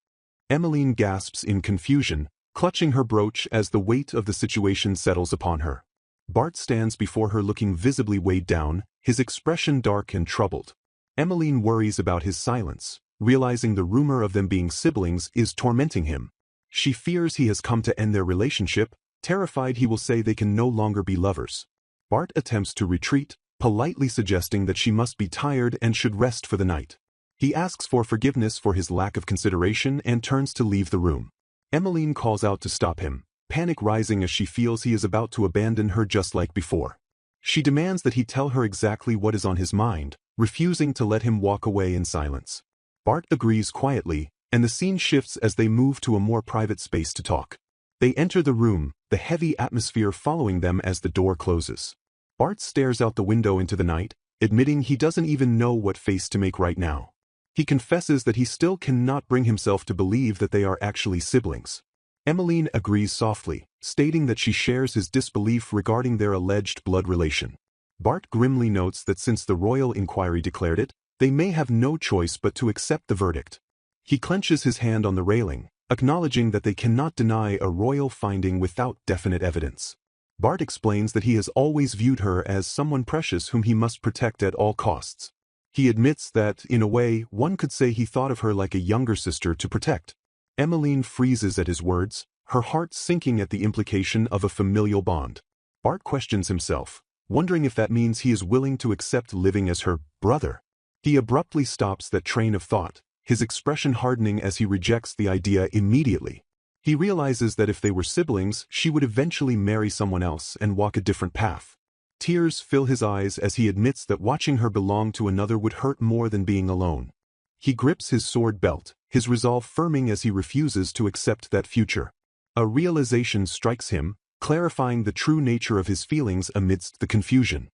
Emmeline gasps in confusion, clutching her brooch as the weight of the situation settles upon her. Bart stands before her looking visibly weighed down, his expression dark and troubled. Emmeline worries about his silence, realizing the rumor of them being siblings is tormenting him. She fears he has come to end their relationship, terrified he will say they can no longer be lovers. Bart attempts to retreat, politely suggesting that she must be tired and should rest for the night. He asks for forgiveness for his lack of consideration and turns to leave the room. Emmeline calls out to stop him, panic rising as she feels he is about to abandon her just like before. She demands that he tell her exactly what is on his mind, refusing to let him walk away in silence. Bart agrees quietly, and the scene shifts as they move to a more private space to talk. They enter the room, the heavy atmosphere following them as the door closes. Bart stares out the window into the night, admitting he doesn't even know what face to make right now. He confesses that he still cannot bring himself to believe that they are actually siblings. Emmeline agrees softly, stating that she shares his disbelief regarding their alleged blood relation. Bart grimly notes that since the royal inquiry declared it, they may have no choice but to accept the verdict. He clenches his hand on the railing, acknowledging that they cannot deny a royal finding without definite evidence. Bart explains that he has always viewed her as someone precious whom he must protect at all costs. He admits that, in a way, one could say he thought of her like a younger sister to protect. Emmeline freezes at his words, her heart sinking at the implication of a familial bond. Bart questions himself, wondering if that means he is willing to accept living as her brother. He abruptly stops that train of thought, his expression hardening as he rejects the idea immediately. He realizes that if they were siblings, she would eventually marry someone else and walk a different path. Tears fill his eyes as he admits that watching her belong to another would hurt more than being alone. He grips his sword belt, his resolve firming as he refuses to accept that future. A realization strikes him, clarifying the true nature of his feelings amidst the confusion.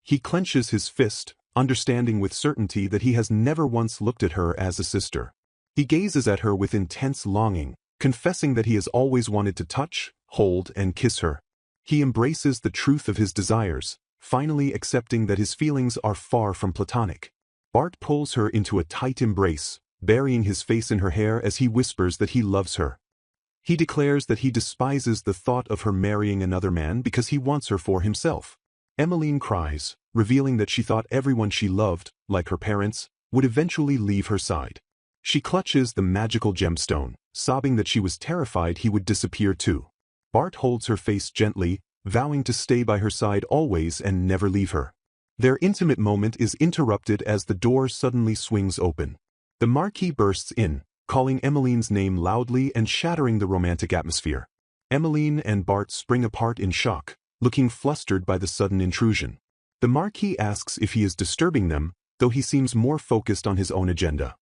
He clenches his fist, understanding with certainty that he has never once looked at her as a sister. He gazes at her with intense longing, confessing that he has always wanted to touch, hold, and kiss her. He embraces the truth of his desires, finally accepting that his feelings are far from platonic. Bart pulls her into a tight embrace, burying his face in her hair as he whispers that he loves her. He declares that he despises the thought of her marrying another man because he wants her for himself. Emmeline cries, revealing that she thought everyone she loved, like her parents, would eventually leave her side. She clutches the magical gemstone, sobbing that she was terrified he would disappear too. Bart holds her face gently, vowing to stay by her side always and never leave her. Their intimate moment is interrupted as the door suddenly swings open. The Marquis bursts in, calling Emmeline's name loudly and shattering the romantic atmosphere. Emmeline and Bart spring apart in shock, looking flustered by the sudden intrusion. The Marquis asks if he is disturbing them, though he seems more focused on his own agenda.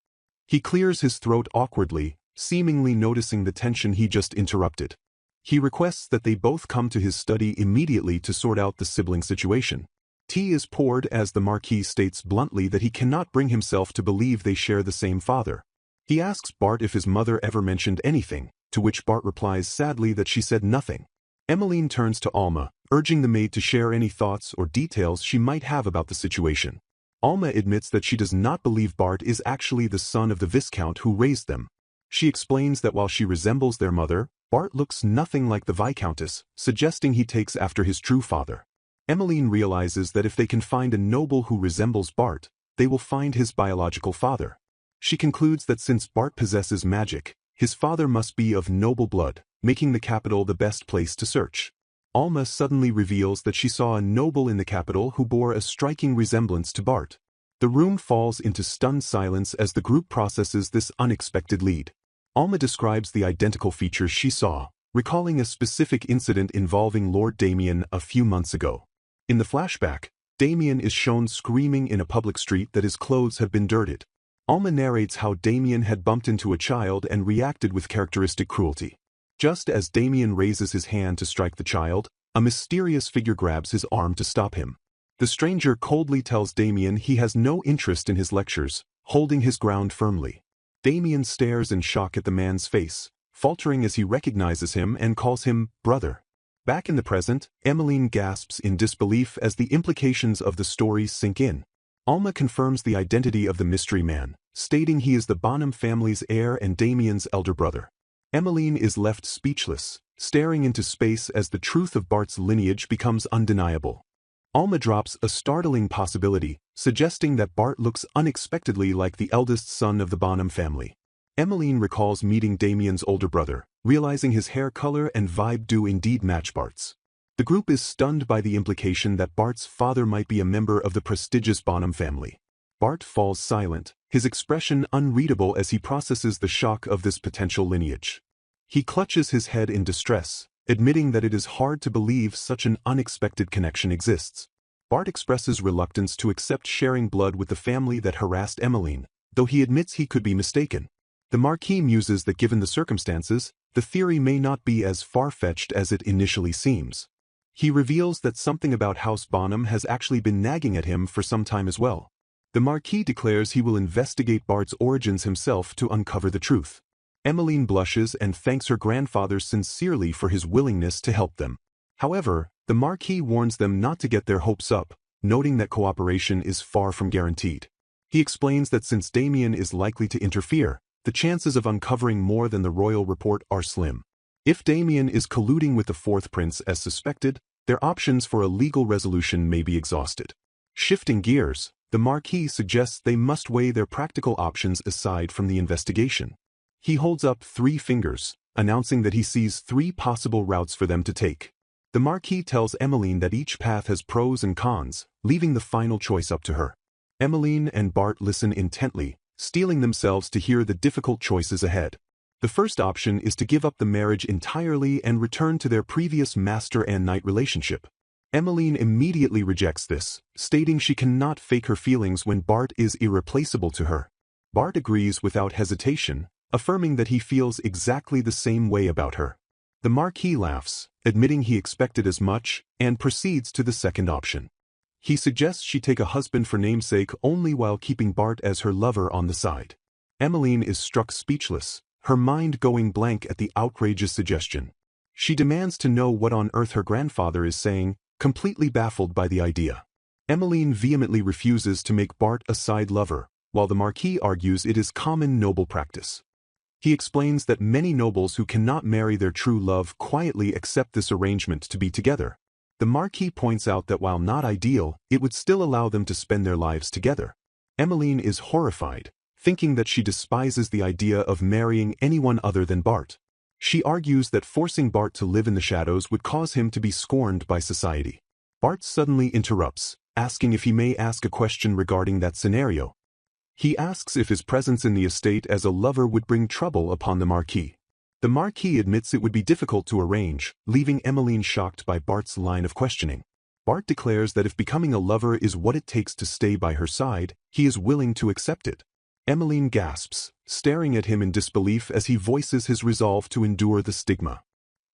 He clears his throat awkwardly, seemingly noticing the tension he just interrupted. He requests that they both come to his study immediately to sort out the sibling situation. Tea is poured as the Marquis states bluntly that he cannot bring himself to believe they share the same father. He asks Bart if his mother ever mentioned anything, to which Bart replies sadly that she said nothing. Emmeline turns to Alma, urging the maid to share any thoughts or details she might have about the situation. Alma admits that she does not believe Bart is actually the son of the Viscount who raised them. She explains that while she resembles their mother, Bart looks nothing like the Viscountess, suggesting he takes after his true father. Emmeline realizes that if they can find a noble who resembles Bart, they will find his biological father. She concludes that since Bart possesses magic, his father must be of noble blood, making the capital the best place to search. Alma suddenly reveals that she saw a noble in the capital who bore a striking resemblance to Bart. The room falls into stunned silence as the group processes this unexpected lead. Alma describes the identical features she saw, recalling a specific incident involving Lord Damien a few months ago. In the flashback, Damien is shown screaming in a public street that his clothes have been dirted. Alma narrates how Damien had bumped into a child and reacted with characteristic cruelty. Just as Damien raises his hand to strike the child, a mysterious figure grabs his arm to stop him. The stranger coldly tells Damien he has no interest in his lectures, holding his ground firmly. Damien stares in shock at the man's face, faltering as he recognizes him and calls him brother. Back in the present, Emmeline gasps in disbelief as the implications of the story sink in. Alma confirms the identity of the mystery man, stating he is the Bonham family's heir and Damien's elder brother. Emmeline is left speechless, staring into space as the truth of Bart's lineage becomes undeniable. Alma drops a startling possibility, suggesting that Bart looks unexpectedly like the eldest son of the Bonham family. Emmeline recalls meeting Damien's older brother, realizing his hair color and vibe do indeed match Bart's. The group is stunned by the implication that Bart's father might be a member of the prestigious Bonham family. Bart falls silent, his expression unreadable as he processes the shock of this potential lineage. He clutches his head in distress, admitting that it is hard to believe such an unexpected connection exists. Bart expresses reluctance to accept sharing blood with the family that harassed Emmeline, though he admits he could be mistaken. The Marquis muses that given the circumstances, the theory may not be as far-fetched as it initially seems. He reveals that something about House Bonham has actually been nagging at him for some time as well. The Marquis declares he will investigate Bart's origins himself to uncover the truth. Emmeline blushes and thanks her grandfather sincerely for his willingness to help them. However, the Marquis warns them not to get their hopes up, noting that cooperation is far from guaranteed. He explains that since Damien is likely to interfere, the chances of uncovering more than the royal report are slim. If Damien is colluding with the fourth prince as suspected, their options for a legal resolution may be exhausted. Shifting gears, the Marquis suggests they must weigh their practical options aside from the investigation. He holds up 3 fingers, announcing that he sees 3 possible routes for them to take. The Marquis tells Emmeline that each path has pros and cons, leaving the final choice up to her. Emmeline and Bart listen intently, steeling themselves to hear the difficult choices ahead. The first option is to give up the marriage entirely and return to their previous master and knight relationship. Emmeline immediately rejects this, stating she cannot fake her feelings when Bart is irreplaceable to her. Bart agrees without hesitation, affirming that he feels exactly the same way about her. The Marquis laughs, admitting he expected as much, and proceeds to the second option. He suggests she take a husband for namesake only while keeping Bart as her lover on the side. Emmeline is struck speechless, her mind going blank at the outrageous suggestion. She demands to know what on earth her grandfather is saying, completely baffled by the idea. Emmeline vehemently refuses to make Bart a side lover, while the Marquis argues it is common noble practice. He explains that many nobles who cannot marry their true love quietly accept this arrangement to be together. The Marquis points out that while not ideal, it would still allow them to spend their lives together. Emmeline is horrified, thinking that she despises the idea of marrying anyone other than Bart. She argues that forcing Bart to live in the shadows would cause him to be scorned by society. Bart suddenly interrupts, asking if he may ask a question regarding that scenario. He asks if his presence in the estate as a lover would bring trouble upon the Marquis. The Marquis admits it would be difficult to arrange, leaving Emmeline shocked by Bart's line of questioning. Bart declares that if becoming a lover is what it takes to stay by her side, he is willing to accept it. Emmeline gasps, staring at him in disbelief as he voices his resolve to endure the stigma.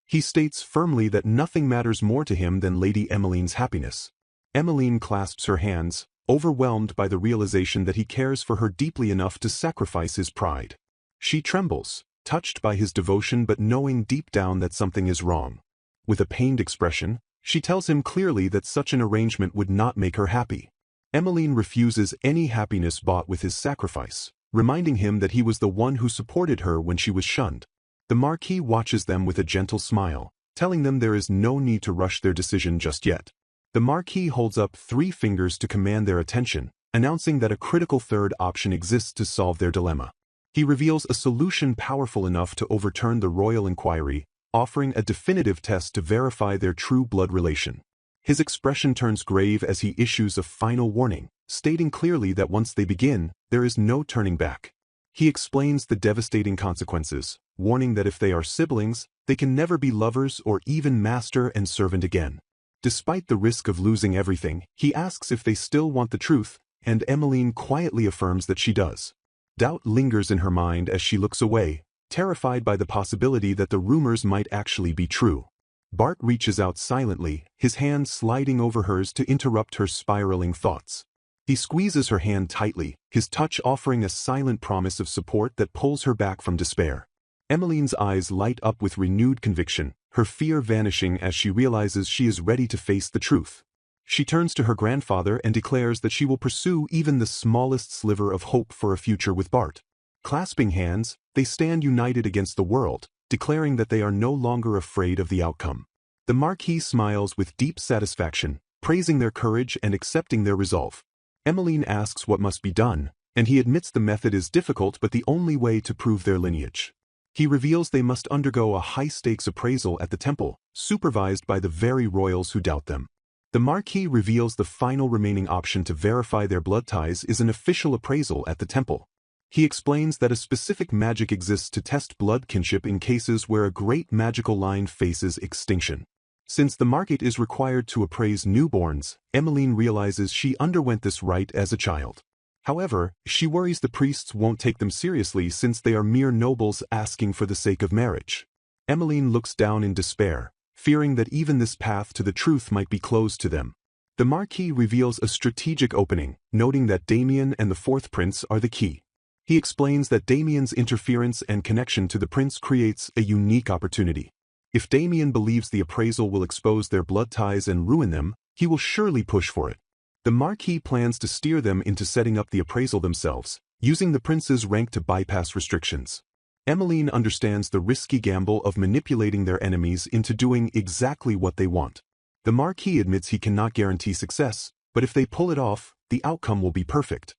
He states firmly that nothing matters more to him than Lady Emmeline's happiness. Emmeline clasps her hands, overwhelmed by the realization that he cares for her deeply enough to sacrifice his pride. She trembles, touched by his devotion but knowing deep down that something is wrong. With a pained expression, she tells him clearly that such an arrangement would not make her happy. Emmeline refuses any happiness bought with his sacrifice, reminding him that he was the one who supported her when she was shunned. The Marquis watches them with a gentle smile, telling them there is no need to rush their decision just yet. The Marquis holds up 3 fingers to command their attention, announcing that a critical third option exists to solve their dilemma. He reveals a solution powerful enough to overturn the royal inquiry, offering a definitive test to verify their true blood relation. His expression turns grave as he issues a final warning, stating clearly that once they begin, there is no turning back. He explains the devastating consequences, warning that if they are siblings, they can never be lovers or even master and servant again. Despite the risk of losing everything, he asks if they still want the truth, and Emmeline quietly affirms that she does. Doubt lingers in her mind as she looks away, terrified by the possibility that the rumors might actually be true. Bart reaches out silently, his hand sliding over hers to interrupt her spiraling thoughts. He squeezes her hand tightly, his touch offering a silent promise of support that pulls her back from despair. Emmeline's eyes light up with renewed conviction, her fear vanishing as she realizes she is ready to face the truth. She turns to her grandfather and declares that she will pursue even the smallest sliver of hope for a future with Bart. Clasping hands, they stand united against the world, declaring that they are no longer afraid of the outcome. The Marquis smiles with deep satisfaction, praising their courage and accepting their resolve. Emmeline asks what must be done, and he admits the method is difficult but the only way to prove their lineage. He reveals they must undergo a high-stakes appraisal at the temple, supervised by the very royals who doubt them. The Marquis reveals the final remaining option to verify their blood ties is an official appraisal at the temple. He explains that a specific magic exists to test blood kinship in cases where a great magical line faces extinction. Since the market is required to appraise newborns, Emmeline realizes she underwent this rite as a child. However, she worries the priests won't take them seriously since they are mere nobles asking for the sake of marriage. Emmeline looks down in despair, fearing that even this path to the truth might be closed to them. The Marquis reveals a strategic opening, noting that Damien and the fourth prince are the key. He explains that Damien's interference and connection to the prince creates a unique opportunity. If Damien believes the appraisal will expose their blood ties and ruin them, he will surely push for it. The Marquis plans to steer them into setting up the appraisal themselves, using the prince's rank to bypass restrictions. Emmeline understands the risky gamble of manipulating their enemies into doing exactly what they want. The Marquis admits he cannot guarantee success, but if they pull it off, the outcome will be perfect.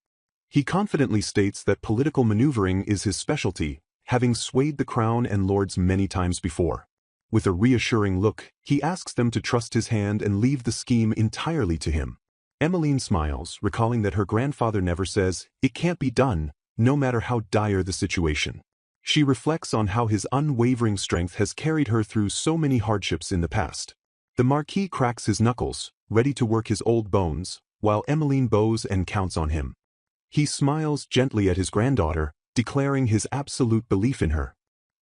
He confidently states that political maneuvering is his specialty, having swayed the crown and lords many times before. With a reassuring look, he asks them to trust his hand and leave the scheme entirely to him. Emmeline smiles, recalling that her grandfather never says, "It can't be done," no matter how dire the situation. She reflects on how his unwavering strength has carried her through so many hardships in the past. The Marquis cracks his knuckles, ready to work his old bones, while Emmeline bows and counts on him. He smiles gently at his granddaughter, declaring his absolute belief in her.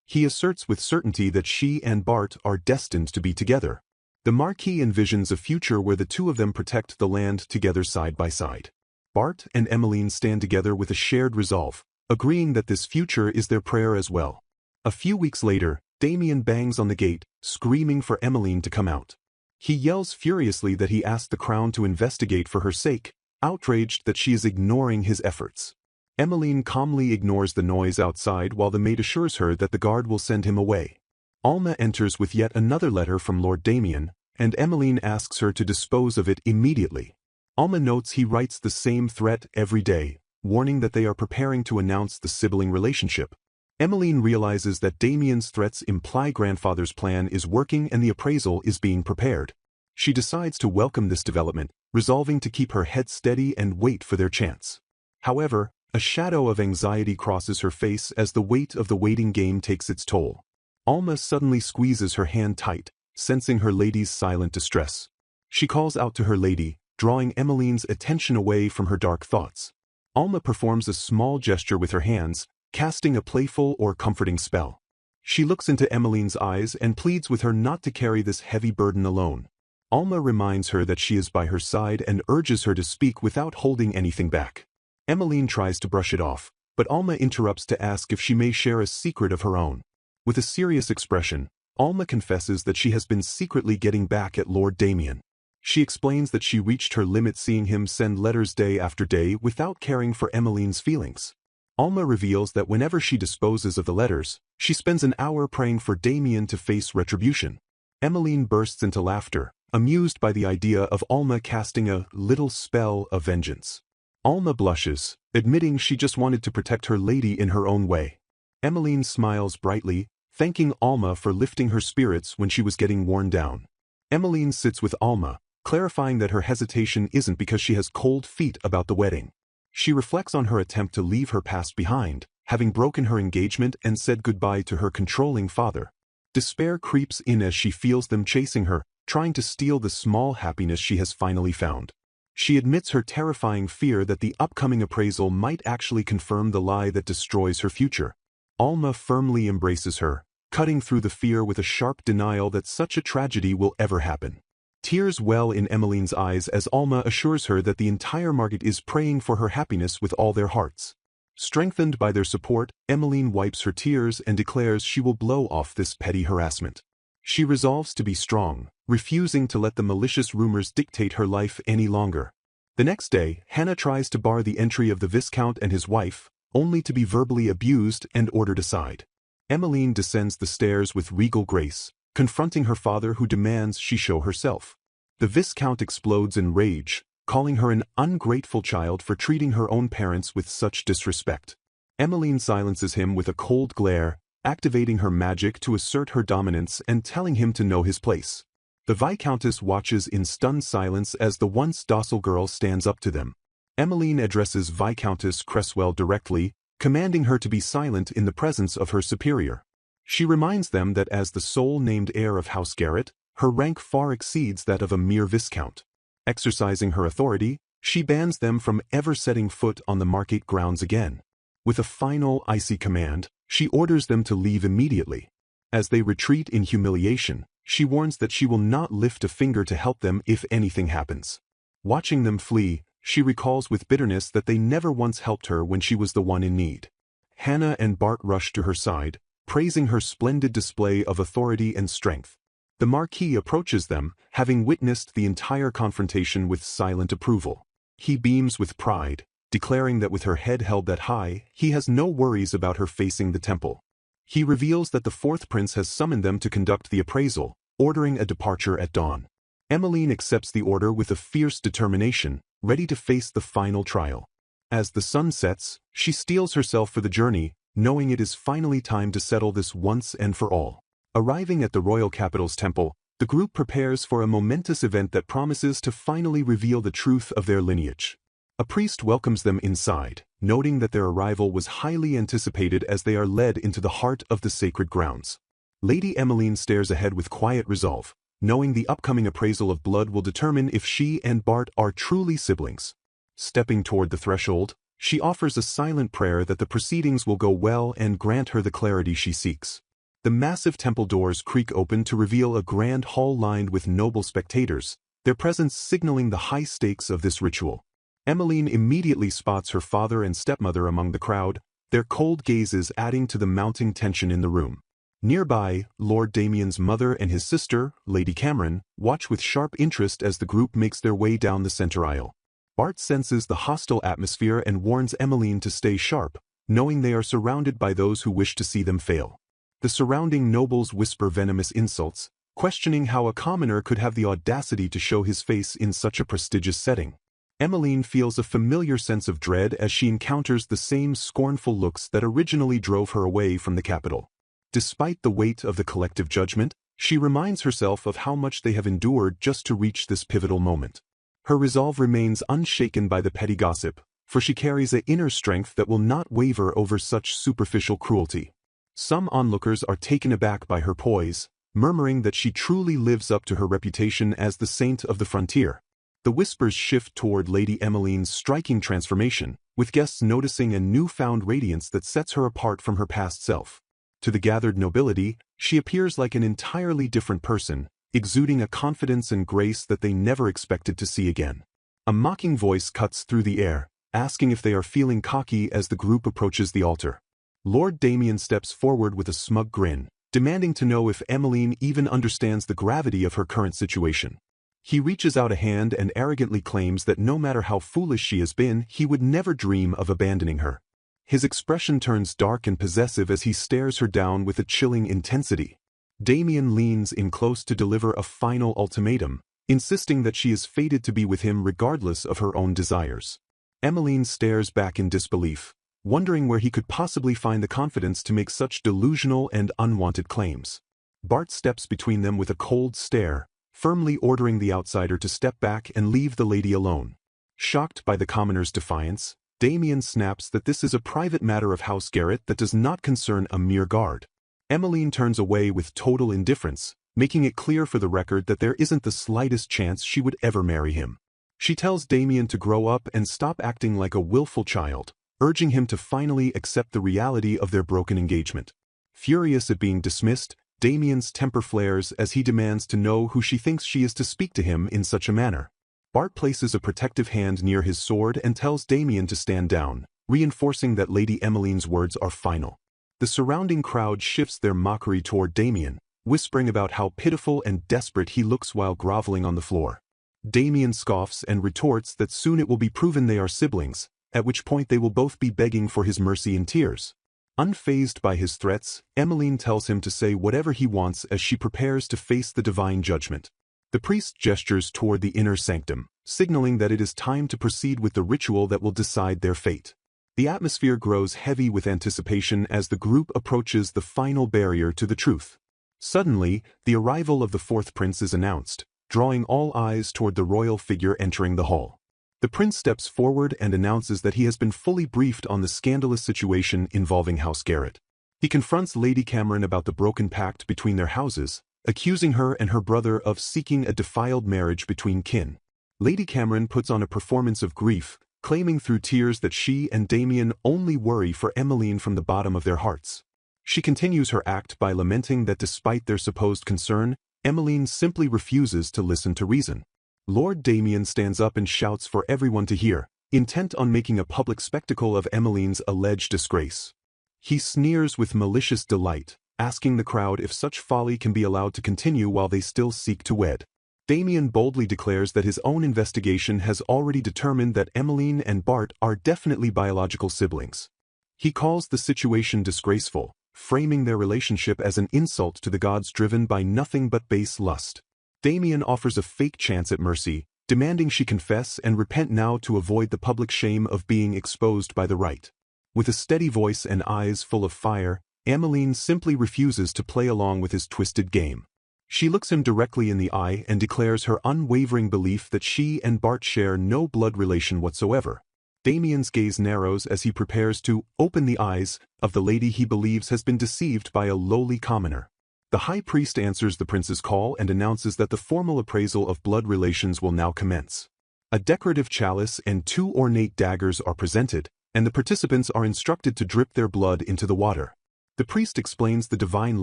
He asserts with certainty that she and Bart are destined to be together. The Marquis envisions a future where the two of them protect the land together side by side. Bart and Emmeline stand together with a shared resolve, agreeing that this future is their prayer as well. A few weeks later, Damien bangs on the gate, screaming for Emmeline to come out. He yells furiously that he asked the crown to investigate for her sake, outraged that she is ignoring his efforts. Emmeline calmly ignores the noise outside while the maid assures her that the guard will send him away. Alma enters with yet another letter from Lord Damien, and Emmeline asks her to dispose of it immediately. Alma notes he writes the same threat every day, warning that they are preparing to announce the sibling relationship. Emmeline realizes that Damien's threats imply grandfather's plan is working and the appraisal is being prepared. She decides to welcome this development, resolving to keep her head steady and wait for their chance. However, a shadow of anxiety crosses her face as the weight of the waiting game takes its toll. Alma suddenly squeezes her hand tight, sensing her lady's silent distress. She calls out to her lady, drawing Emmeline's attention away from her dark thoughts. Alma performs a small gesture with her hands, casting a playful or comforting spell. She looks into Emmeline's eyes and pleads with her not to carry this heavy burden alone. Alma reminds her that she is by her side and urges her to speak without holding anything back. Emmeline tries to brush it off, but Alma interrupts to ask if she may share a secret of her own. With a serious expression, Alma confesses that she has been secretly getting back at Lord Damien. She explains that she reached her limit seeing him send letters day after day without caring for Emmeline's feelings. Alma reveals that whenever she disposes of the letters, she spends an hour praying for Damien to face retribution. Emmeline bursts into laughter, amused by the idea of Alma casting a little spell of vengeance. Alma blushes, admitting she just wanted to protect her lady in her own way. Emmeline smiles brightly, thanking Alma for lifting her spirits when she was getting worn down. Emmeline sits with Alma, clarifying that her hesitation isn't because she has cold feet about the wedding. She reflects on her attempt to leave her past behind, having broken her engagement and said goodbye to her controlling father. Despair creeps in as she feels them chasing her, trying to steal the small happiness she has finally found. She admits her terrifying fear that the upcoming appraisal might actually confirm the lie that destroys her future. Alma firmly embraces her, cutting through the fear with a sharp denial that such a tragedy will ever happen. Tears well in Emmeline's eyes as Alma assures her that the entire market is praying for her happiness with all their hearts. Strengthened by their support, Emmeline wipes her tears and declares she will blow off this petty harassment. She resolves to be strong, refusing to let the malicious rumors dictate her life any longer. The next day, Hannah tries to bar the entry of the Viscount and his wife, only to be verbally abused and ordered aside. Emmeline descends the stairs with regal grace, confronting her father who demands she show herself. The Viscount explodes in rage, calling her an ungrateful child for treating her own parents with such disrespect. Emmeline silences him with a cold glare, activating her magic to assert her dominance and telling him to know his place. The Viscountess watches in stunned silence as the once docile girl stands up to them. Emmeline addresses Viscountess Cresswell directly, commanding her to be silent in the presence of her superior. She reminds them that as the sole named heir of House Garrett, her rank far exceeds that of a mere Viscount. Exercising her authority, she bans them from ever setting foot on the market grounds again. With a final icy command, she orders them to leave immediately. As they retreat in humiliation, she warns that she will not lift a finger to help them if anything happens. Watching them flee, she recalls with bitterness that they never once helped her when she was the one in need. Hannah and Bart rush to her side, praising her splendid display of authority and strength. The Marquis approaches them, having witnessed the entire confrontation with silent approval. He beams with pride, declaring that with her head held that high, he has no worries about her facing the temple. He reveals that the fourth prince has summoned them to conduct the appraisal, ordering a departure at dawn. Emmeline accepts the order with a fierce determination, ready to face the final trial. As the sun sets, she steels herself for the journey, knowing it is finally time to settle this once and for all. Arriving at the royal capital's temple, the group prepares for a momentous event that promises to finally reveal the truth of their lineage. A priest welcomes them inside, noting that their arrival was highly anticipated as they are led into the heart of the sacred grounds. Lady Emmeline stares ahead with quiet resolve, knowing the upcoming appraisal of blood will determine if she and Bart are truly siblings. Stepping toward the threshold, she offers a silent prayer that the proceedings will go well and grant her the clarity she seeks. The massive temple doors creak open to reveal a grand hall lined with noble spectators, their presence signaling the high stakes of this ritual. Emmeline immediately spots her father and stepmother among the crowd, their cold gazes adding to the mounting tension in the room. Nearby, Lord Damien's mother and his sister, Lady Cameron, watch with sharp interest as the group makes their way down the center aisle. Bart senses the hostile atmosphere and warns Emmeline to stay sharp, knowing they are surrounded by those who wish to see them fail. The surrounding nobles whisper venomous insults, questioning how a commoner could have the audacity to show his face in such a prestigious setting. Emmeline feels a familiar sense of dread as she encounters the same scornful looks that originally drove her away from the capital. Despite the weight of the collective judgment, she reminds herself of how much they have endured just to reach this pivotal moment. Her resolve remains unshaken by the petty gossip, for she carries an inner strength that will not waver over such superficial cruelty. Some onlookers are taken aback by her poise, murmuring that she truly lives up to her reputation as the saint of the frontier. The whispers shift toward Lady Emmeline's striking transformation, with guests noticing a newfound radiance that sets her apart from her past self. To the gathered nobility, she appears like an entirely different person, exuding a confidence and grace that they never expected to see again. A mocking voice cuts through the air, asking if they are feeling cocky as the group approaches the altar. Lord Damien steps forward with a smug grin, demanding to know if Emmeline even understands the gravity of her current situation. He reaches out a hand and arrogantly claims that no matter how foolish she has been, he would never dream of abandoning her. His expression turns dark and possessive as he stares her down with a chilling intensity. Damien leans in close to deliver a final ultimatum, insisting that she is fated to be with him regardless of her own desires. Emmeline stares back in disbelief, wondering where he could possibly find the confidence to make such delusional and unwanted claims. Bart steps between them with a cold stare, firmly ordering the outsider to step back and leave the lady alone. Shocked by the commoner's defiance, Damien snaps that this is a private matter of House Garrett that does not concern a mere guard. Emmeline turns away with total indifference, making it clear for the record that there isn't the slightest chance she would ever marry him. She tells Damien to grow up and stop acting like a willful child, urging him to finally accept the reality of their broken engagement. Furious at being dismissed, Damien's temper flares as he demands to know who she thinks she is to speak to him in such a manner. Bart places a protective hand near his sword and tells Damien to stand down, reinforcing that Lady Emmeline's words are final. The surrounding crowd shifts their mockery toward Damien, whispering about how pitiful and desperate he looks while groveling on the floor. Damien scoffs and retorts that soon it will be proven they are siblings, at which point they will both be begging for his mercy in tears. Unfazed by his threats, Emmeline tells him to say whatever he wants as she prepares to face the divine judgment. The priest gestures toward the inner sanctum, signaling that it is time to proceed with the ritual that will decide their fate. The atmosphere grows heavy with anticipation as the group approaches the final barrier to the truth. Suddenly, the arrival of the fourth prince is announced, drawing all eyes toward the royal figure entering the hall. The prince steps forward and announces that he has been fully briefed on the scandalous situation involving House Garrett. He confronts Lady Cameron about the broken pact between their houses, accusing her and her brother of seeking a defiled marriage between kin. Lady Cameron puts on a performance of grief, claiming through tears that she and Damien only worry for Emmeline from the bottom of their hearts. She continues her act by lamenting that despite their supposed concern, Emmeline simply refuses to listen to reason. Lord Damien stands up and shouts for everyone to hear, intent on making a public spectacle of Emmeline's alleged disgrace. He sneers with malicious delight, asking the crowd if such folly can be allowed to continue while they still seek to wed. Damien boldly declares that his own investigation has already determined that Emmeline and Bart are definitely biological siblings. He calls the situation disgraceful, framing their relationship as an insult to the gods driven by nothing but base lust. Damien offers a fake chance at mercy, demanding she confess and repent now to avoid the public shame of being exposed by the right. With a steady voice and eyes full of fire, Emmeline simply refuses to play along with his twisted game. She looks him directly in the eye and declares her unwavering belief that she and Bart share no blood relation whatsoever. Damien's gaze narrows as he prepares to open the eyes of the lady he believes has been deceived by a lowly commoner. The high priest answers the prince's call and announces that the formal appraisal of blood relations will now commence. A decorative chalice and 2 ornate daggers are presented, and the participants are instructed to drip their blood into the water. The priest explains the divine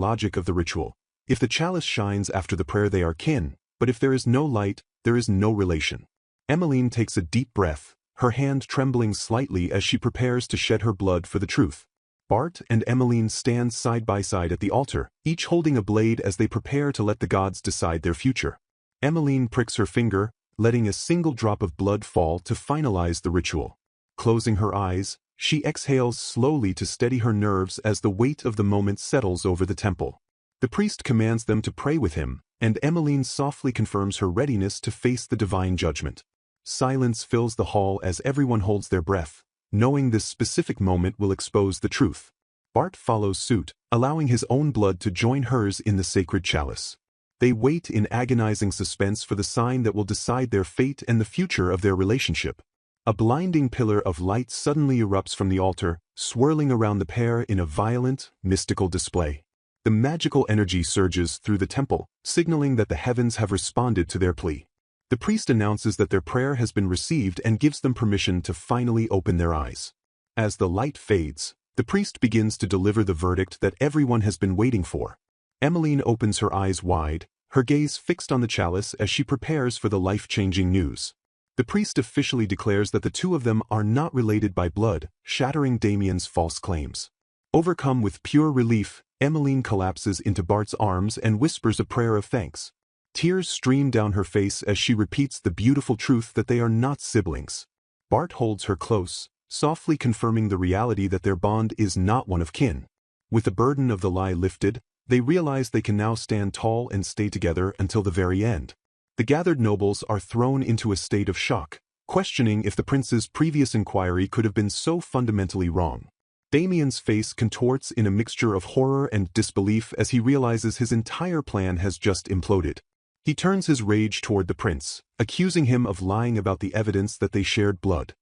logic of the ritual. If the chalice shines after the prayer, they are kin, but if there is no light, there is no relation. Emmeline takes a deep breath, her hand trembling slightly as she prepares to shed her blood for the truth. Bart and Emmeline stand side by side at the altar, each holding a blade as they prepare to let the gods decide their future. Emmeline pricks her finger, letting a single drop of blood fall to finalize the ritual. Closing her eyes, she exhales slowly to steady her nerves as the weight of the moment settles over the temple. The priest commands them to pray with him, and Emmeline softly confirms her readiness to face the divine judgment. Silence fills the hall as everyone holds their breath, knowing this specific moment will expose the truth. Bart follows suit, allowing his own blood to join hers in the sacred chalice. They wait in agonizing suspense for the sign that will decide their fate and the future of their relationship. A blinding pillar of light suddenly erupts from the altar, swirling around the pair in a violent, mystical display. The magical energy surges through the temple, signaling that the heavens have responded to their plea. The priest announces that their prayer has been received and gives them permission to finally open their eyes. As the light fades, the priest begins to deliver the verdict that everyone has been waiting for. Emmeline opens her eyes wide, her gaze fixed on the chalice as she prepares for the life-changing news. The priest officially declares that the two of them are not related by blood, shattering Damien's false claims. Overcome with pure relief, Emmeline collapses into Bart's arms and whispers a prayer of thanks. Tears stream down her face as she repeats the beautiful truth that they are not siblings. Bart holds her close, softly confirming the reality that their bond is not one of kin. With the burden of the lie lifted, they realize they can now stand tall and stay together until the very end. The gathered nobles are thrown into a state of shock, questioning if the prince's previous inquiry could have been so fundamentally wrong. Damien's face contorts in a mixture of horror and disbelief as he realizes his entire plan has just imploded. He turns his rage toward the prince, accusing him of lying about the evidence that they shared blood.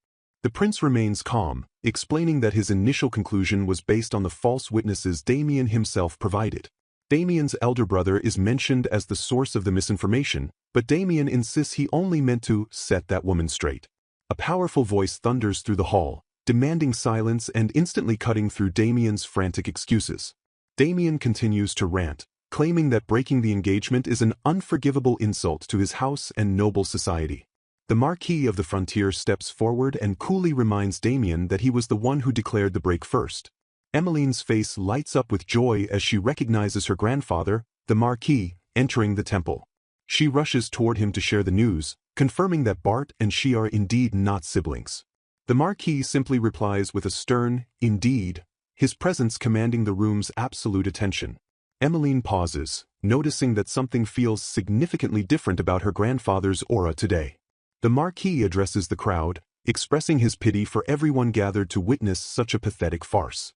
The prince remains calm, explaining that his initial conclusion was based on the false witnesses Damien himself provided. Damien's elder brother is mentioned as the source of the misinformation, but Damien insists he only meant to set that woman straight. A powerful voice thunders through the hall, demanding silence and instantly cutting through Damien's frantic excuses. Damien continues to rant, claiming that breaking the engagement is an unforgivable insult to his house and noble society. The Marquis of the Frontier steps forward and coolly reminds Damien that he was the one who declared the break first. Emmeline's face lights up with joy as she recognizes her grandfather, the Marquis, entering the temple. She rushes toward him to share the news, confirming that Bart and she are indeed not siblings. The Marquis simply replies with a stern, "Indeed," his presence commanding the room's absolute attention. Emmeline pauses, noticing that something feels significantly different about her grandfather's aura today. The Marquis addresses the crowd, expressing his pity for everyone gathered to witness such a pathetic farce.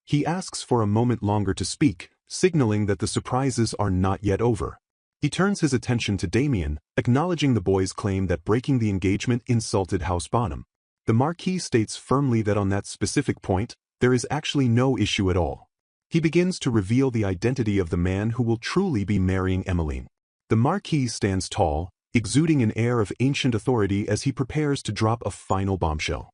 He asks for a moment longer to speak, signaling that the surprises are not yet over. He turns his attention to Damien, acknowledging the boy's claim that breaking the engagement insulted House Bonham. The Marquis states firmly that on that specific point, there is actually no issue at all. He begins to reveal the identity of the man who will truly be marrying Emmeline. The Marquis stands tall, exuding an air of ancient authority as he prepares to drop a final bombshell.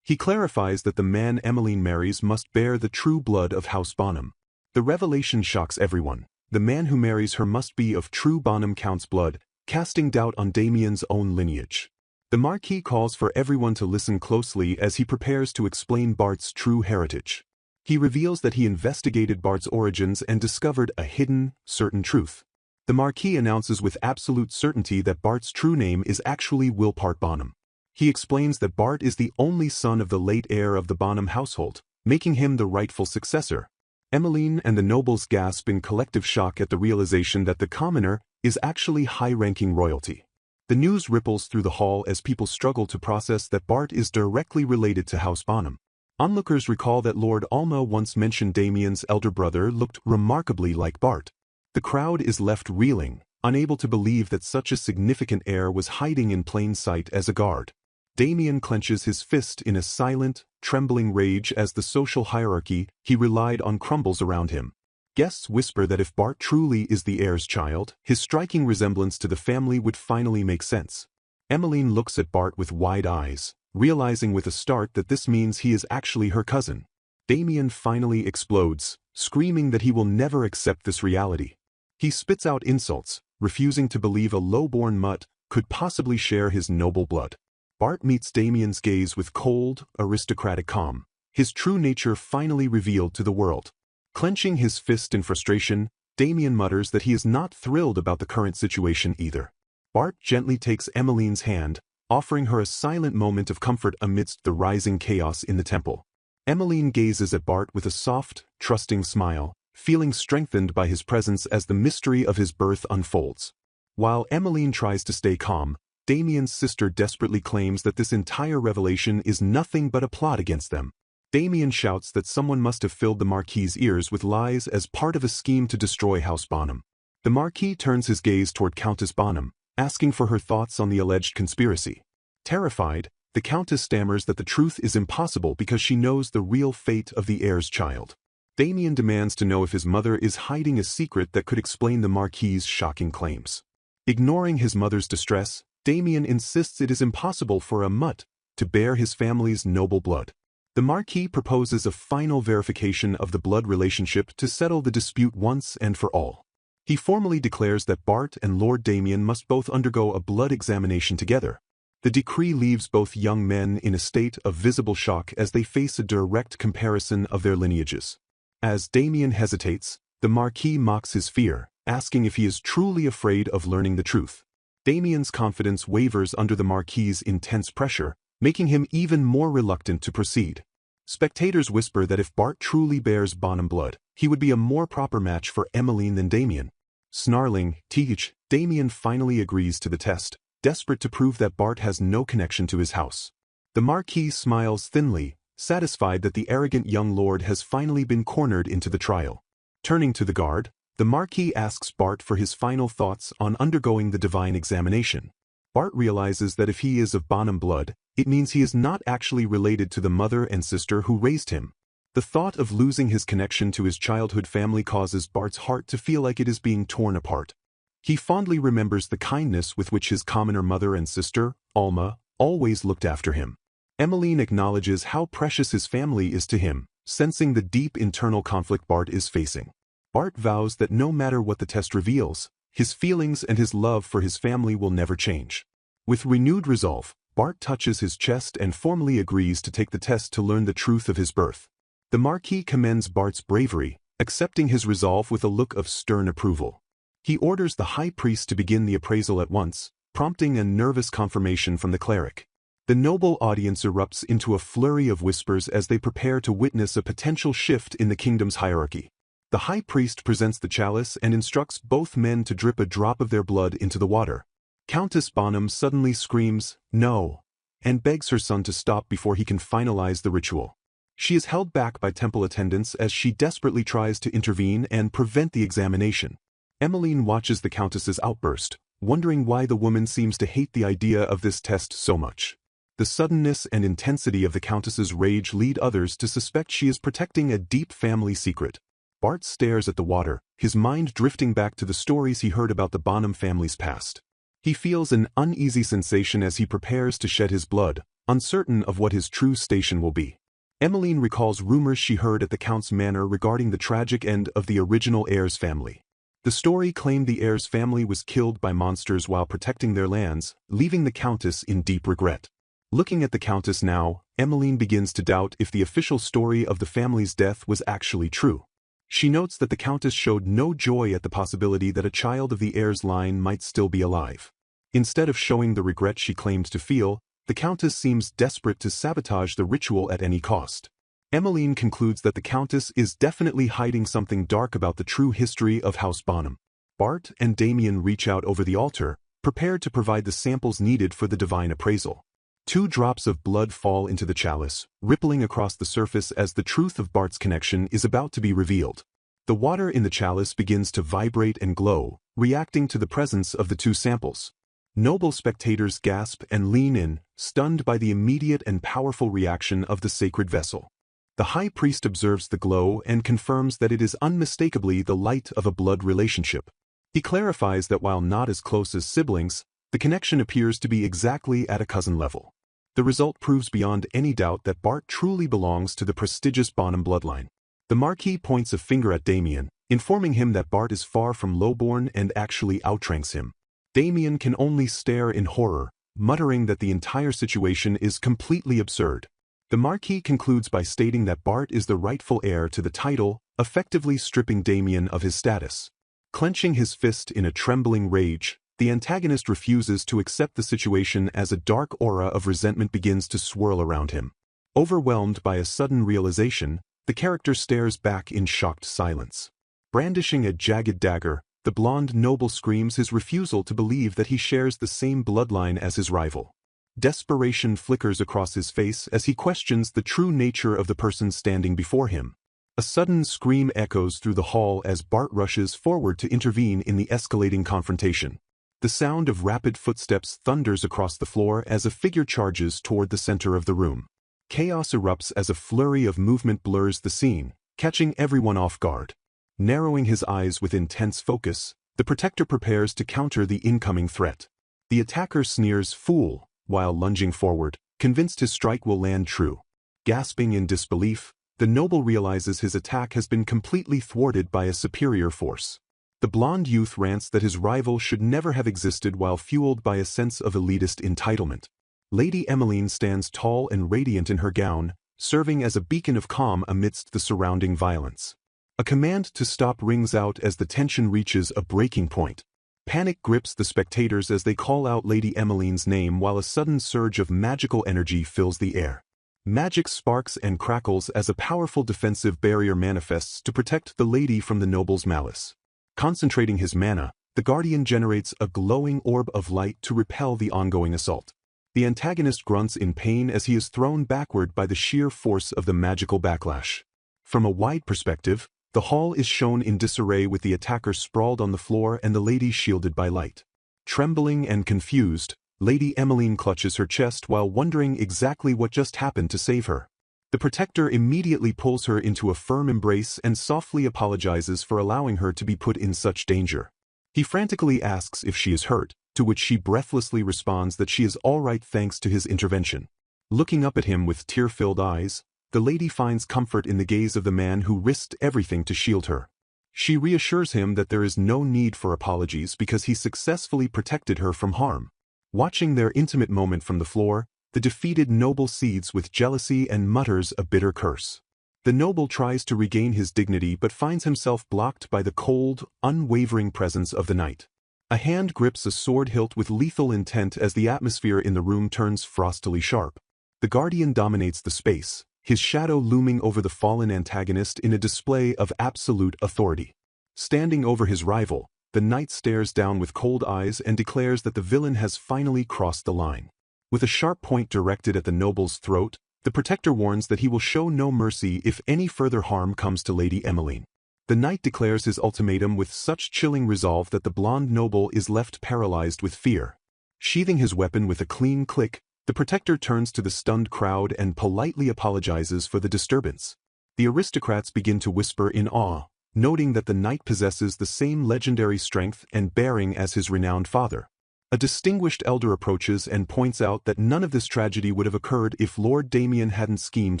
He clarifies that the man Emmeline marries must bear the true blood of House Bonham. The revelation shocks everyone. The man who marries her must be of true Bonham Count's blood, casting doubt on Damien's own lineage. The Marquis calls for everyone to listen closely as he prepares to explain Bart's true heritage. He reveals that he investigated Bart's origins and discovered a hidden, certain truth. The Marquis announces with absolute certainty that Bart's true name is actually Wilpart Bonham. He explains that Bart is the only son of the late heir of the Bonham household, making him the rightful successor. Emmeline and the nobles gasp in collective shock at the realization that the commoner is actually high-ranking royalty. The news ripples through the hall as people struggle to process that Bart is directly related to House Bonham. Onlookers recall that Lord Alma once mentioned Damien's elder brother looked remarkably like Bart. The crowd is left reeling, unable to believe that such a significant heir was hiding in plain sight as a guard. Damien clenches his fist in a silent, trembling rage as the social hierarchy he relied on crumbles around him. Guests whisper that if Bart truly is the heir's child, his striking resemblance to the family would finally make sense. Emmeline looks at Bart with wide eyes, realizing with a start that this means he is actually her cousin. Damien finally explodes, screaming that he will never accept this reality. He spits out insults, refusing to believe a low-born mutt could possibly share his noble blood. Bart meets Damien's gaze with cold, aristocratic calm, his true nature finally revealed to the world. Clenching his fist in frustration, Damien mutters that he is not thrilled about the current situation either. Bart gently takes Emmeline's hand, offering her a silent moment of comfort amidst the rising chaos in the temple. Emmeline gazes at Bart with a soft, trusting smile, feeling strengthened by his presence as the mystery of his birth unfolds. While Emmeline tries to stay calm, Damien's sister desperately claims that this entire revelation is nothing but a plot against them. Damien shouts that someone must have filled the Marquis's ears with lies as part of a scheme to destroy House Bonham. The Marquis turns his gaze toward Countess Bonham, asking for her thoughts on the alleged conspiracy. Terrified, the Countess stammers that the truth is impossible because she knows the real fate of the heir's child. Damien demands to know if his mother is hiding a secret that could explain the Marquis's shocking claims. Ignoring his mother's distress, Damien insists it is impossible for a mutt to bear his family's noble blood. The Marquis proposes a final verification of the blood relationship to settle the dispute once and for all. He formally declares that Bart and Lord Damien must both undergo a blood examination together. The decree leaves both young men in a state of visible shock as they face a direct comparison of their lineages. As Damien hesitates, the Marquis mocks his fear, asking if he is truly afraid of learning the truth. Damien's confidence wavers under the Marquis's intense pressure, making him even more reluctant to proceed. Spectators whisper that if Bart truly bears Bonham blood, he would be a more proper match for Emmeline than Damien. Snarling, "Teach," Damien finally agrees to the test, desperate to prove that Bart has no connection to his house. The Marquis smiles thinly, satisfied that the arrogant young lord has finally been cornered into the trial. Turning to the guard, the Marquis asks Bart for his final thoughts on undergoing the divine examination. Bart realizes that if he is of Bonham blood, it means he is not actually related to the mother and sister who raised him. The thought of losing his connection to his childhood family causes Bart's heart to feel like it is being torn apart. He fondly remembers the kindness with which his commoner mother and sister, Alma, always looked after him. Emmeline acknowledges how precious his family is to him, sensing the deep internal conflict Bart is facing. Bart vows that no matter what the test reveals, his feelings and his love for his family will never change. With renewed resolve, Bart touches his chest and formally agrees to take the test to learn the truth of his birth. The Marquis commends Bart's bravery, accepting his resolve with a look of stern approval. He orders the high priest to begin the appraisal at once, prompting a nervous confirmation from the cleric. The noble audience erupts into a flurry of whispers as they prepare to witness a potential shift in the kingdom's hierarchy. The high priest presents the chalice and instructs both men to drip a drop of their blood into the water. Countess Bonham suddenly screams, "No," and begs her son to stop before he can finalize the ritual. She is held back by temple attendants as she desperately tries to intervene and prevent the examination. Emmeline watches the countess's outburst, wondering why the woman seems to hate the idea of this test so much. The suddenness and intensity of the countess's rage lead others to suspect she is protecting a deep family secret. Bart stares at the water, his mind drifting back to the stories he heard about the Bonham family's past. He feels an uneasy sensation as he prepares to shed his blood, uncertain of what his true station will be. Emmeline recalls rumors she heard at the Count's manor regarding the tragic end of the original heir's family. The story claimed the heir's family was killed by monsters while protecting their lands, leaving the Countess in deep regret. Looking at the Countess now, Emmeline begins to doubt if the official story of the family's death was actually true. She notes that the Countess showed no joy at the possibility that a child of the heir's line might still be alive. Instead of showing the regret she claimed to feel, the Countess seems desperate to sabotage the ritual at any cost. Emmeline concludes that the Countess is definitely hiding something dark about the true history of House Bonham. Bart and Damien reach out over the altar, prepared to provide the samples needed for the divine appraisal. 2 drops of blood fall into the chalice, rippling across the surface as the truth of Bart's connection is about to be revealed. The water in the chalice begins to vibrate and glow, reacting to the presence of the 2 samples. Noble spectators gasp and lean in, stunned by the immediate and powerful reaction of the sacred vessel. The high priest observes the glow and confirms that it is unmistakably the light of a blood relationship. He clarifies that while not as close as siblings, the connection appears to be exactly at a cousin level. The result proves beyond any doubt that Bart truly belongs to the prestigious Bonham bloodline. The Marquis points a finger at Damien, informing him that Bart is far from lowborn and actually outranks him. Damien can only stare in horror, muttering that the entire situation is completely absurd. The Marquis concludes by stating that Bart is the rightful heir to the title, effectively stripping Damien of his status. Clenching his fist in a trembling rage, the antagonist refuses to accept the situation as a dark aura of resentment begins to swirl around him. Overwhelmed by a sudden realization, the character stares back in shocked silence. Brandishing a jagged dagger, the blonde noble screams his refusal to believe that he shares the same bloodline as his rival. Desperation flickers across his face as he questions the true nature of the person standing before him. A sudden scream echoes through the hall as Bart rushes forward to intervene in the escalating confrontation. The sound of rapid footsteps thunders across the floor as a figure charges toward the center of the room. Chaos erupts as a flurry of movement blurs the scene, catching everyone off guard. Narrowing his eyes with intense focus, the protector prepares to counter the incoming threat. The attacker sneers "fool," while lunging forward, convinced his strike will land true. Gasping in disbelief, the noble realizes his attack has been completely thwarted by a superior force. The blonde youth rants that his rival should never have existed while fueled by a sense of elitist entitlement. Lady Emmeline stands tall and radiant in her gown, serving as a beacon of calm amidst the surrounding violence. A command to stop rings out as the tension reaches a breaking point. Panic grips the spectators as they call out Lady Emmeline's name while a sudden surge of magical energy fills the air. Magic sparks and crackles as a powerful defensive barrier manifests to protect the lady from the noble's malice. Concentrating his mana, the Guardian generates a glowing orb of light to repel the ongoing assault. The antagonist grunts in pain as he is thrown backward by the sheer force of the magical backlash. From a wide perspective, the hall is shown in disarray with the attacker sprawled on the floor and the lady shielded by light. Trembling and confused, Lady Emmeline clutches her chest while wondering exactly what just happened to save her. The protector immediately pulls her into a firm embrace and softly apologizes for allowing her to be put in such danger. He frantically asks if she is hurt, to which she breathlessly responds that she is all right thanks to his intervention. Looking up at him with tear-filled eyes, the lady finds comfort in the gaze of the man who risked everything to shield her. She reassures him that there is no need for apologies because he successfully protected her from harm. Watching their intimate moment from the floor, the defeated noble seethes with jealousy and mutters a bitter curse. The noble tries to regain his dignity but finds himself blocked by the cold, unwavering presence of the knight. A hand grips a sword hilt with lethal intent as the atmosphere in the room turns frostily sharp. The Guardian dominates the space, his shadow looming over the fallen antagonist in a display of absolute authority. Standing over his rival, the knight stares down with cold eyes and declares that the villain has finally crossed the line. With a sharp point directed at the noble's throat, the protector warns that he will show no mercy if any further harm comes to Lady Emmeline. The knight declares his ultimatum with such chilling resolve that the blonde noble is left paralyzed with fear. Sheathing his weapon with a clean click, the protector turns to the stunned crowd and politely apologizes for the disturbance. The aristocrats begin to whisper in awe, noting that the knight possesses the same legendary strength and bearing as his renowned father. A distinguished elder approaches and points out that none of this tragedy would have occurred if Lord Damien hadn't schemed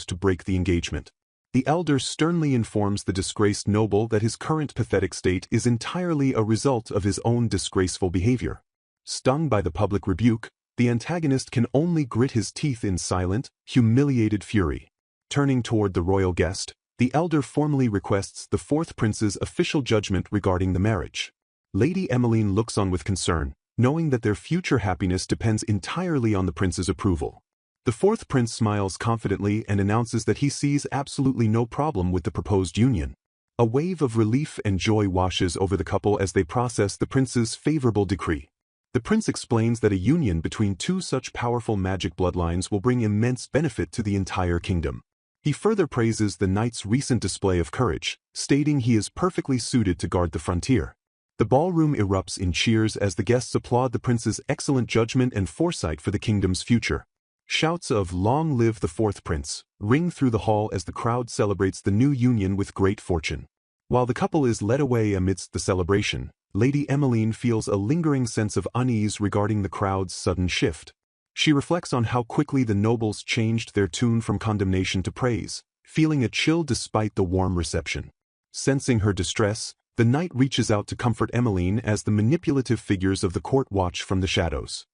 to break the engagement. The elder sternly informs the disgraced noble that his current pathetic state is entirely a result of his own disgraceful behavior. Stung by the public rebuke, the antagonist can only grit his teeth in silent, humiliated fury. Turning toward the royal guest, the elder formally requests the fourth prince's official judgment regarding the marriage. Lady Emmeline looks on with concern, knowing that their future happiness depends entirely on the prince's approval. The fourth prince smiles confidently and announces that he sees absolutely no problem with the proposed union. A wave of relief and joy washes over the couple as they process the prince's favorable decree. The prince explains that a union between two such powerful magic bloodlines will bring immense benefit to the entire kingdom. He further praises the knight's recent display of courage, stating he is perfectly suited to guard the frontier. The ballroom erupts in cheers as the guests applaud the prince's excellent judgment and foresight for the kingdom's future. Shouts of "Long live the fourth prince" ring through the hall as the crowd celebrates the new union with great fortune. While the couple is led away amidst the celebration, Lady Emmeline feels a lingering sense of unease regarding the crowd's sudden shift. She reflects on how quickly the nobles changed their tune from condemnation to praise, feeling a chill despite the warm reception. Sensing her distress, the knight reaches out to comfort Emmeline as the manipulative figures of the court watch from the shadows.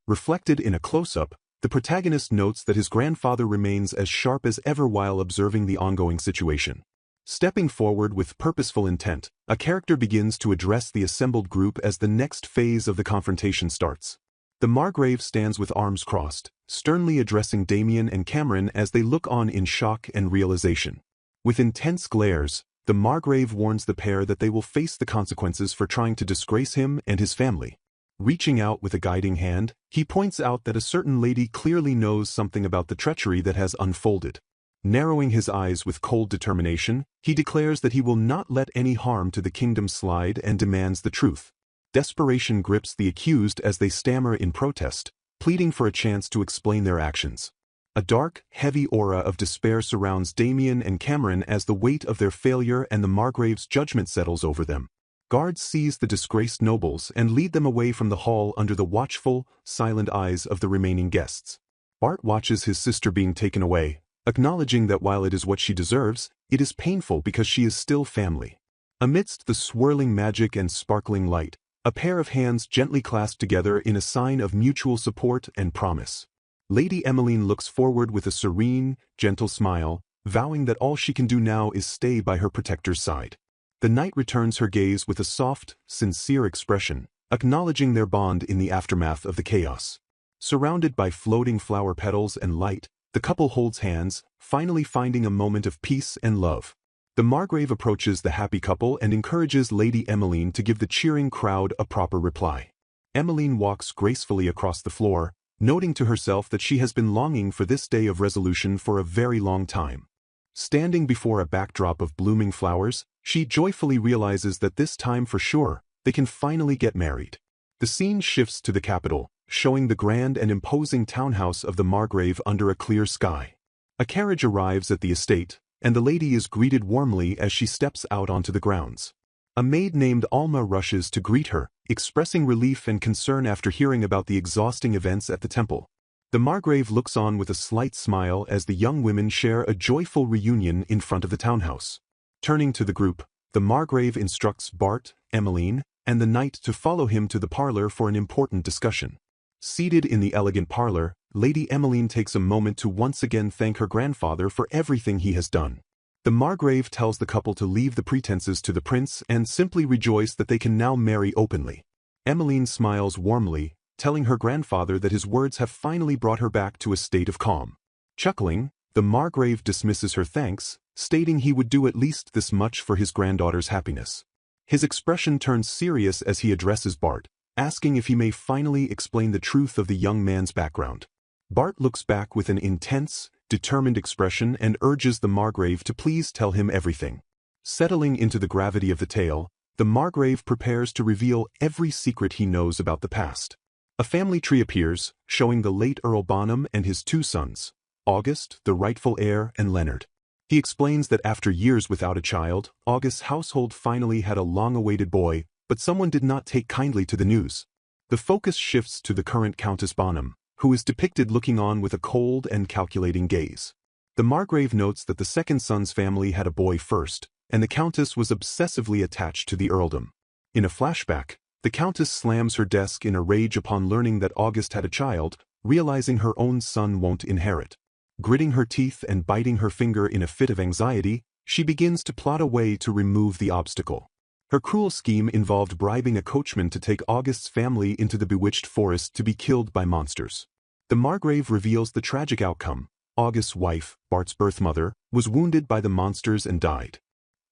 Reflected in a close-up, the protagonist notes that his grandfather remains as sharp as ever while observing the ongoing situation. Stepping forward with purposeful intent, a character begins to address the assembled group as the next phase of the confrontation starts. The Margrave stands with arms crossed, sternly addressing Damien and Cameron as they look on in shock and realization. With intense glares, the Margrave warns the pair that they will face the consequences for trying to disgrace him and his family. Reaching out with a guiding hand, he points out that a certain lady clearly knows something about the treachery that has unfolded. Narrowing his eyes with cold determination, he declares that he will not let any harm to the kingdom slide and demands the truth. Desperation grips the accused as they stammer in protest, pleading for a chance to explain their actions. A dark, heavy aura of despair surrounds Damien and Cameron as the weight of their failure and the Margrave's judgment settles over them. Guards seize the disgraced nobles and lead them away from the hall under the watchful, silent eyes of the remaining guests. Bart watches his sister being taken away, acknowledging that while it is what she deserves, it is painful because she is still family. Amidst the swirling magic and sparkling light, a pair of hands gently clasp together in a sign of mutual support and promise. Lady Emmeline looks forward with a serene, gentle smile, vowing that all she can do now is stay by her protector's side. The knight returns her gaze with a soft, sincere expression, acknowledging their bond in the aftermath of the chaos. Surrounded by floating flower petals and light, the couple holds hands, finally finding a moment of peace and love. The Margrave approaches the happy couple and encourages Lady Emmeline to give the cheering crowd a proper reply. Emmeline walks gracefully across the floor, noting to herself that she has been longing for this day of resolution for a very long time. Standing before a backdrop of blooming flowers, she joyfully realizes that this time for sure, they can finally get married. The scene shifts to the capital, showing the grand and imposing townhouse of the Margrave under a clear sky. A carriage arrives at the estate, and the lady is greeted warmly as she steps out onto the grounds. A maid named Alma rushes to greet her, expressing relief and concern after hearing about the exhausting events at the temple. The Margrave looks on with a slight smile as the young women share a joyful reunion in front of the townhouse. Turning to the group, the Margrave instructs Bart, Emmeline, and the knight to follow him to the parlor for an important discussion. Seated in the elegant parlor, Lady Emmeline takes a moment to once again thank her grandfather for everything he has done. The Margrave tells the couple to leave the pretenses to the prince and simply rejoice that they can now marry openly. Emmeline smiles warmly, telling her grandfather that his words have finally brought her back to a state of calm. Chuckling, the Margrave dismisses her thanks, stating he would do at least this much for his granddaughter's happiness. His expression turns serious as he addresses Bart, asking if he may finally explain the truth of the young man's background. Bart looks back with an intense, determined expression and urges the Margrave to please tell him everything. Settling into the gravity of the tale, the Margrave prepares to reveal every secret he knows about the past. A family tree appears, showing the late Earl Bonham and his two sons, August, the rightful heir, and Leonard. He explains that after years without a child, August's household finally had a long-awaited boy, but someone did not take kindly to the news. The focus shifts to the current Countess Bonham, who is depicted looking on with a cold and calculating gaze. The Margrave notes that the second son's family had a boy first, and the Countess was obsessively attached to the earldom. In a flashback, the Countess slams her desk in a rage upon learning that August had a child, realizing her own son won't inherit. Gritting her teeth and biting her finger in a fit of anxiety, she begins to plot a way to remove the obstacle. Her cruel scheme involved bribing a coachman to take August's family into the bewitched forest to be killed by monsters. The Margrave reveals the tragic outcome. August's wife, Bart's birth mother, was wounded by the monsters and died.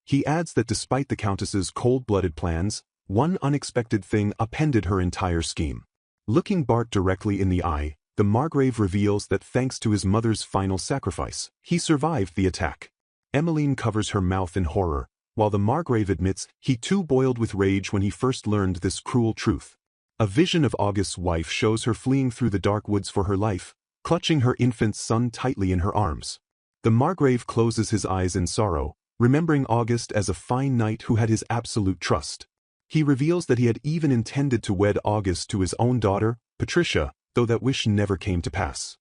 He adds that despite the Countess's cold-blooded plans, one unexpected thing upended her entire scheme. Looking Bart directly in the eye, the Margrave reveals that thanks to his mother's final sacrifice, he survived the attack. Emmeline covers her mouth in horror, while the Margrave admits he too boiled with rage when he first learned this cruel truth. A vision of August's wife shows her fleeing through the dark woods for her life, clutching her infant son tightly in her arms. The Margrave closes his eyes in sorrow, remembering August as a fine knight who had his absolute trust. He reveals that he had even intended to wed August to his own daughter, Patricia, though that wish never came to pass.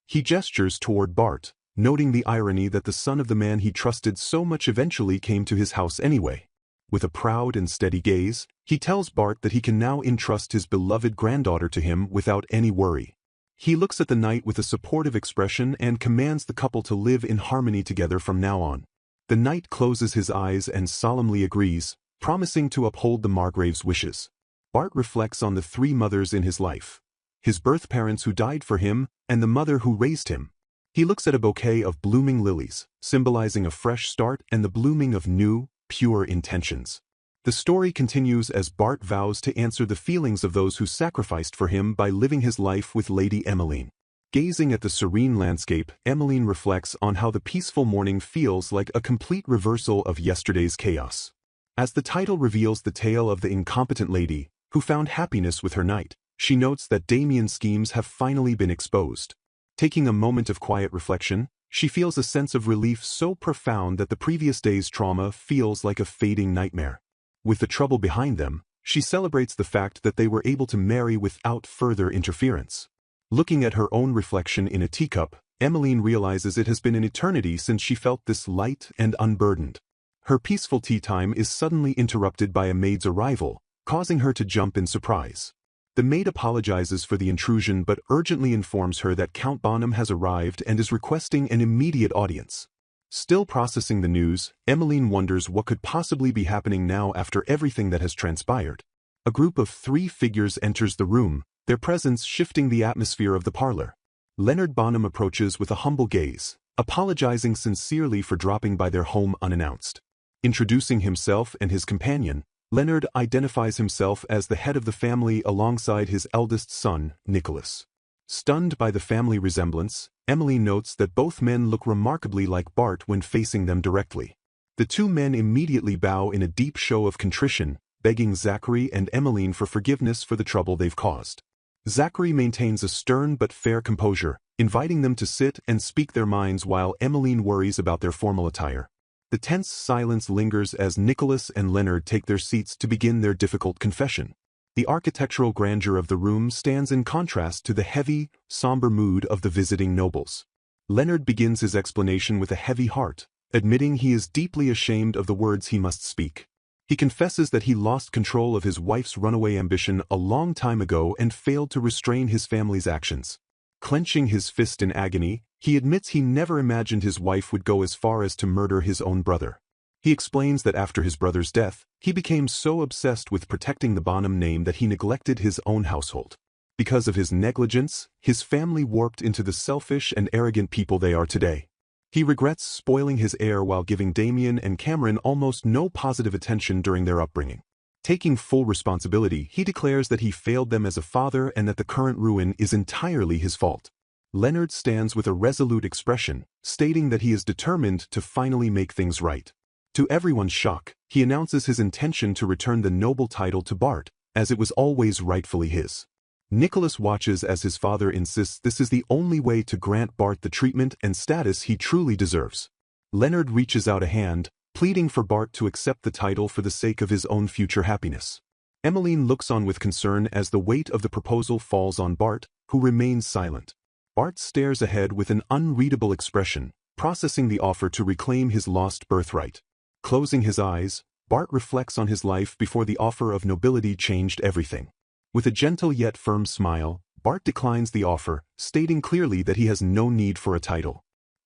He gestures toward Bart, noting the irony that the son of the man he trusted so much eventually came to his house anyway. With a proud and steady gaze, he tells Bart that he can now entrust his beloved granddaughter to him without any worry. He looks at the knight with a supportive expression and commands the couple to live in harmony together from now on. The knight closes his eyes and solemnly agrees, promising to uphold the Margrave's wishes. Bart reflects on the three mothers in his life: his birth parents who died for him, and the mother who raised him. He looks at a bouquet of blooming lilies, symbolizing a fresh start and the blooming of new, pure intentions. The story continues as Bart vows to answer the feelings of those who sacrificed for him by living his life with Lady Emmeline. Gazing at the serene landscape, Emmeline reflects on how the peaceful morning feels like a complete reversal of yesterday's chaos. As the title reveals the tale of the incompetent lady who found happiness with her knight, she notes that Damien's schemes have finally been exposed. Taking a moment of quiet reflection, she feels a sense of relief so profound that the previous day's trauma feels like a fading nightmare. With the trouble behind them, she celebrates the fact that they were able to marry without further interference. Looking at her own reflection in a teacup, Emmeline realizes it has been an eternity since she felt this light and unburdened. Her peaceful tea time is suddenly interrupted by a maid's arrival, causing her to jump in surprise. The maid apologizes for the intrusion but urgently informs her that Count Bonham has arrived and is requesting an immediate audience. Still processing the news, Emmeline wonders what could possibly be happening now after everything that has transpired. A group of 3 figures enters the room, their presence shifting the atmosphere of the parlor. Leonard Bonham approaches with a humble gaze, apologizing sincerely for dropping by their home unannounced. Introducing himself and his companion, Leonard identifies himself as the head of the family alongside his eldest son, Nicholas. Stunned by the family resemblance, Emmeline notes that both men look remarkably like Bart when facing them directly. The 2 men immediately bow in a deep show of contrition, begging Zachary and Emmeline for forgiveness for the trouble they've caused. Zachary maintains a stern but fair composure, inviting them to sit and speak their minds while Emmeline worries about their formal attire. The tense silence lingers as Nicholas and Leonard take their seats to begin their difficult confession. The architectural grandeur of the room stands in contrast to the heavy, somber mood of the visiting nobles. Leonard begins his explanation with a heavy heart, admitting he is deeply ashamed of the words he must speak. He confesses that he lost control of his wife's runaway ambition a long time ago and failed to restrain his family's actions. Clenching his fist in agony, he admits he never imagined his wife would go as far as to murder his own brother. He explains that after his brother's death, he became so obsessed with protecting the Bonham name that he neglected his own household. Because of his negligence, his family warped into the selfish and arrogant people they are today. He regrets spoiling his heir while giving Damien and Cameron almost no positive attention during their upbringing. Taking full responsibility, he declares that he failed them as a father and that the current ruin is entirely his fault. Leonard stands with a resolute expression, stating that he is determined to finally make things right. To everyone's shock, he announces his intention to return the noble title to Bart, as it was always rightfully his. Nicholas watches as his father insists this is the only way to grant Bart the treatment and status he truly deserves. Leonard reaches out a hand, pleading for Bart to accept the title for the sake of his own future happiness. Emmeline looks on with concern as the weight of the proposal falls on Bart, who remains silent. Bart stares ahead with an unreadable expression, processing the offer to reclaim his lost birthright. Closing his eyes, Bart reflects on his life before the offer of nobility changed everything. With a gentle yet firm smile, Bart declines the offer, stating clearly that he has no need for a title.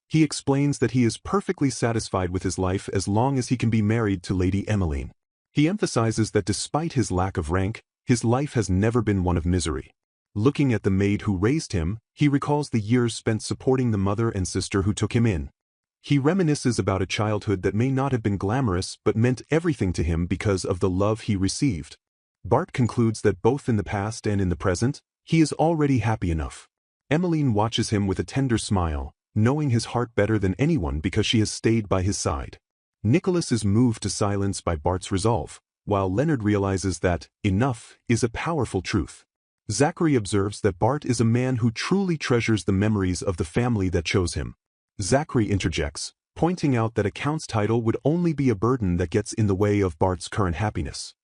He explains that he is perfectly satisfied with his life as long as he can be married to Lady Emmeline. He emphasizes that despite his lack of rank, his life has never been one of misery. Looking at the maid who raised him, he recalls the years spent supporting the mother and sister who took him in. He reminisces about a childhood that may not have been glamorous but meant everything to him because of the love he received. Bart concludes that both in the past and in the present, he is already happy enough. Emmeline watches him with a tender smile, knowing his heart better than anyone because she has stayed by his side. Nicholas is moved to silence by Bart's resolve, while Leonard realizes that enough is a powerful truth. Zachary observes that Bart is a man who truly treasures the memories of the family that chose him. Zachary interjects, pointing out that a count's title would only be a burden that gets in the way of Bart's current happiness.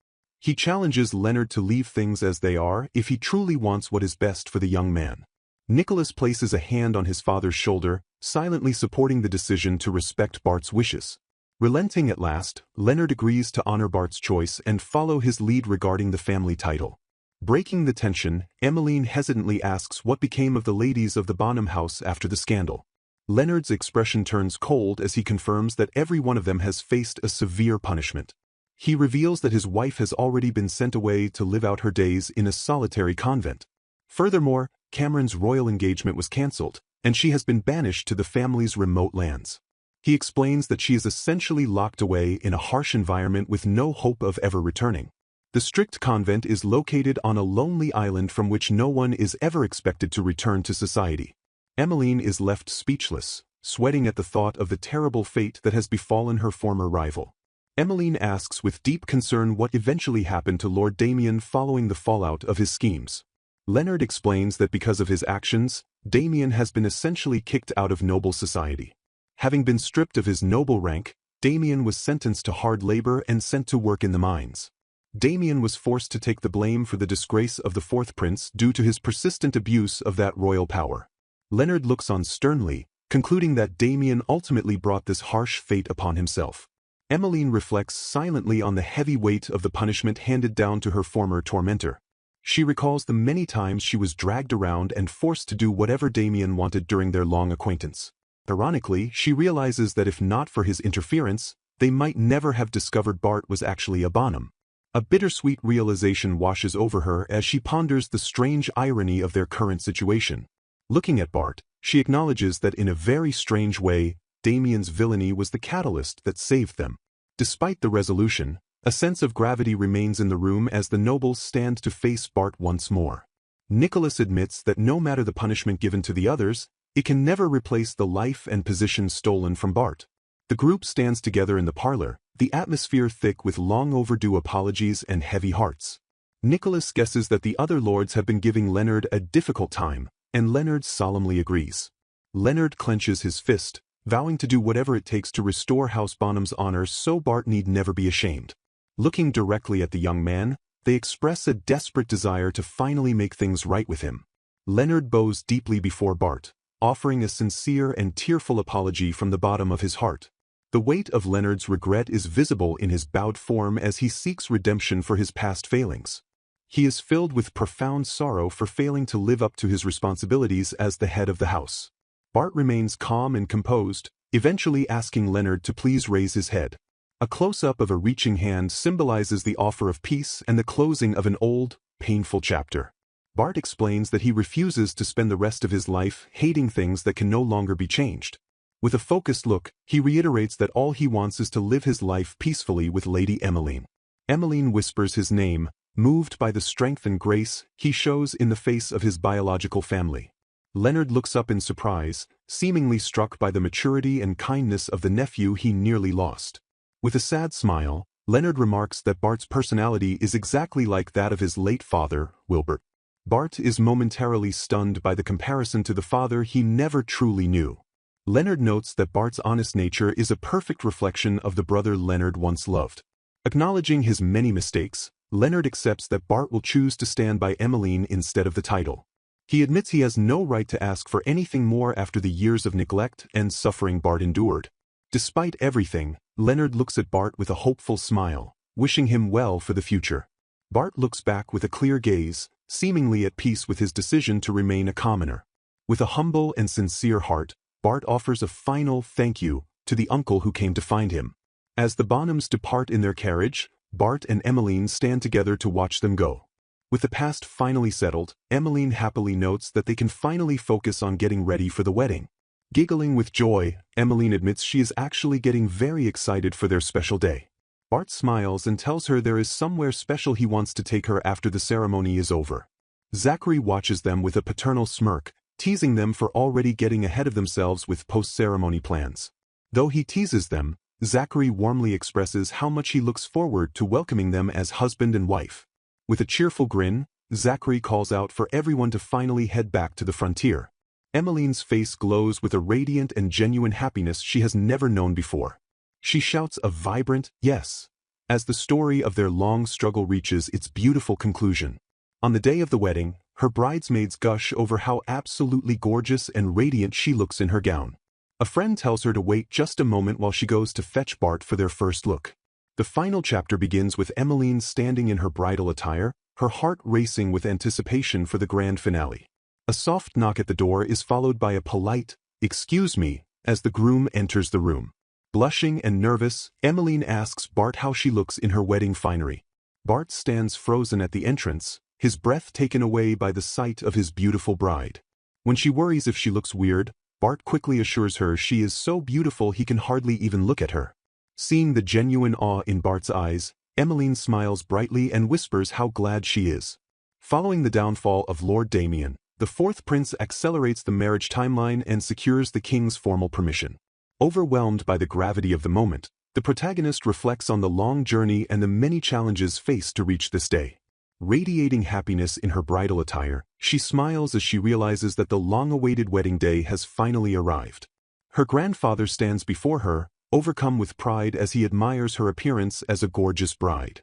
He challenges Leonard to leave things as they are if he truly wants what is best for the young man. Nicholas places a hand on his father's shoulder, silently supporting the decision to respect Bart's wishes. Relenting at last, Leonard agrees to honor Bart's choice and follow his lead regarding the family title. Breaking the tension, Emmeline hesitantly asks what became of the ladies of the Bonham house after the scandal. Leonard's expression turns cold as he confirms that every one of them has faced a severe punishment. He reveals that his wife has already been sent away to live out her days in a solitary convent. Furthermore, Cameron's royal engagement was cancelled, and she has been banished to the family's remote lands. He explains that she is essentially locked away in a harsh environment with no hope of ever returning. The strict convent is located on a lonely island from which no one is ever expected to return to society. Emmeline is left speechless, sweating at the thought of the terrible fate that has befallen her former rival. Emmeline asks with deep concern what eventually happened to Lord Damien following the fallout of his schemes. Leonard explains that because of his actions, Damien has been essentially kicked out of noble society. Having been stripped of his noble rank, Damien was sentenced to hard labor and sent to work in the mines. Damien was forced to take the blame for the disgrace of the fourth prince due to his persistent abuse of that royal power. Leonard looks on sternly, concluding that Damien ultimately brought this harsh fate upon himself. Emmeline reflects silently on the heavy weight of the punishment handed down to her former tormentor. She recalls the many times she was dragged around and forced to do whatever Damien wanted during their long acquaintance. Ironically, she realizes that if not for his interference, they might never have discovered Bart was actually a Bonham. A bittersweet realization washes over her as she ponders the strange irony of their current situation. Looking at Bart, she acknowledges that in a very strange way, Damien's villainy was the catalyst that saved them. Despite the resolution, a sense of gravity remains in the room as the nobles stand to face Bart once more. Nicholas admits that no matter the punishment given to the others, it can never replace the life and position stolen from Bart. The group stands together in the parlor, the atmosphere thick with long overdue apologies and heavy hearts. Nicholas guesses that the other lords have been giving Leonard a difficult time, and Leonard solemnly agrees. Leonard clenches his fist, vowing to do whatever it takes to restore House Bonham's honor so Bart need never be ashamed. Looking directly at the young man, they express a desperate desire to finally make things right with him. Leonard bows deeply before Bart, offering a sincere and tearful apology from the bottom of his heart. The weight of Leonard's regret is visible in his bowed form as he seeks redemption for his past failings. He is filled with profound sorrow for failing to live up to his responsibilities as the head of the house. Bart remains calm and composed, eventually asking Leonard to please raise his head. A close-up of a reaching hand symbolizes the offer of peace and the closing of an old, painful chapter. Bart explains that he refuses to spend the rest of his life hating things that can no longer be changed. With a focused look, he reiterates that all he wants is to live his life peacefully with Lady Emmeline. Emmeline whispers his name, moved by the strength and grace he shows in the face of his biological family. Leonard looks up in surprise, seemingly struck by the maturity and kindness of the nephew he nearly lost. With a sad smile, Leonard remarks that Bart's personality is exactly like that of his late father, Wilbert. Bart is momentarily stunned by the comparison to the father he never truly knew. Leonard notes that Bart's honest nature is a perfect reflection of the brother Leonard once loved. Acknowledging his many mistakes, Leonard accepts that Bart will choose to stand by Emmeline instead of the title. He admits he has no right to ask for anything more after the years of neglect and suffering Bart endured. Despite everything, Leonard looks at Bart with a hopeful smile, wishing him well for the future. Bart looks back with a clear gaze, seemingly at peace with his decision to remain a commoner. With a humble and sincere heart, Bart offers a final thank you to the uncle who came to find him. As the Bonhams depart in their carriage, Bart and Emmeline stand together to watch them go. With the past finally settled, Emmeline happily notes that they can finally focus on getting ready for the wedding. Giggling with joy, Emmeline admits she is actually getting very excited for their special day. Bart smiles and tells her there is somewhere special he wants to take her after the ceremony is over. Zachary watches them with a paternal smirk, teasing them for already getting ahead of themselves with post-ceremony plans. Though he teases them, Zachary warmly expresses how much he looks forward to welcoming them as husband and wife. With a cheerful grin, Zachary calls out for everyone to finally head back to the frontier. Emmeline's face glows with a radiant and genuine happiness she has never known before. She shouts a vibrant yes as the story of their long struggle reaches its beautiful conclusion. On the day of the wedding, her bridesmaids gush over how absolutely gorgeous and radiant she looks in her gown. A friend tells her to wait just a moment while she goes to fetch Bart for their first look. The final chapter begins with Emmeline standing in her bridal attire, her heart racing with anticipation for the grand finale. A soft knock at the door is followed by a polite, "Excuse me," as the groom enters the room. Blushing and nervous, Emmeline asks Bart how she looks in her wedding finery. Bart stands frozen at the entrance, his breath taken away by the sight of his beautiful bride. When she worries if she looks weird, Bart quickly assures her she is so beautiful he can hardly even look at her. Seeing the genuine awe in Bart's eyes, Emmeline smiles brightly and whispers how glad she is. Following the downfall of Lord Damien, the fourth prince accelerates the marriage timeline and secures the king's formal permission. Overwhelmed by the gravity of the moment, the protagonist reflects on the long journey and the many challenges faced to reach this day. Radiating happiness in her bridal attire, she smiles as she realizes that the long-awaited wedding day has finally arrived. Her grandfather stands before her, overcome with pride as he admires her appearance as a gorgeous bride.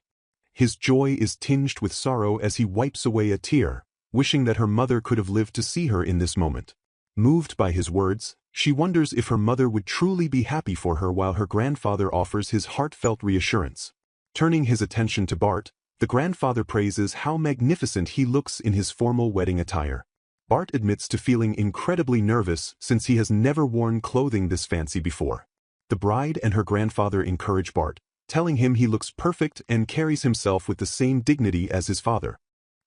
His joy is tinged with sorrow as he wipes away a tear, wishing that her mother could have lived to see her in this moment. Moved by his words, she wonders if her mother would truly be happy for her while her grandfather offers his heartfelt reassurance. Turning his attention to Bart, the grandfather praises how magnificent he looks in his formal wedding attire. Bart admits to feeling incredibly nervous since he has never worn clothing this fancy before. The bride and her grandfather encourage Bart, telling him he looks perfect and carries himself with the same dignity as his father.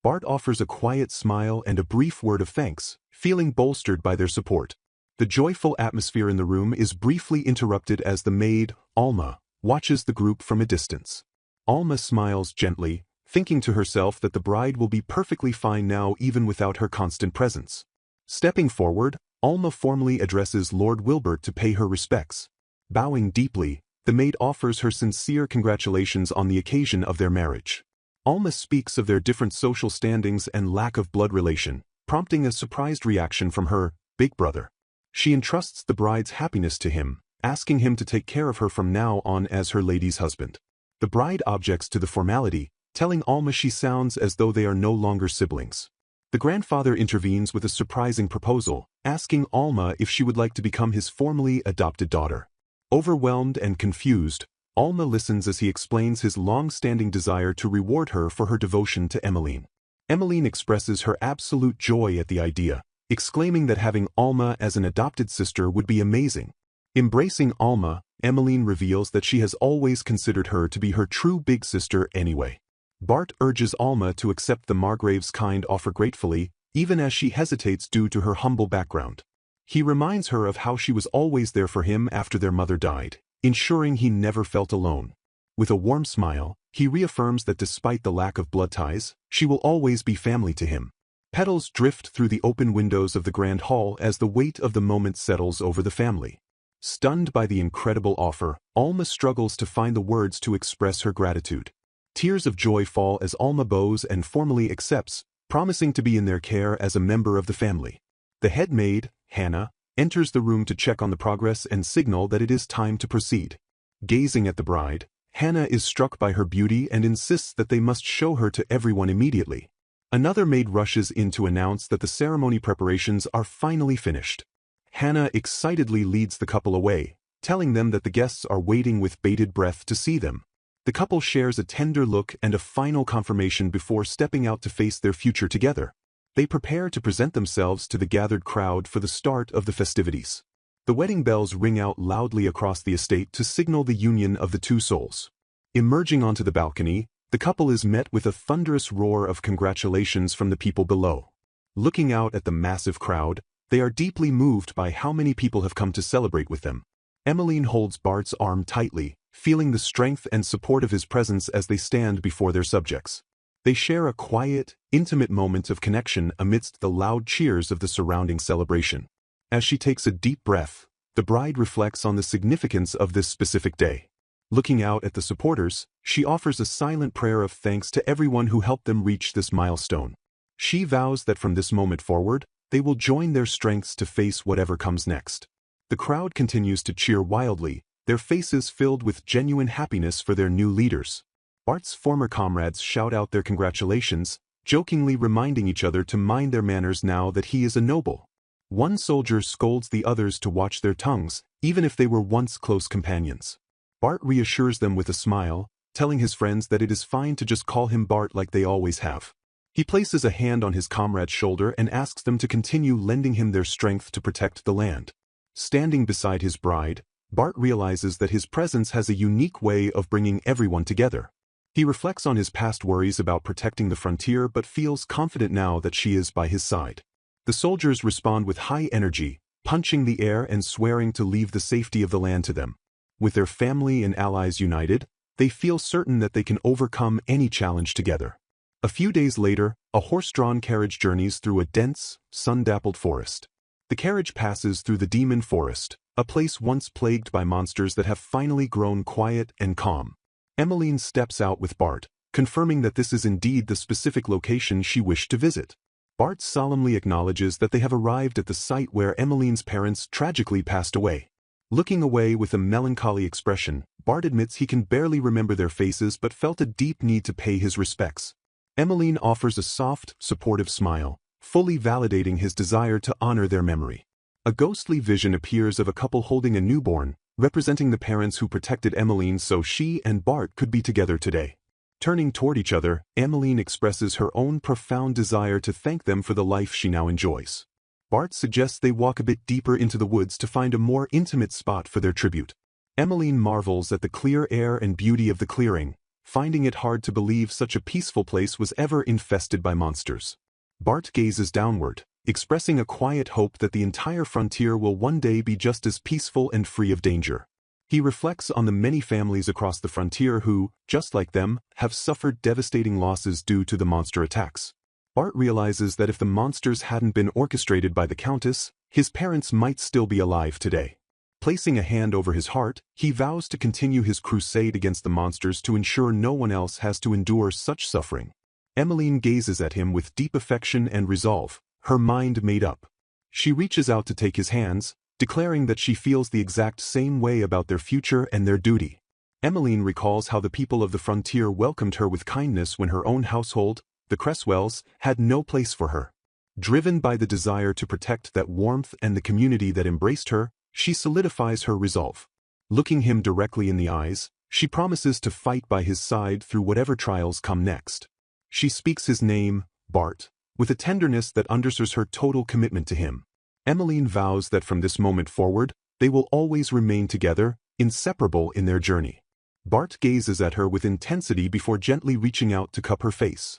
Bart offers a quiet smile and a brief word of thanks, feeling bolstered by their support. The joyful atmosphere in the room is briefly interrupted as the maid, Alma, watches the group from a distance. Alma smiles gently, thinking to herself that the bride will be perfectly fine now even without her constant presence. Stepping forward, Alma formally addresses Lord Wilbert to pay her respects. Bowing deeply, the maid offers her sincere congratulations on the occasion of their marriage. Alma speaks of their different social standings and lack of blood relation, prompting a surprised reaction from her big brother. She entrusts the bride's happiness to him, asking him to take care of her from now on as her lady's husband. The bride objects to the formality, telling Alma she sounds as though they are no longer siblings. The grandfather intervenes with a surprising proposal, asking Alma if she would like to become his formally adopted daughter. Overwhelmed and confused, Alma listens as he explains his long-standing desire to reward her for her devotion to Emmeline. Emmeline expresses her absolute joy at the idea, exclaiming that having Alma as an adopted sister would be amazing. Embracing Alma, Emmeline reveals that she has always considered her to be her true big sister anyway. Bart urges Alma to accept the Margrave's kind offer gratefully, even as she hesitates due to her humble background. He reminds her of how she was always there for him after their mother died, ensuring he never felt alone. With a warm smile, he reaffirms that despite the lack of blood ties, she will always be family to him. Petals drift through the open windows of the grand hall as the weight of the moment settles over the family. Stunned by the incredible offer, Alma struggles to find the words to express her gratitude. Tears of joy fall as Alma bows and formally accepts, promising to be in their care as a member of the family. The head maid, Hannah, enters the room to check on the progress and signal that it is time to proceed. Gazing at the bride, Hannah is struck by her beauty and insists that they must show her to everyone immediately. Another maid rushes in to announce that the ceremony preparations are finally finished. Hannah excitedly leads the couple away, telling them that the guests are waiting with bated breath to see them. The couple shares a tender look and a final confirmation before stepping out to face their future together. They prepare to present themselves to the gathered crowd for the start of the festivities. The wedding bells ring out loudly across the estate to signal the union of the two souls. Emerging onto the balcony, The couple is met with a thunderous roar of congratulations from the people below. Looking out at the massive crowd, they are deeply moved by how many people have come to celebrate with them. Emmeline holds Bart's arm tightly, feeling the strength and support of his presence as they stand before their subjects. They share a quiet, intimate moment of connection amidst the loud cheers of the surrounding celebration. As she takes a deep breath, the bride reflects on the significance of this specific day. Looking out at the supporters, she offers a silent prayer of thanks to everyone who helped them reach this milestone. She vows that from this moment forward, they will join their strengths to face whatever comes next. The crowd continues to cheer wildly, their faces filled with genuine happiness for their new leaders. Bart's former comrades shout out their congratulations, jokingly reminding each other to mind their manners now that he is a noble. One soldier scolds the others to watch their tongues, even if they were once close companions. Bart reassures them with a smile, telling his friends that it is fine to just call him Bart like they always have. He places a hand on his comrade's shoulder and asks them to continue lending him their strength to protect the land. Standing beside his bride, Bart realizes that his presence has a unique way of bringing everyone together. He reflects on his past worries about protecting the frontier but feels confident now that she is by his side. The soldiers respond with high energy, punching the air and swearing to leave the safety of the land to them. With their family and allies united, they feel certain that they can overcome any challenge together. A few days later, a horse-drawn carriage journeys through a dense, sun-dappled forest. The carriage passes through the Demon Forest, a place once plagued by monsters that have finally grown quiet and calm. Emmeline steps out with Bart, confirming that this is indeed the specific location she wished to visit. Bart solemnly acknowledges that they have arrived at the site where Emmeline's parents tragically passed away. Looking away with a melancholy expression, Bart admits he can barely remember their faces but felt a deep need to pay his respects. Emmeline offers a soft, supportive smile, fully validating his desire to honor their memory. A ghostly vision appears of a couple holding a newborn, representing the parents who protected Emmeline so she and Bart could be together today. Turning toward each other, Emmeline expresses her own profound desire to thank them for the life she now enjoys. Bart suggests they walk a bit deeper into the woods to find a more intimate spot for their tribute. Emmeline marvels at the clear air and beauty of the clearing, finding it hard to believe such a peaceful place was ever infested by monsters. Bart gazes downward, expressing a quiet hope that the entire frontier will one day be just as peaceful and free of danger. He reflects on the many families across the frontier who, just like them, have suffered devastating losses due to the monster attacks. Bart realizes that if the monsters hadn't been orchestrated by the Countess, his parents might still be alive today. Placing a hand over his heart, he vows to continue his crusade against the monsters to ensure no one else has to endure such suffering. Emmeline gazes at him with deep affection and resolve, her mind made up. She reaches out to take his hands, declaring that she feels the exact same way about their future and their duty. Emmeline recalls how the people of the frontier welcomed her with kindness when her own household, the Cresswells, had no place for her. Driven by the desire to protect that warmth and the community that embraced her, she solidifies her resolve. Looking him directly in the eyes, she promises to fight by his side through whatever trials come next. She speaks his name, Bart, with a tenderness that underscores her total commitment to him. Emmeline vows that from this moment forward, they will always remain together, inseparable in their journey. Bart gazes at her with intensity before gently reaching out to cup her face.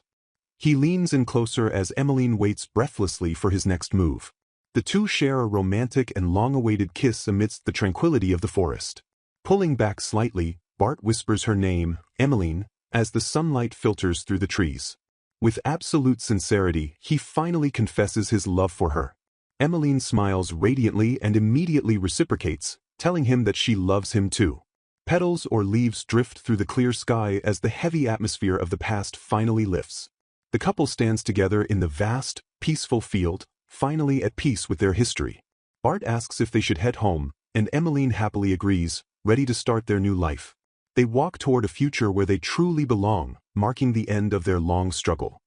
He leans in closer as Emmeline waits breathlessly for his next move. The two share a romantic and long-awaited kiss amidst the tranquility of the forest. Pulling back slightly, Bart whispers her name, Emmeline, as the sunlight filters through the trees. With absolute sincerity, he finally confesses his love for her. Emmeline smiles radiantly and immediately reciprocates, telling him that she loves him too. Petals or leaves drift through the clear sky as the heavy atmosphere of the past finally lifts. The couple stands together in the vast, peaceful field, finally at peace with their history. Bart asks if they should head home, and Emmeline happily agrees, ready to start their new life. They walk toward a future where they truly belong, marking the end of their long struggle.